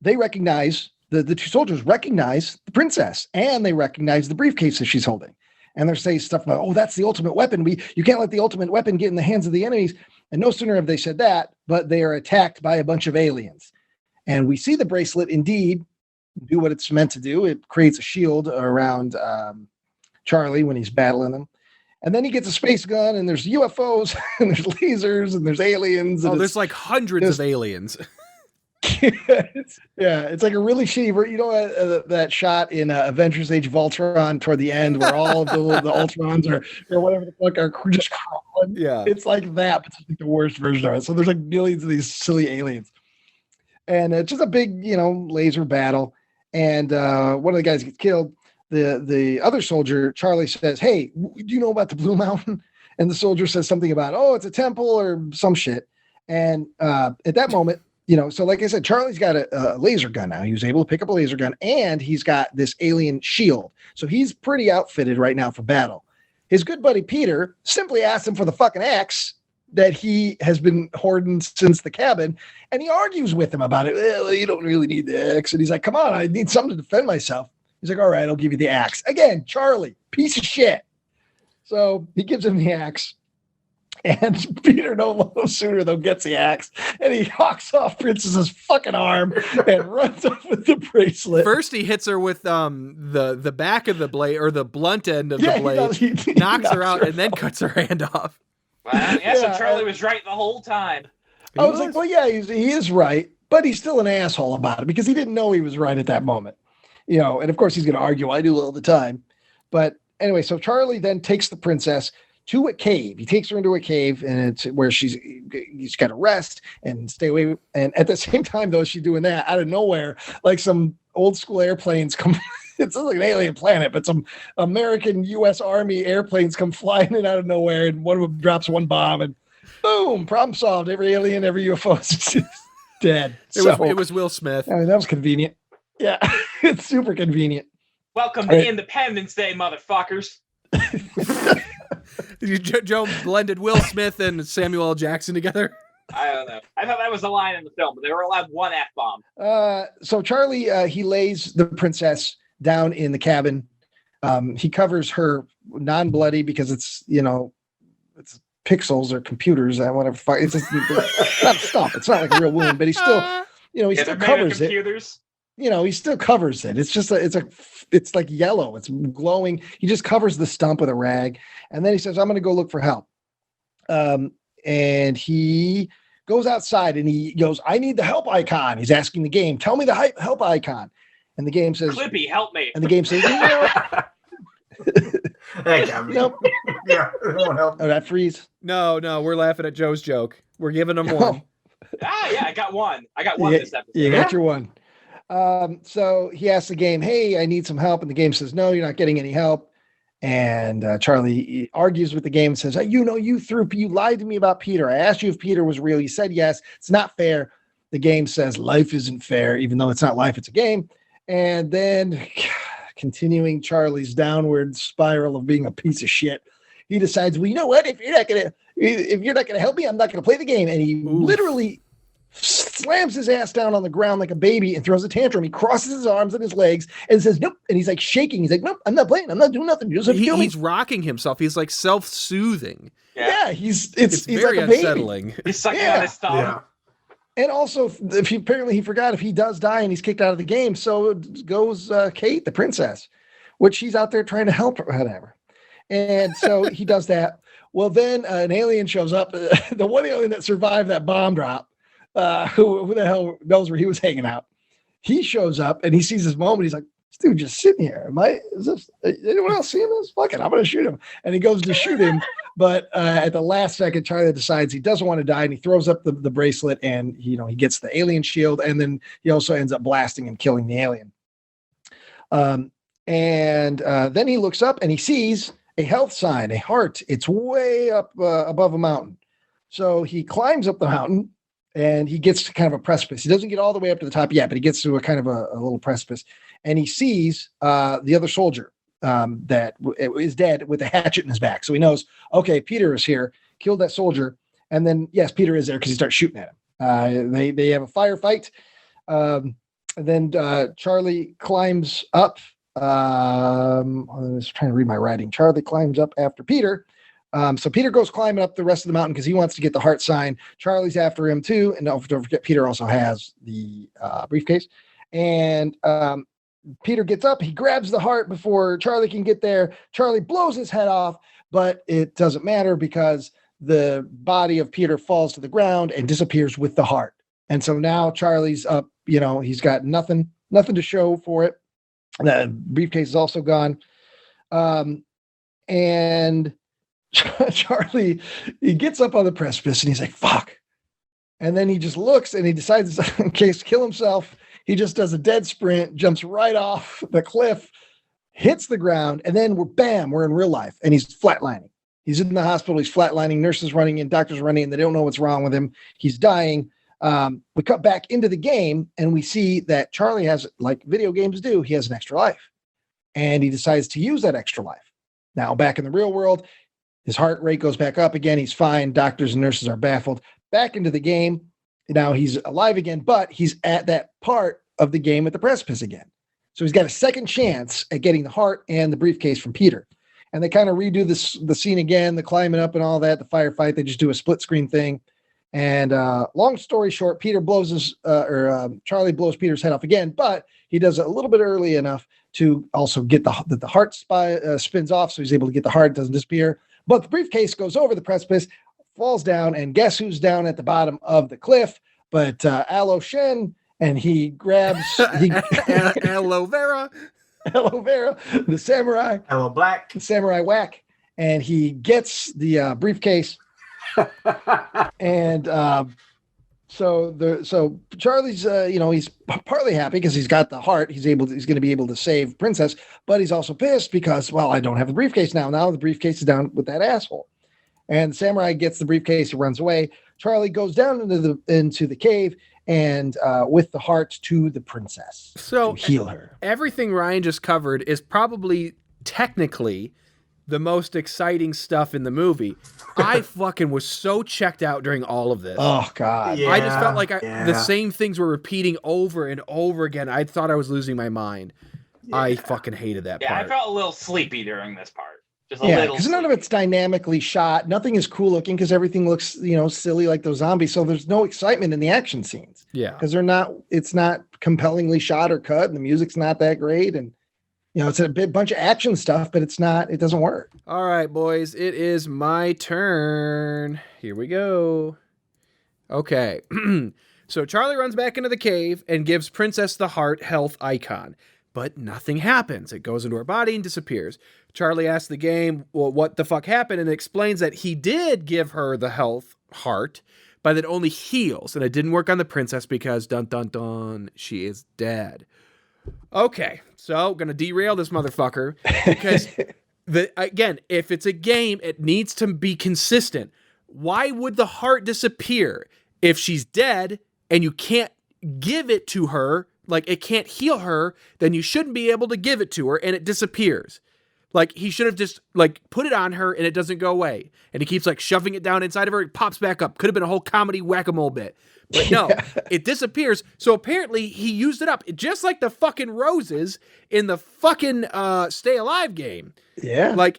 they recognize, the two soldiers recognize the princess, and they recognize the briefcase that she's holding. And they're saying stuff about, oh, that's the ultimate weapon. You can't let the ultimate weapon get in the hands of the enemies. And no sooner have they said that, but they are attacked by a bunch of aliens. And we see the bracelet indeed do what it's meant to do. It creates a shield around Charlie when he's battling them. And then he gets a space gun, and there's UFOs, and there's lasers, and there's aliens. And there's like hundreds of aliens. It's like a really shitty, that shot in Avengers Age of Ultron toward the end where all of the Ultrons or whatever the fuck are just crawling. Yeah. It's like that, but it's like the worst version of it. So there's like millions of these silly aliens. And it's just a big, laser battle. And one of the guys gets killed. The other soldier, Charlie, says, "Hey, do you know about the Blue Mountain?" And the soldier says something about, "Oh, it's a temple or some shit." And at that moment, so like I said, Charlie's got a laser gun now. He was able to pick up a laser gun, and he's got this alien shield. So he's pretty outfitted right now for battle. His good buddy Peter simply asked him for the fucking axe that he has been hoarding since the cabin, and he argues with him about it. Well, you don't really need the axe. And he's like, "Come on, I need something to defend myself." He's like, "All right, I'll give you the axe." Again, Charlie, piece of shit. So he gives him the axe. And Peter no sooner though gets the axe, and he hawks off Princess's fucking arm and runs off with the bracelet. First, he hits her with the back of the blade, or the blunt end of the blade, he knocks her out, and then cuts her hand off. Wow, so Charlie was right the whole time. I was like, well, yeah, he is right, but he's still an asshole about it because he didn't know he was right at that moment. And of course he's going to argue, "I do all the time." But anyway, so Charlie then takes the princess to a cave. He takes her into a cave, and it's where he's got to rest and stay away. And at the same time, though, she's doing that out of nowhere, like some old school airplanes come. It's like an alien planet, but some American U.S. Army airplanes come flying in out of nowhere, and one of them drops one bomb, and boom, problem solved. Every alien, every UFO is dead. It was Will Smith. I mean, that was convenient. Yeah, it's super convenient. Welcome to Independence Day, motherfuckers. Joe blended Will Smith and Samuel L. Jackson together. I don't know. I thought that was the line in the film, but they were allowed one F-bomb. So Charlie, he lays the princess down in the cabin. He covers her non-bloody because it's it's pixels or computers and whatever. It's not stuff. It's not like a real wound, but he still, he still covers it. He still covers it. It's just it's like yellow. It's glowing. He just covers the stump with a rag, and then he says, "I'm going to go look for help." And he goes outside and he goes, "I need the help icon." He's asking the game, "Tell me the help icon." And the game says, "Clippy, help me." And the game says, That won't help. Oh, that freeze? No, we're laughing at Joe's joke. We're giving him one. I got one. I got one this episode. You got your one. So he asks the game, "Hey, I need some help." And the game says, "No, you're not getting any help." And Charlie argues with the game and says, you lied to me about Peter. I asked you if Peter was real. You said yes. It's not fair. The game says life isn't fair, even though it's not life, it's a game. And then continuing Charlie's downward spiral of being a piece of shit, he decides, well, you know what? If you're not gonna help me, I'm not gonna play the game. And he literally slams his ass down on the ground like a baby and throws a tantrum. He crosses his arms and his legs and says, "Nope." And he's like shaking. He's like, "Nope, I'm not playing. I'm not doing nothing. You just have to kill me." He's rocking himself. He's like self-soothing. Yeah, he's very like a baby. unsettling. He's sucking on his thumb. Yeah. And also, apparently he forgot if he does die and he's kicked out of the game, so goes Kate, the princess, which she's out there trying to help her, whatever. And so he does that. Well, then an alien shows up, the one alien that survived that bomb drop, who the hell knows where he was hanging out. he shows up and he sees this moment. He's like, this dude just sitting here. Is anyone else seeing this? Fuck it, I'm going to shoot him. And he goes to shoot him. But at the last second, Charlie decides he doesn't want to die. And he throws up the bracelet and, he gets the alien shield. And then he also ends up blasting and killing the alien. And then he looks up and he sees a health sign, a heart. It's way up above a mountain. So he climbs up the mountain and he gets to kind of a precipice. He doesn't get all the way up to the top yet, but he gets to a kind of a little precipice. And he sees the other soldier that is dead with a hatchet in his back. So he knows, okay, Peter is here, killed that soldier. And then, yes, Peter is there because he starts shooting at him. They have a firefight. And then Charlie climbs up. I was trying to read my writing. Charlie climbs up after Peter. So Peter goes climbing up the rest of the mountain because he wants to get the heart sign. Charlie's after him too. And don't forget, Peter also has the briefcase. And Peter gets up. He grabs the heart before Charlie can get there. Charlie blows his head off, but it doesn't matter because the body of Peter falls to the ground and disappears with the heart. And so now Charlie's up, he's got nothing to show for it. The briefcase is also gone. And Charlie, he gets up on the precipice and he's like, fuck. And then he just looks and he decides in case to kill himself. He just does a dead sprint, jumps right off the cliff, hits the ground, and then we're in real life. And he's flatlining. He's in the hospital. He's flatlining. Nurses running in, doctors running in. They don't know what's wrong with him. He's dying. We cut back into the game and we see that Charlie has, like video games do, he has an extra life. And he decides to use that extra life. Now, back in the real world, his heart rate goes back up again. He's fine. Doctors and nurses are baffled. Back into the game. Now he's alive again, but he's at that part of the game at the precipice again. So he's got a second chance at getting the heart and the briefcase from Peter. And they kind of redo the scene again, the climbing up and all that, the firefight. They just do a split screen thing. And long story short, Charlie blows Peter's head off again, but he does it a little bit early enough to also get the heart spins off. So he's able to get the heart, it doesn't disappear. But the briefcase goes over the precipice, falls down, and guess who's down at the bottom of the cliff? But Aloe Shen, and he grabs Aloe Vera, the samurai, Hello, Black, the samurai whack, and he gets the briefcase. And so Charlie's he's partly happy because he's got the heart. He's going to be able to save Princess, but he's also pissed because, well, I don't have the briefcase now. Now the briefcase is down with that asshole. And the samurai gets the briefcase and runs away. Charlie goes down into the cave and with the heart to the princess to heal her. Everything Ryan just covered is probably technically the most exciting stuff in the movie. I fucking was so checked out during all of this. Oh, God. I just felt like the same things were repeating over and over again. I thought I was losing my mind. Yeah. I fucking hated that part. I felt a little sleepy during this part. Just a little because none of it's dynamically shot. Nothing is cool looking because everything looks, silly like those zombies. So there's no excitement in the action scenes. Yeah. Because it's not compellingly shot or cut, and the music's not that great. And it's a bunch of action stuff, but it doesn't work. All right, boys, it is my turn. Here we go. Okay. So Charlie runs back into the cave and gives Princess the heart health icon, but nothing happens. It goes into her body and disappears. Charlie asks the game, well, what the fuck happened? And it explains that he did give her the health heart, but it only heals. And it didn't work on the princess because dun dun dun, she is dead. Okay, so gonna derail this motherfucker because again, if it's a game, it needs to be consistent. Why would the heart disappear if she's dead and you can't give it to her? Like it can't heal her, then you shouldn't be able to give it to her and it disappears. Like he should have just put it on her and it doesn't go away. And he keeps shoving it down inside of her. It pops back up. Could have been a whole comedy whack-a-mole bit. But no, it disappears. So apparently he used it up. Just like the fucking roses in the fucking Stay Alive game. Yeah.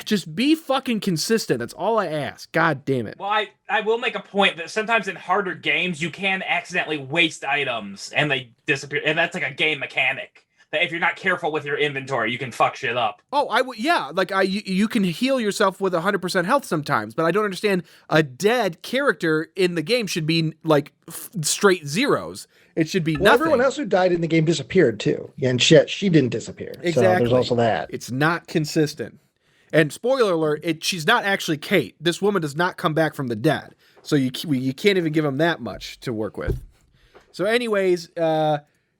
Just be fucking consistent. That's all I ask. God damn it. Well, I will make a point that sometimes in harder games, you can accidentally waste items and they disappear. And that's like a game mechanic. That if you're not careful with your inventory, you can fuck shit up. Oh, you can heal yourself with 100% health sometimes, but I don't understand a dead character in the game should be straight zeros. It should be Well, nothing. everyone else who died in the game disappeared too, and she didn't disappear. Exactly. So there's also that. It's not consistent. And spoiler alert, she's not actually Kate. This woman does not come back from the dead. So you can't even give him that much to work with. So anyways,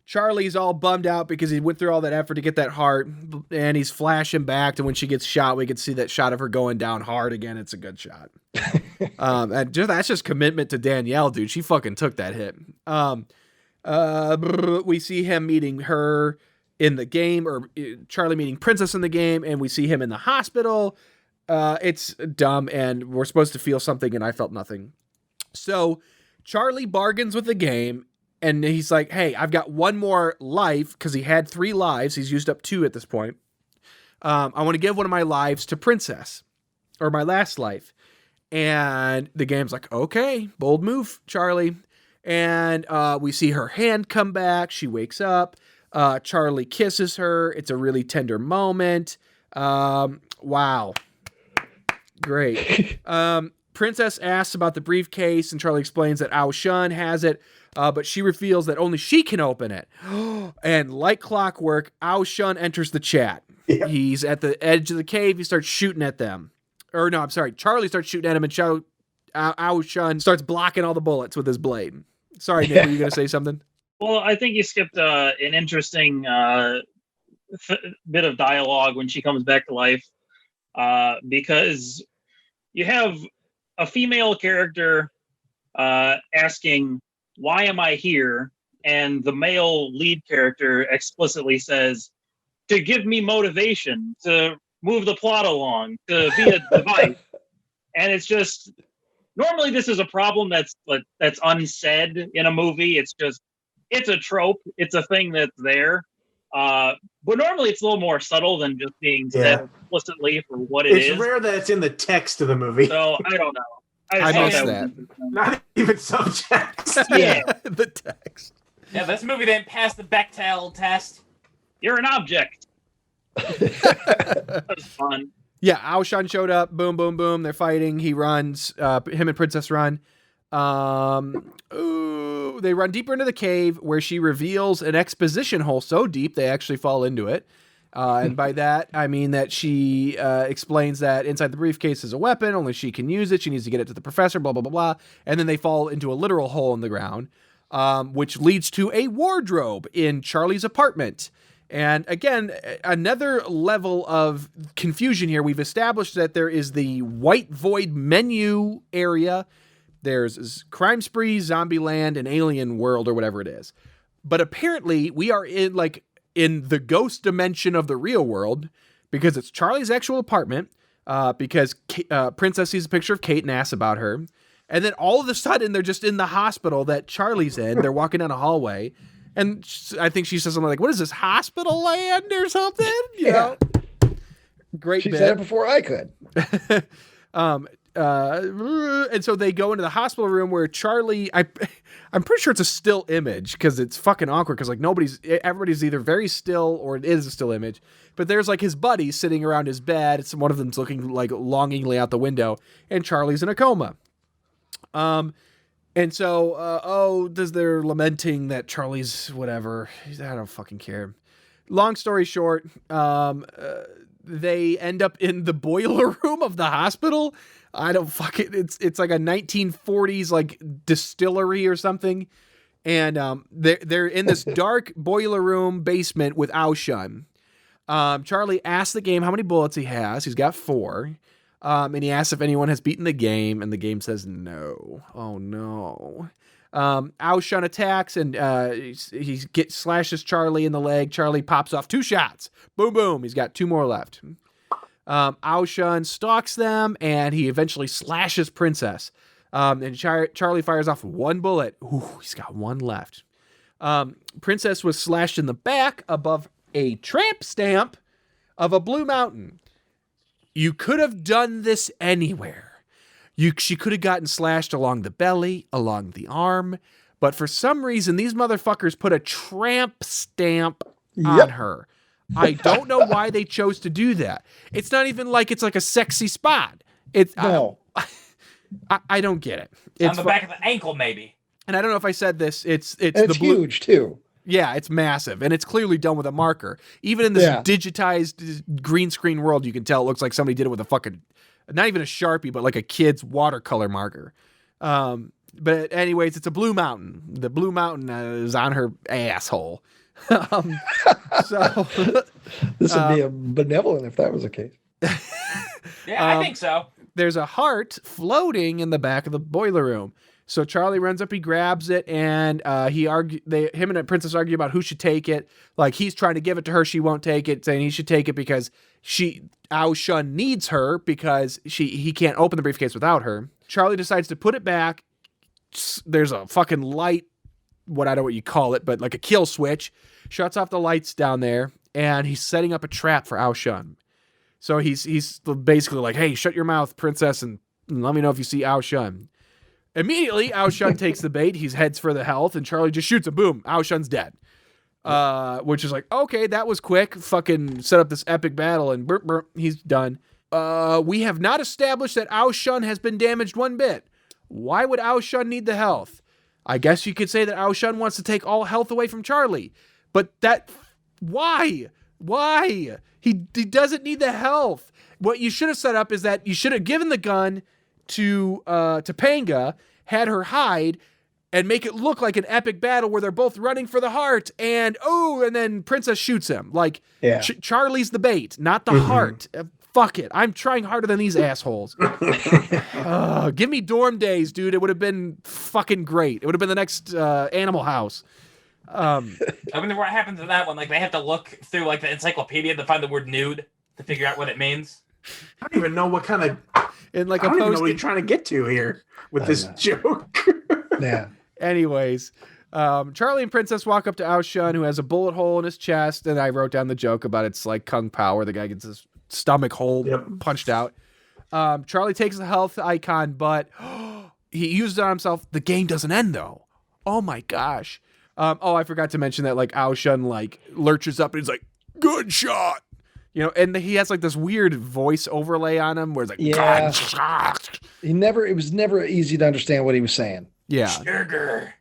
Charlie's all bummed out because he went through all that effort to get that heart, and he's flashing back to when she gets shot. We can see that shot of her going down hard again. It's a good shot. That's just commitment to Danielle, dude. She fucking took that hit. We see him meeting her in the game, or Charlie meeting Princess in the game, and we see him in the hospital. It's dumb, and we're supposed to feel something, and I felt nothing. So Charlie bargains with the game, and he's like, hey, I've got one more life, because he had 3 lives. He's used up 2 at this point. I want to give one of my lives to Princess, or my last life. And the game's like, okay, bold move, Charlie. And we see her hand come back. She wakes up. Charlie kisses her. It's a really tender moment. Wow. Great. Princess asks about the briefcase, and Charlie explains that Ao Shun has it, but she reveals that only she can open it. And like clockwork, Ao Shun enters the chat. Yep. He's at the edge of the cave. He starts shooting at them. Or no, I'm sorry. Charlie starts shooting at him, and Ao Shun starts blocking all the bullets with his blade. Sorry, Nick, were you going to say something? Well, I think you skipped an interesting bit of dialogue when she comes back to life, because you have a female character asking, why am I here? And the male lead character explicitly says, to give me motivation, to move the plot along, to be a device. And it's just, normally this is a problem that's unsaid in a movie. It's a trope. It's a thing that's there. But normally it's a little more subtle than just being said explicitly for what it is. It's rare that it's in the text of the movie. So I don't know. I missed that. Not even subtext. Yeah. The text. Yeah, this movie didn't pass the Bechdel test. You're an object. That was fun. Yeah, Ao Shun showed up. Boom, boom, boom. They're fighting. He runs. Him and Princess run. They run deeper into the cave, where she reveals an exposition hole so deep they actually fall into it. And by that, I mean that she explains that inside the briefcase is a weapon. Only she can use it. She needs to get it to the professor, blah, blah, blah, blah. And then they fall into a literal hole in the ground, which leads to a wardrobe in Charlie's apartment. And again, another level of confusion here. We've established that there is the white void menu area. There's Crime Spree, Zombieland, and Alien World, or whatever it is. But apparently we are in the ghost dimension of the real world, because it's Charlie's actual apartment, because Princess sees a picture of Kate and asks about her. And then all of a sudden they're just in the hospital that Charlie's in. They're walking down a hallway. And I think she says something like, what is this, hospital land or something? You know? Great She bit. said it before I could. And so they go into the hospital room where Charlie, I'm pretty sure it's a still image, because it's fucking awkward, because everybody's either very still or it is a still image. But there's his buddies sitting around his bed. One of them's looking longingly out the window, and Charlie's in a coma. And so, they're lamenting that Charlie's whatever. I don't fucking care. Long story short, they end up in the boiler room of the hospital. I don't fucking. It's like a 1940s distillery or something, and they're in this dark boiler room basement with Ao Shun. Charlie asks the game how many bullets he has. He's got 4. And he asks if anyone has beaten the game, and the game says no. Oh, no. Ao Shun attacks, and he slashes Charlie in the leg. Charlie pops off 2 shots. Boom, boom. He's got 2 more left. Ao Shun stalks them, and he eventually slashes Princess. And Charlie fires off 1 bullet. Ooh, he's got 1 left. Princess was slashed in the back above a tramp stamp of a blue mountain. You could have done this anywhere. She could have gotten slashed along the belly, along the arm, but for some reason, these motherfuckers put a tramp stamp on her. I don't know why they chose to do that. It's not even like it's like a sexy spot. I don't get it. It's on the back of the ankle, maybe. and I don't know if I said this, it's huge too. Yeah, it's massive, and it's clearly done with a marker. Even in this digitized green screen world, you can tell it looks like somebody did it with a fucking, not even a Sharpie, but like a kid's watercolor marker. But anyways, it's a blue mountain. The blue mountain is on her asshole. So this would be a benevolent if that was the case. Yeah, I think so. There's a heart floating in the back of the boiler room. So Charlie runs up, he grabs it, and him and the princess argue about who should take it. Like, he's trying to give it to her, she won't take it, saying he should take it because Ao Shun needs her because he can't open the briefcase without her. Charlie decides to put it back. There's a fucking light, I don't know what you call it, but like a kill switch, shuts off the lights down there, and he's setting up a trap for Ao Shun. So he's basically like, hey, shut your mouth, princess, and let me know if you see Ao Shun. Immediately, Ao Shun takes the bait. He heads for the health, and Charlie just shoots him. Boom, Ao Shun's dead. Which is like, okay, that was quick. Fucking set up this epic battle, and burp, burp, he's done. We have not established that Ao Shun has been damaged one bit. Why would Ao Shun need the health? I guess you could say that Ao Shun wants to take all health away from Charlie. But why? Why? He doesn't need the health. What you should have set up is that you should have given the gun to Topanga, had her hide, and make it look like an epic battle where they're both running for the heart, and then Princess shoots him. Like, Charlie's the bait, not the heart. Fuck it. I'm trying harder than these assholes. Give me Dorm Days, dude. It would have been fucking great. It would have been the next Animal House. I wonder what happens to that one. Like, they have to look through like the encyclopedia to find the word nude to figure out what it means. I don't even know what kind of... In like I don't even know what you're trying to get to here with this joke. Yeah. Anyways, Charlie and Princess walk up to Ao Shun, who has a bullet hole in his chest, and I wrote down the joke about it's like Kung Pao, where the guy gets his stomach hole punched out. Charlie takes the health icon, but he used it on himself. The game doesn't end, though. Oh, my gosh. I forgot to mention that, like, Ao Shun, like, lurches up, and he's like, good shot. You know, and he has like this weird voice overlay on him where it's like, it was never easy to understand what he was saying. Yeah. Sugar.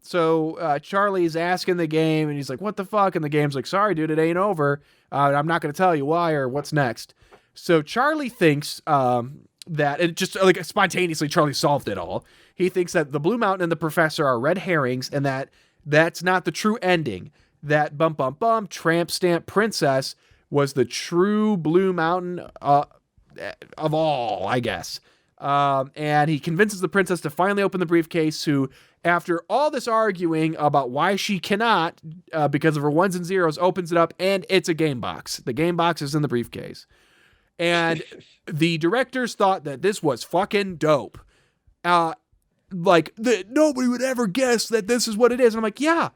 So Charlie's asking the game, and he's like, what the fuck? And the game's like, sorry, dude, it ain't over. I'm not going to tell you why or what's next. So Charlie thinks that it just like spontaneously, Charlie solved it all. He thinks that the Blue Mountain and the professor are red herrings, and that's not the true ending. That tramp stamp princess was the true Blue Mountain of all, I guess. And he convinces the princess to finally open the briefcase, who, after all this arguing about why she cannot, because of her ones and zeros, opens it up, and it's a game box. The game box is in the briefcase. And the directors thought that this was fucking dope. Nobody would ever guess that this is what it is. And I'm like, yeah,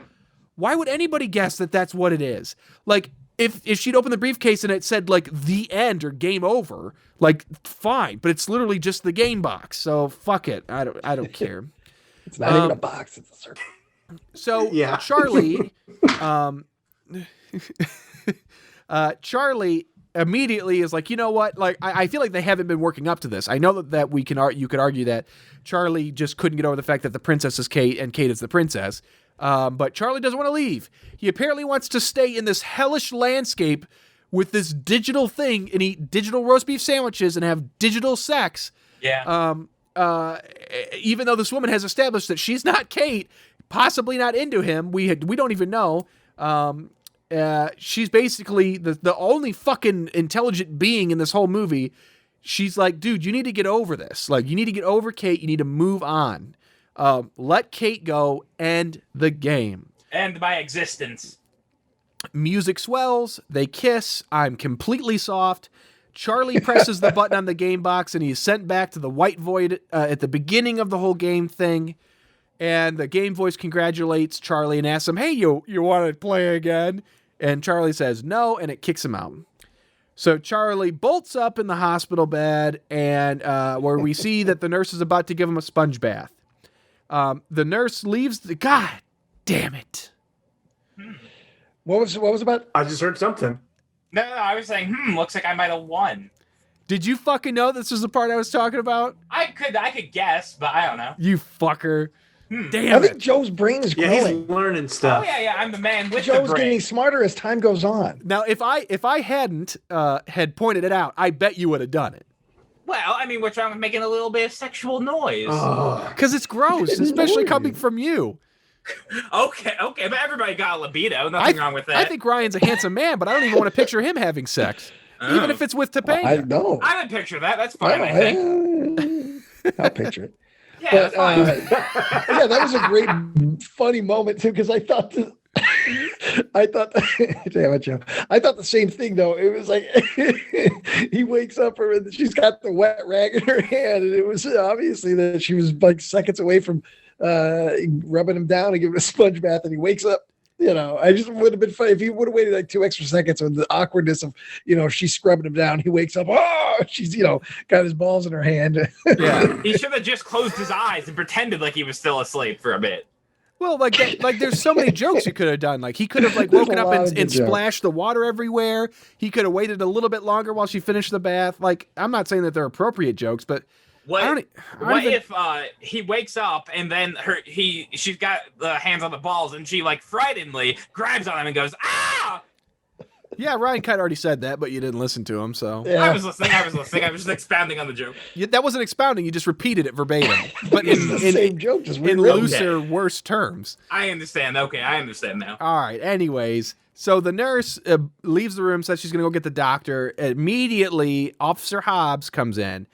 why would anybody guess that that's what it is? Like, if she'd opened the briefcase and it said, like, the end or game over, like, fine. But it's literally just the game box. So, fuck it. I don't care. It's not even a box. It's a circle. So, yeah. Charlie immediately is like, you know what? Like, I feel like they haven't been working up to this. I know that you could argue that Charlie just couldn't get over the fact that the princess is Kate and Kate is the princess. But Charlie doesn't want to leave. He apparently wants to stay in this hellish landscape with this digital thing and eat digital roast beef sandwiches and have digital sex. Yeah. Even though this woman has established that she's not Kate, possibly not into him. We don't even know. She's basically the only fucking intelligent being in this whole movie. She's like, dude, you need to get over this. Like, you need to get over Kate. You need to move on. Let Kate go, end the game. End my existence. Music swells, they kiss, I'm completely soft. Charlie presses the button on the game box, and he's sent back to the white void at the beginning of the whole game thing. And the game voice congratulates Charlie and asks him, hey, you want to play again? And Charlie says no, and it kicks him out. So Charlie bolts up in the hospital bed, and where we see that the nurse is about to give him a sponge bath. The nurse leaves God damn it. What was about? I just heard something. No, I was saying, looks like I might have won. Did you fucking know this was the part I was talking about? I could guess, but I don't know. You fucker. Damn I think it. Joe's brain is Yeah, he's growing. learning Oh stuff. yeah, I'm the man with Joe's the brain. getting smarter as time goes on. Now, if I hadn't had pointed it out, I bet you would have done it. Well, I mean, what's wrong with making a little bit of sexual noise? Oh. Because it's gross, especially Annoying. coming from you. Okay, but everybody got a libido. Nothing wrong with that. I think Ryan's a handsome man, but I don't even want to picture him having sex, even if it's with Topanga. I know. I would picture that. That's fine. I think. I'll picture it. Yeah, But that's fine. yeah, that was a great, funny moment too, because I thought, damn it, Joe. I thought the same thing though. It was like he wakes up and she's got the wet rag in her hand, and it was obviously that she was like seconds away from rubbing him down and giving him a sponge bath, and he wakes up. You know, I just would have been funny if he would have waited like 2 extra seconds with the awkwardness of, she's scrubbing him down. He wakes up, she's, got his balls in her hand. Yeah. He should have just closed his eyes and pretended like he was still asleep for a bit. Well, like there's so many jokes you could have done. Like he could have like woken up and splashed the water everywhere. He could have waited a little bit longer while she finished the bath. Like, I'm not saying that they're appropriate jokes, but What if he wakes up and then she's got the hands on the balls and she like frighteningly grabs on him and goes, ah! Yeah, Ryan kind of already said that, but you didn't listen to him, so. Yeah. I was listening. I was just expounding on the joke. That wasn't expounding. You just repeated it verbatim, but in same joke, just in rewritten. looser, worse terms. I understand. Okay, I understand now. All right. Anyways, so the nurse leaves the room, says she's going to go get the doctor. Immediately, Officer Hobbs comes in.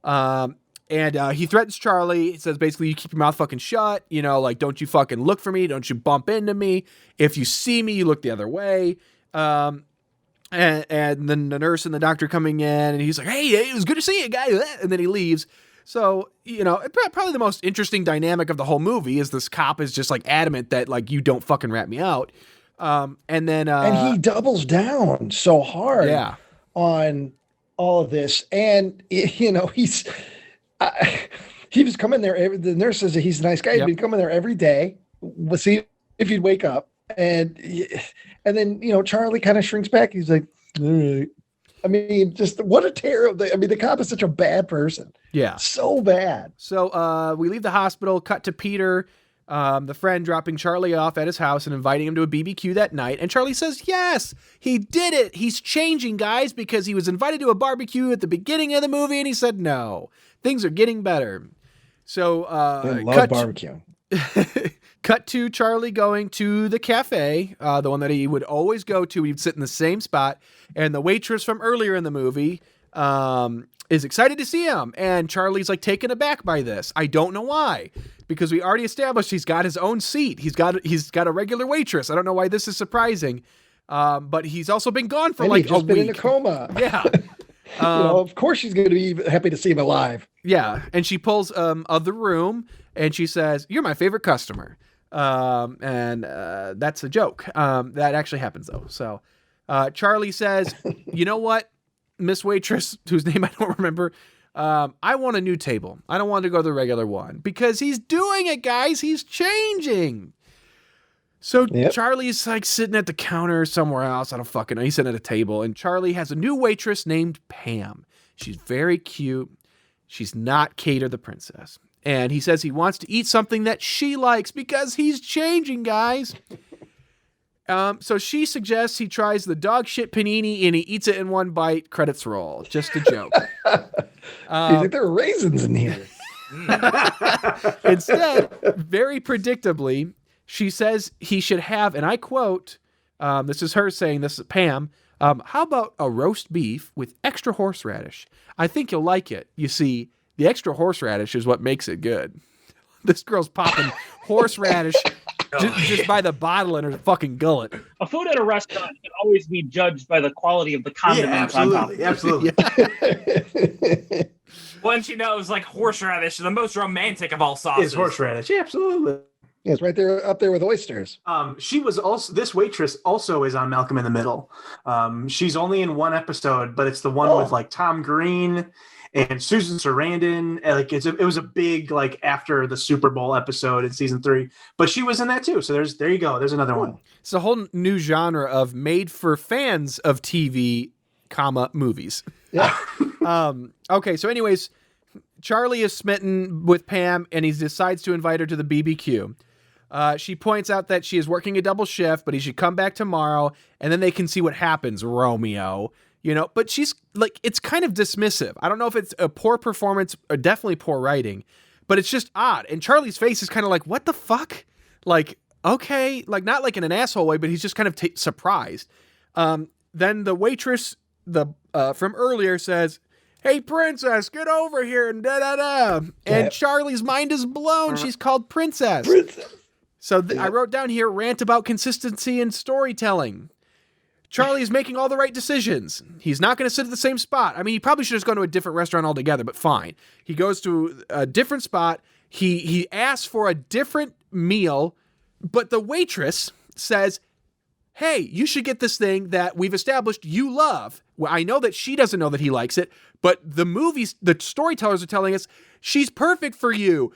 And he threatens Charlie. He says, basically, you keep your mouth fucking shut. Like, don't you fucking look for me. Don't you bump into me. If you see me, you look the other way. And then the nurse and the doctor coming in, and he's like, hey, it was good to see you, guys. And then he leaves. So, probably the most interesting dynamic of the whole movie is this cop is just like adamant that like, you don't fucking rat me out. And he doubles down so hard on all of this. And, he was coming there. The nurse says that he's a nice guy. He'd been coming there every day. We'll see if he'd wake up. And then, Charlie kind of shrinks back. He's like, all right. I mean, just what a terrible. The cop is such a bad person. Yeah. So bad. So we leave the hospital, cut to Peter, the friend, dropping Charlie off at his house and inviting him to a BBQ that night. And Charlie says, yes, he did it. He's changing, guys, because he was invited to a barbecue at the beginning of the movie. And he said, no, things are getting better. So I love barbecue. Cut to Charlie going to the cafe, the one that he would always go to. He'd sit in the same spot. And the waitress from earlier in the movie is excited to see him. And Charlie's like taken aback by this. I don't know why. Because we already established he's got his own seat. He's got a regular waitress. I don't know why this is surprising. But he's also been gone for like a week. Been in a coma. Yeah. Of course she's going to be happy to see him alive. Yeah. And she pulls of the room and she says, you're my favorite customer. And that's a joke. That actually happens though. So Charlie says, you know what, Miss Waitress, whose name I don't remember, I want a new table. I don't want to go to the regular one because he's doing it, guys. He's changing. So Charlie's like sitting at the counter somewhere else. I don't fucking know. He's sitting at a table and Charlie has a new waitress named Pam. She's very cute. She's not Kate or the princess. And he says he wants to eat something that she likes because he's changing, guys. So she suggests he tries the dog shit panini and he eats it in one bite. Credits roll. Just a joke. You think there are raisins in here? Instead, very predictably, she says he should have, and I quote, this is her saying, this is Pam, how about a roast beef with extra horseradish? I think you'll like it. You see, the extra horseradish is what makes it good. This girl's popping horseradish just by the bottle in her fucking gullet. A food at a restaurant can always be judged by the quality of the condiments on top. Absolutely. Once you know, it's like horseradish, the most romantic of all sauces. Is horseradish. Yeah, absolutely. Yeah, it's right there, up there with oysters. She was also, this waitress also is on Malcolm in the Middle. She's only in one episode, but it's the one with like Tom Green and Susan Sarandon. Like it was a big like after the Super Bowl episode in season 3, but she was in that too. So there you go. There's another one. It's a whole new genre of made for fans of TV, movies. Yeah. Okay. So anyways, Charlie is smitten with Pam, and he decides to invite her to the BBQ. She points out that she is working a double shift, but he should come back tomorrow, and then they can see what happens, Romeo. But she's like, it's kind of dismissive. I don't know if it's a poor performance or definitely poor writing, but it's just odd. And Charlie's face is kind of like, what the fuck? Like, okay, like not like in an asshole way, but he's just kind of surprised. Then the waitress, from earlier says, "Hey, princess, get over here," and da-da-da. And Charlie's mind is blown. She's called princess. So I wrote down here, rant about consistency in storytelling. Charlie is making all the right decisions. He's not going to sit at the same spot. I mean, he probably should have just gone to a different restaurant altogether, but fine. He goes to a different spot. He asks for a different meal, but the waitress says, "Hey, you should get this thing that we've established you love." Well, I know that she doesn't know that he likes it, but the storytellers are telling us she's perfect for you.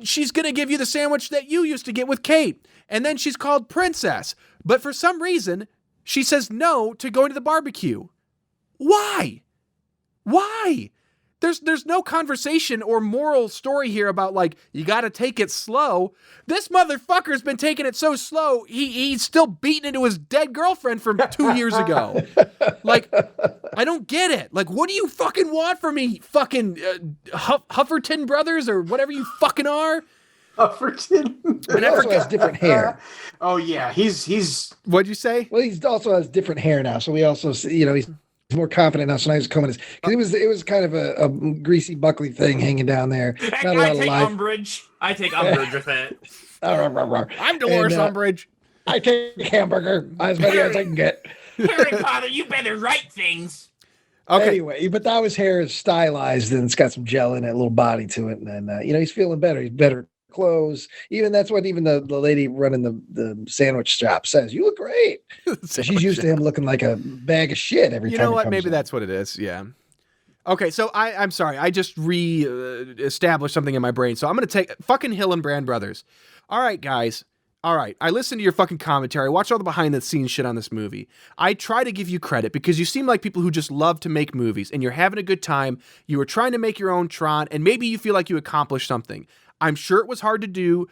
She's going to give you the sandwich that you used to get with Kate. And then she's called princess. But for some reason, she says no to going to the barbecue. Why? Why? There's no conversation or moral story here about, like, you got to take it slow. This motherfucker's been taking it so slow, he's still beating into his dead girlfriend from 2 years ago. Like, I don't get it. Like, what do you fucking want from me? Fucking Hufferton Brothers or whatever you fucking are? Hufferton? He also has different hair. Oh, yeah. He's... What'd you say? Well, he also has different hair now, so we also see, he's more confident now. So now he's coming as, because it was kind of a greasy Buckley thing hanging down there. Not a lot of life. I take umbrage with it. I'm Dolores Umbridge. I take hamburger as many as I can get. Harry Potter, you better write things. Okay. Anyway, but now his hair is stylized and it's got some gel in it, a little body to it, and then he's feeling better. He's better clothes. That's what even the lady running the sandwich shop says. You look great. She's used to him looking like a bag of shit every time. You know what? Maybe that's what it is. Yeah. Okay, so I'm sorry. I just established something in my brain. So I'm going to take fucking Hillenbrand brothers. All right, guys. All right. I listened to your fucking commentary. Watch all the behind the scenes shit on this movie. I try to give you credit because you seem like people who just love to make movies and you're having a good time. You were trying to make your own Tron and maybe you feel like you accomplished something. I'm sure it was hard to do.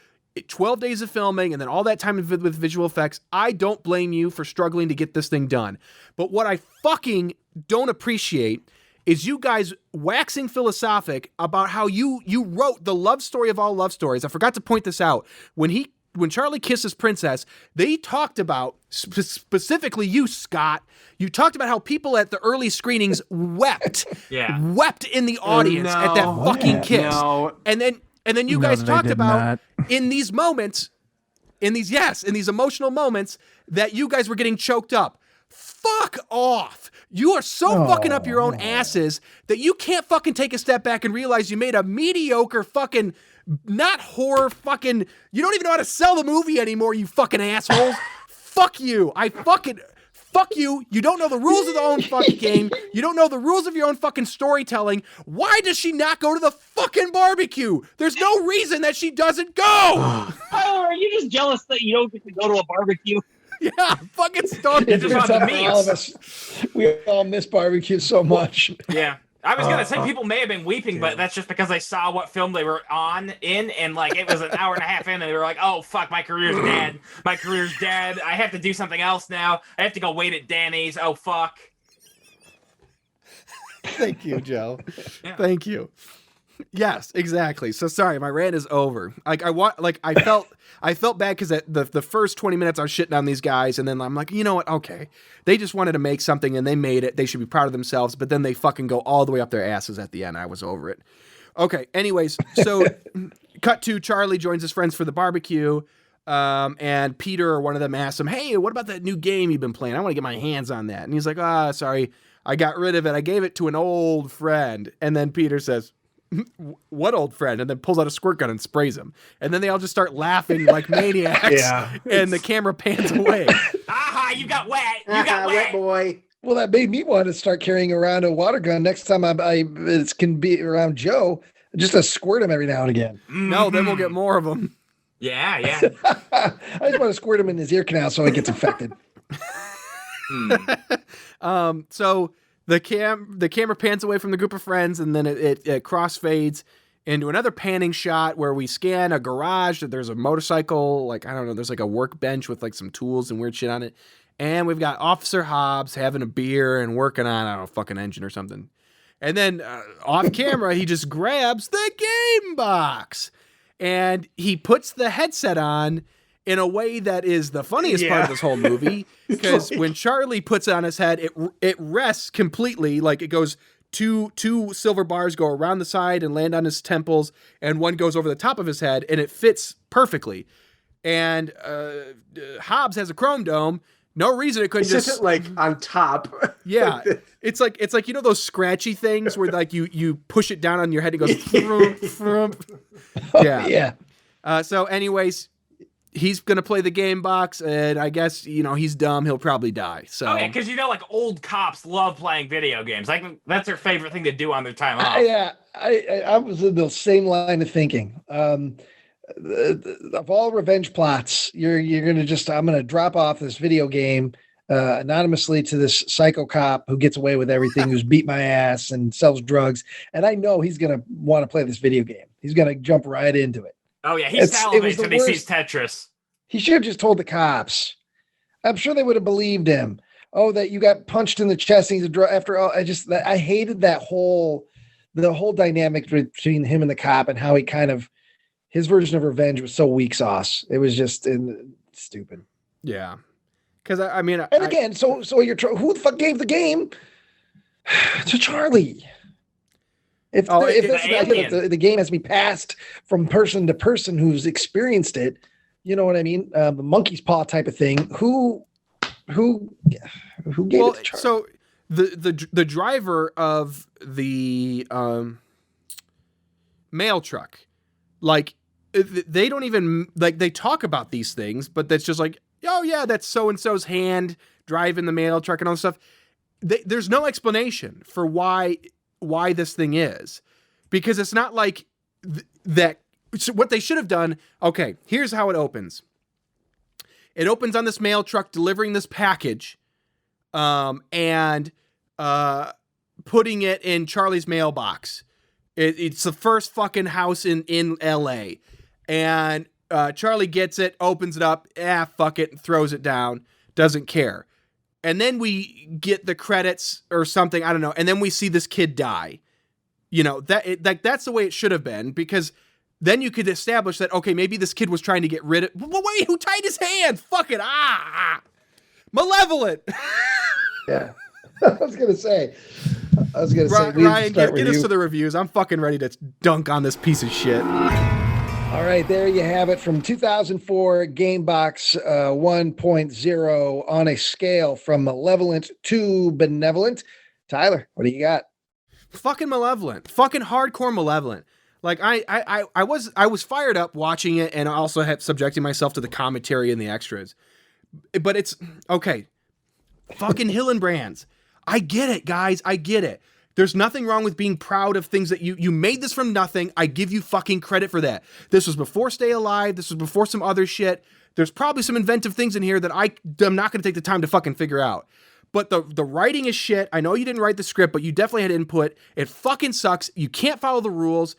12 days of filming and then all that time with visual effects. I don't blame you for struggling to get this thing done. But what I fucking don't appreciate is you guys waxing philosophic about how you wrote the love story of all love stories. I forgot to point this out. When Charlie kisses Princess, they talked about, specifically you, Scott, you talked about how people at the early screenings wept. Yeah. Wept in the audience at that fucking kiss. No. And then you guys talked about in these emotional moments that you guys were getting choked up. Fuck off. You are so fucking up your own asses that you can't fucking take a step back and realize you made a mediocre fucking, not horror fucking, you don't even know how to sell the movie anymore, you fucking assholes. Fuck you. Fuck you. You don't know the rules of the own fucking game. You don't know the rules of your own fucking storytelling. Why does she not go to the fucking barbecue? There's no reason that she doesn't go. Oh, are you just jealous that you don't get to go to a barbecue? Yeah, fucking start. It's just about the meats. All of us, we all miss barbecue so much. Yeah. I was gonna say people may have been weeping, but that's just because they saw what film they were in, and like it was an hour and a half in, and they were like, "Oh fuck, my career's dead. My career's dead. I have to do something else now. I have to go wait at Danny's. Oh fuck." Thank you, Joe. Yeah. Thank you. Yes, exactly. So sorry, my rant is over. I felt bad because the first 20 minutes I was shitting on these guys, and then I'm like, you know what? Okay, they just wanted to make something and they made it. They should be proud of themselves. But then they fucking go all the way up their asses at the end. I was over it. Okay. Anyways, so cut to Charlie joins his friends for the barbecue, and Peter or one of them asks him, "Hey, what about that new game you've been playing? I want to get my hands on that." And he's like, "Sorry, I got rid of it. I gave it to an old friend." And then Peter says, "What old friend?" And then pulls out a squirt gun and sprays him. And then they all just start laughing like maniacs. Yeah. And the camera pans away. Aha, you got wet. You got wet, boy. Well, that made me want to start carrying around a water gun next time it can be around Joe, just to squirt him every now and again. No, then we'll get more of them. Yeah. I just want to squirt him in his ear canal so he gets infected. So the camera pans away from the group of friends, and then it crossfades into another panning shot where we scan a garage. There's a motorcycle, like, I don't know, there's like a workbench with like some tools and weird shit on it. And we've got Officer Hobbs having a beer and working on, I don't know, a fucking engine or something. And then off camera, he just grabs the game box and he puts the headset on in a way that is the funniest part of this whole movie. Because when Charlie puts it on his head, it rests completely. Like, it goes, two silver bars go around the side and land on his temples, and one goes over the top of his head, and it fits perfectly. And Hobbs has a chrome dome. No reason it couldn't just like on top. Yeah, it's like you know those scratchy things where like you push it down on your head, it goes. Vroom, vroom. Yeah. So, anyways, he's gonna play the game box, and I guess he's dumb. He'll probably die. So okay, because like old cops love playing video games. Like that's their favorite thing to do on their time off. I was in the same line of thinking. Of all revenge plots, you're gonna I'm gonna drop off this video game anonymously to this psycho cop who gets away with everything, who's beat my ass and sells drugs, and I know he's gonna want to play this video game. He's gonna jump right into it. Oh yeah, he salivates when he sees Tetris. He should have just told the cops. I'm sure they would have believed him. Oh, that you got punched in the chest and he's a drug. After all, I hated the whole dynamic between him and the cop, and how his version of revenge was so weak sauce. It was just stupid. Yeah, because I mean, and again, so who the fuck gave the game to Charlie? If the game has to be passed from person to person who's experienced it, you know what I mean? The monkey's paw type of thing. Who gave it to Charlie? So the driver of the mail truck, like, they don't even, like, they talk about these things, but that's just like, oh yeah, that's so-and-so's hand driving the mail truck and all this stuff. There's no explanation for why this thing is, because it's not like that. So what they should have done, okay, here's how it opens. It opens on this mail truck delivering this package, and putting it in Charlie's mailbox. It's the first fucking house in LA. And Charlie gets it, opens it up, fuck it, and throws it down, doesn't care. And then we get the credits or something, I don't know, and then we see this kid die. That's the way it should have been, because then you could establish that, okay, maybe this kid was trying to get rid of... Wait, who tied his hand? Fuck it, Malevolent! Yeah. I was going to say, Ryan, get us to the reviews. I'm fucking ready to dunk on this piece of shit. All right, there you have it from 2004 Gamebox 1.0 on a scale from Malevolent to Benevolent. Tyler, what do you got? Fucking Malevolent. Fucking hardcore Malevolent. Like, I was fired up watching it, and also subjecting myself to the commentary and the extras. But it's okay. Fucking Hillenbrands. I get it, guys. I get it. There's nothing wrong with being proud of things that you made this from nothing. I give you fucking credit for that. This was before Stay Alive. This was before some other shit. There's probably some inventive things in here that I'm not going to take the time to fucking figure out. But the writing is shit. I know you didn't write the script, but you definitely had input. It fucking sucks. You can't follow the rules.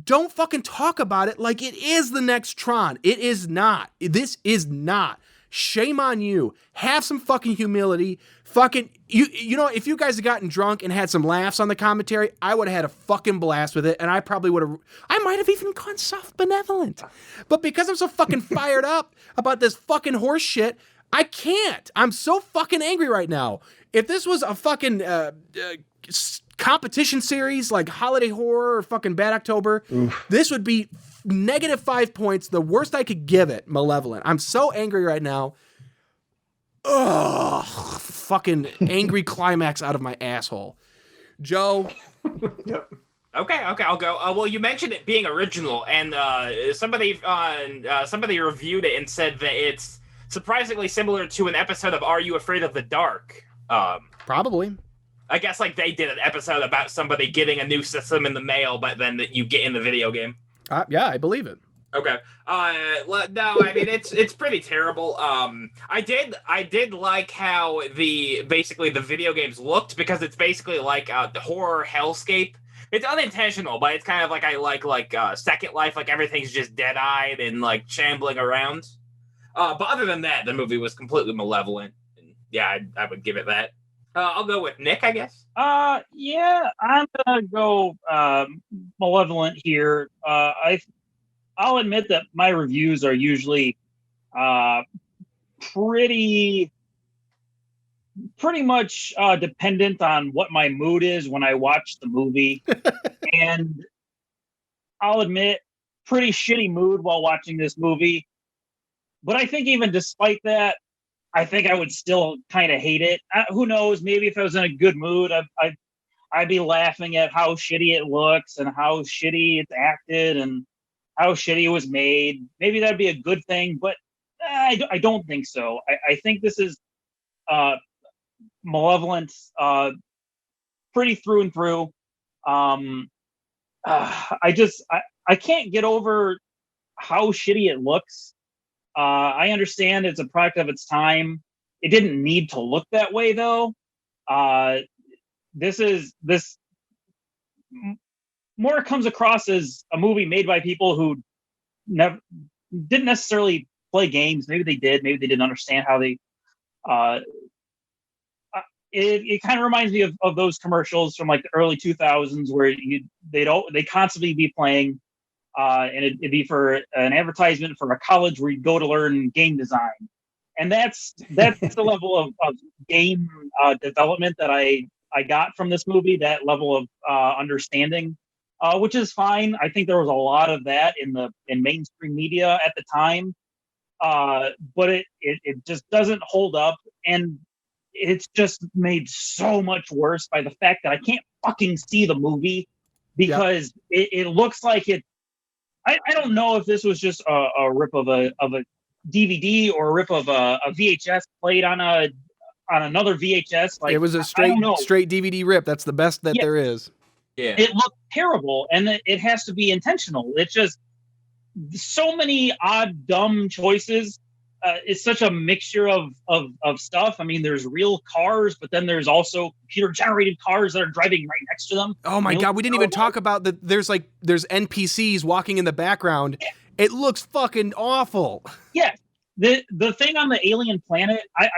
Don't fucking talk about it like it is the next Tron. It is not. This is not. Shame on you. Have some fucking humility. Fucking, you know, if you guys had gotten drunk and had some laughs on the commentary, I would have had a fucking blast with it, and I might have even gone soft Benevolent. But because I'm so fucking fired up about this fucking horse shit, I can't. I'm so fucking angry right now. If this was a fucking competition series like Holiday Horror or fucking Bad October, this would be -5 points. The worst I could give it, Malevolent. I'm so angry right now. Ugh, fucking angry climax out of my asshole. Joe. Yep. Okay, I'll go. Well, you mentioned it being original, and somebody reviewed it and said that it's surprisingly similar to an episode of Are You Afraid of the Dark? Probably. I guess like they did an episode about somebody getting a new system in the mail, but then that you get in the video game. Yeah, I believe it. Okay. No, I mean it's pretty terrible. I did like how basically the video games looked, because it's basically like the horror hellscape. It's unintentional, but it's kind of like I like Second Life, like everything's just dead-eyed and like shambling around. But other than that, the movie was completely malevolent. And yeah, I would give it that. I'll go with Nick, I guess. Yeah, I'm gonna go Malevolent here. I'll admit that my reviews are usually pretty much dependent on what my mood is when I watch the movie. And I'll admit, pretty shitty mood while watching this movie. But I think even despite that, I think I would still kind of hate it. Who knows? Maybe if I was in a good mood, I'd be laughing at how shitty it looks and how shitty it's acted and how shitty it was made. Maybe that'd be a good thing, but I don't think so. I think this is Malevolent, pretty through and through. I can't get over how shitty it looks. I understand it's a product of its time. It didn't need to look that way, though. This more comes across as a movie made by people who didn't necessarily play games. Maybe they did. Maybe they didn't understand how they. It kind of reminds me of those commercials from like the early 2000s where they'd constantly be playing. And it'd be for an advertisement for a college where you go to learn game design, and that's the level of game development that I got from this movie. That level of understanding, which is fine. I think there was a lot of that in mainstream media at the time, but it just doesn't hold up, and it's just made so much worse by the fact that I can't fucking see the movie because it looks like it. I don't know if this was just a rip of a DVD or a rip of a VHS played on another VHS. Like, it was a straight DVD rip. That's the best that there is. Yeah, it looked terrible, and it has to be intentional. It's just so many odd, dumb choices. It's such a mixture of stuff. I mean, there's real cars, but then there's also computer generated cars that are driving right next to them. Oh my God, we didn't even talk about that. There's NPCs walking in the background. Yeah. It looks fucking awful. Yeah. The thing on the alien planet, I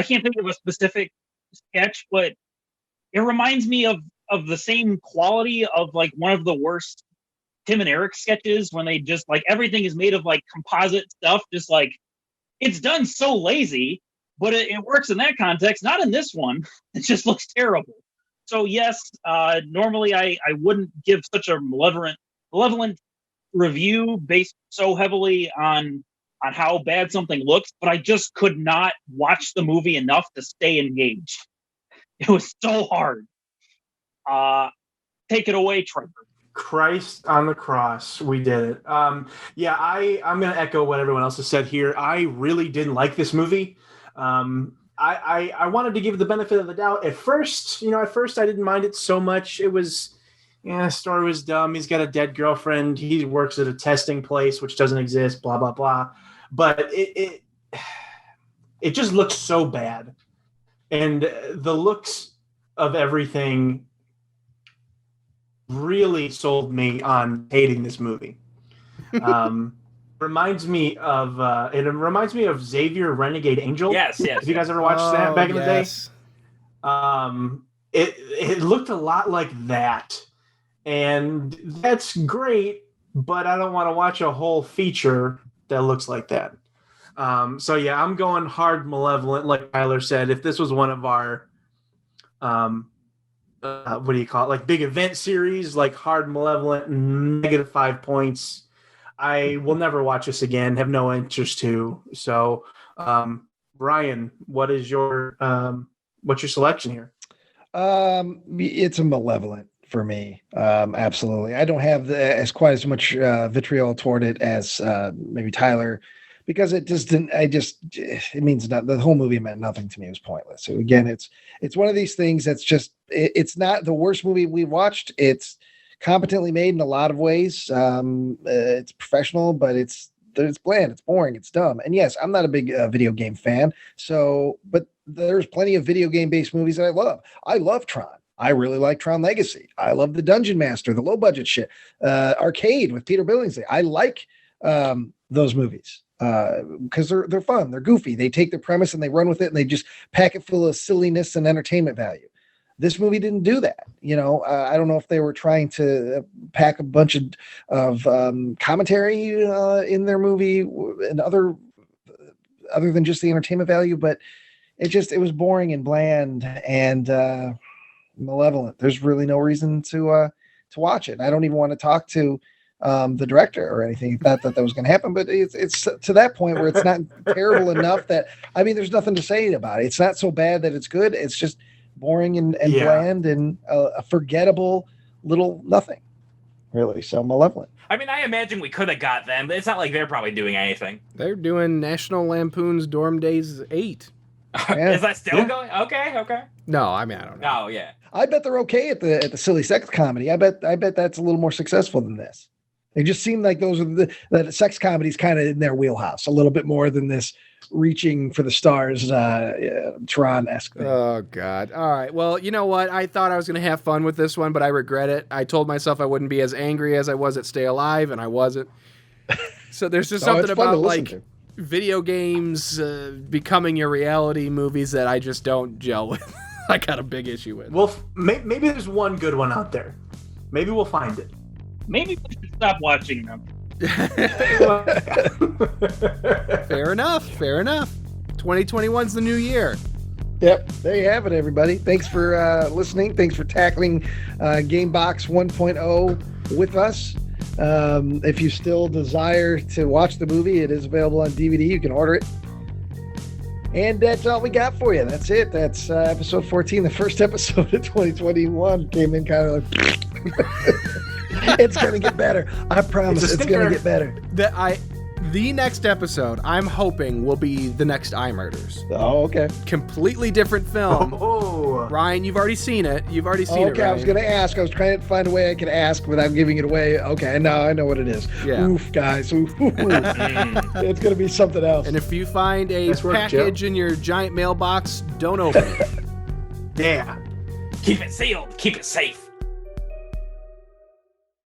can't think of a specific sketch, but it reminds me of the same quality of like one of the worst Tim and Eric sketches when they just like everything is made of like composite stuff, just like it's done so lazy, but it works in that context, not in this one. It just looks terrible. So yes, normally I wouldn't give such a malevolent review based so heavily on how bad something looks, but I just could not watch the movie enough to stay engaged. It was so hard. Take it away, Trevor. Christ on the cross, we did it. I'm going to echo what everyone else has said here. I really didn't like this movie. I wanted to give the benefit of the doubt. At first I didn't mind it so much. It was, the story was dumb. He's got a dead girlfriend. He works at a testing place, which doesn't exist, blah, blah, blah. But it just looks so bad. And the looks of everything really sold me on hating this movie. Reminds me of Xavier Renegade Angel. Yes. Have you guys ever watched that back in the day? It looked a lot like that, and that's great. But I don't want to watch a whole feature that looks like that. So yeah, I'm going hard Malevolent, like Tyler said. If this was one of our what do you call it? Like big event series, like hard Malevolent, -5 points. I will never watch this again. Have no interest to. So, Brian, what's your selection here? It's a Malevolent for me. Absolutely. I don't have quite as much vitriol toward it as maybe Tyler, because it just didn't. It means not. The whole movie meant nothing to me. It was pointless. So again, it's one of these things that's just. It's not the worst movie we watched. It's competently made in a lot of ways. It's professional, but it's bland, it's boring, it's dumb. And yes, I'm not a big video game fan. But there's plenty of video game based movies that I love. I love Tron. I really like Tron Legacy. I love the Dungeon Master, the low budget shit. Arcade with Peter Billingsley. I like those movies because they're fun. They're goofy. They take the premise and they run with it and they just pack it full of silliness and entertainment value. This movie didn't do that. I don't know if they were trying to pack a bunch of commentary in their movie and other than just the entertainment value, but it was boring and bland and malevolent. There's really no reason to watch it. I don't even want to talk to the director or anything. Not that was going to happen, but it's to that point where it's not terrible enough that, there's nothing to say about it. It's not so bad that it's good. It's just boring and bland and a forgettable little nothing, really. So Malevolent. I imagine we could have got them, but it's not like they're probably doing anything. They're doing National Lampoon's Dorm Days 8. Yeah. Is that still going? Okay. No, I don't know. Oh, yeah. I bet they're okay at the silly sex comedy. I bet that's a little more successul than this. They just seem like those are that sex comedy's kind of in their wheelhouse a little bit more than this reaching for the stars Tron-esque thing. Oh God. All right. Well, you know what? I thought I was going to have fun with this one, but I regret it. I told myself I wouldn't be as angry as I was at Stay Alive, and I wasn't. So there's just something about like video games becoming your reality movies that I just don't gel with. I got a big issue with. Well, maybe there's one good one out there. Maybe we'll find it. Maybe we should stop watching them. Fair enough. 2021's the new year. Yep, there you have it, everybody. Thanks for listening. Thanks for tackling Gamebox 1.0 with us. If you still desire to watch the movie, it is available on DVD. You can order it. And that's all we got for you. That's it. That's episode 14, the first episode of 2021. Came in kind of like... It's going to get better. I promise it's going to get better. The next episode, I'm hoping, will be the next I Murders. Oh, okay. Completely different film. Oh. Ryan, you've already seen it. You've already seen it, Okay, Ryan. I was going to ask. I was trying to find a way I could ask without giving it away. Okay, now I know what it is. Yeah. Oof, guys. Oof. It's going to be something else. And if you find a package in your giant mailbox, don't open it. Yeah. Keep it sealed. Keep it safe.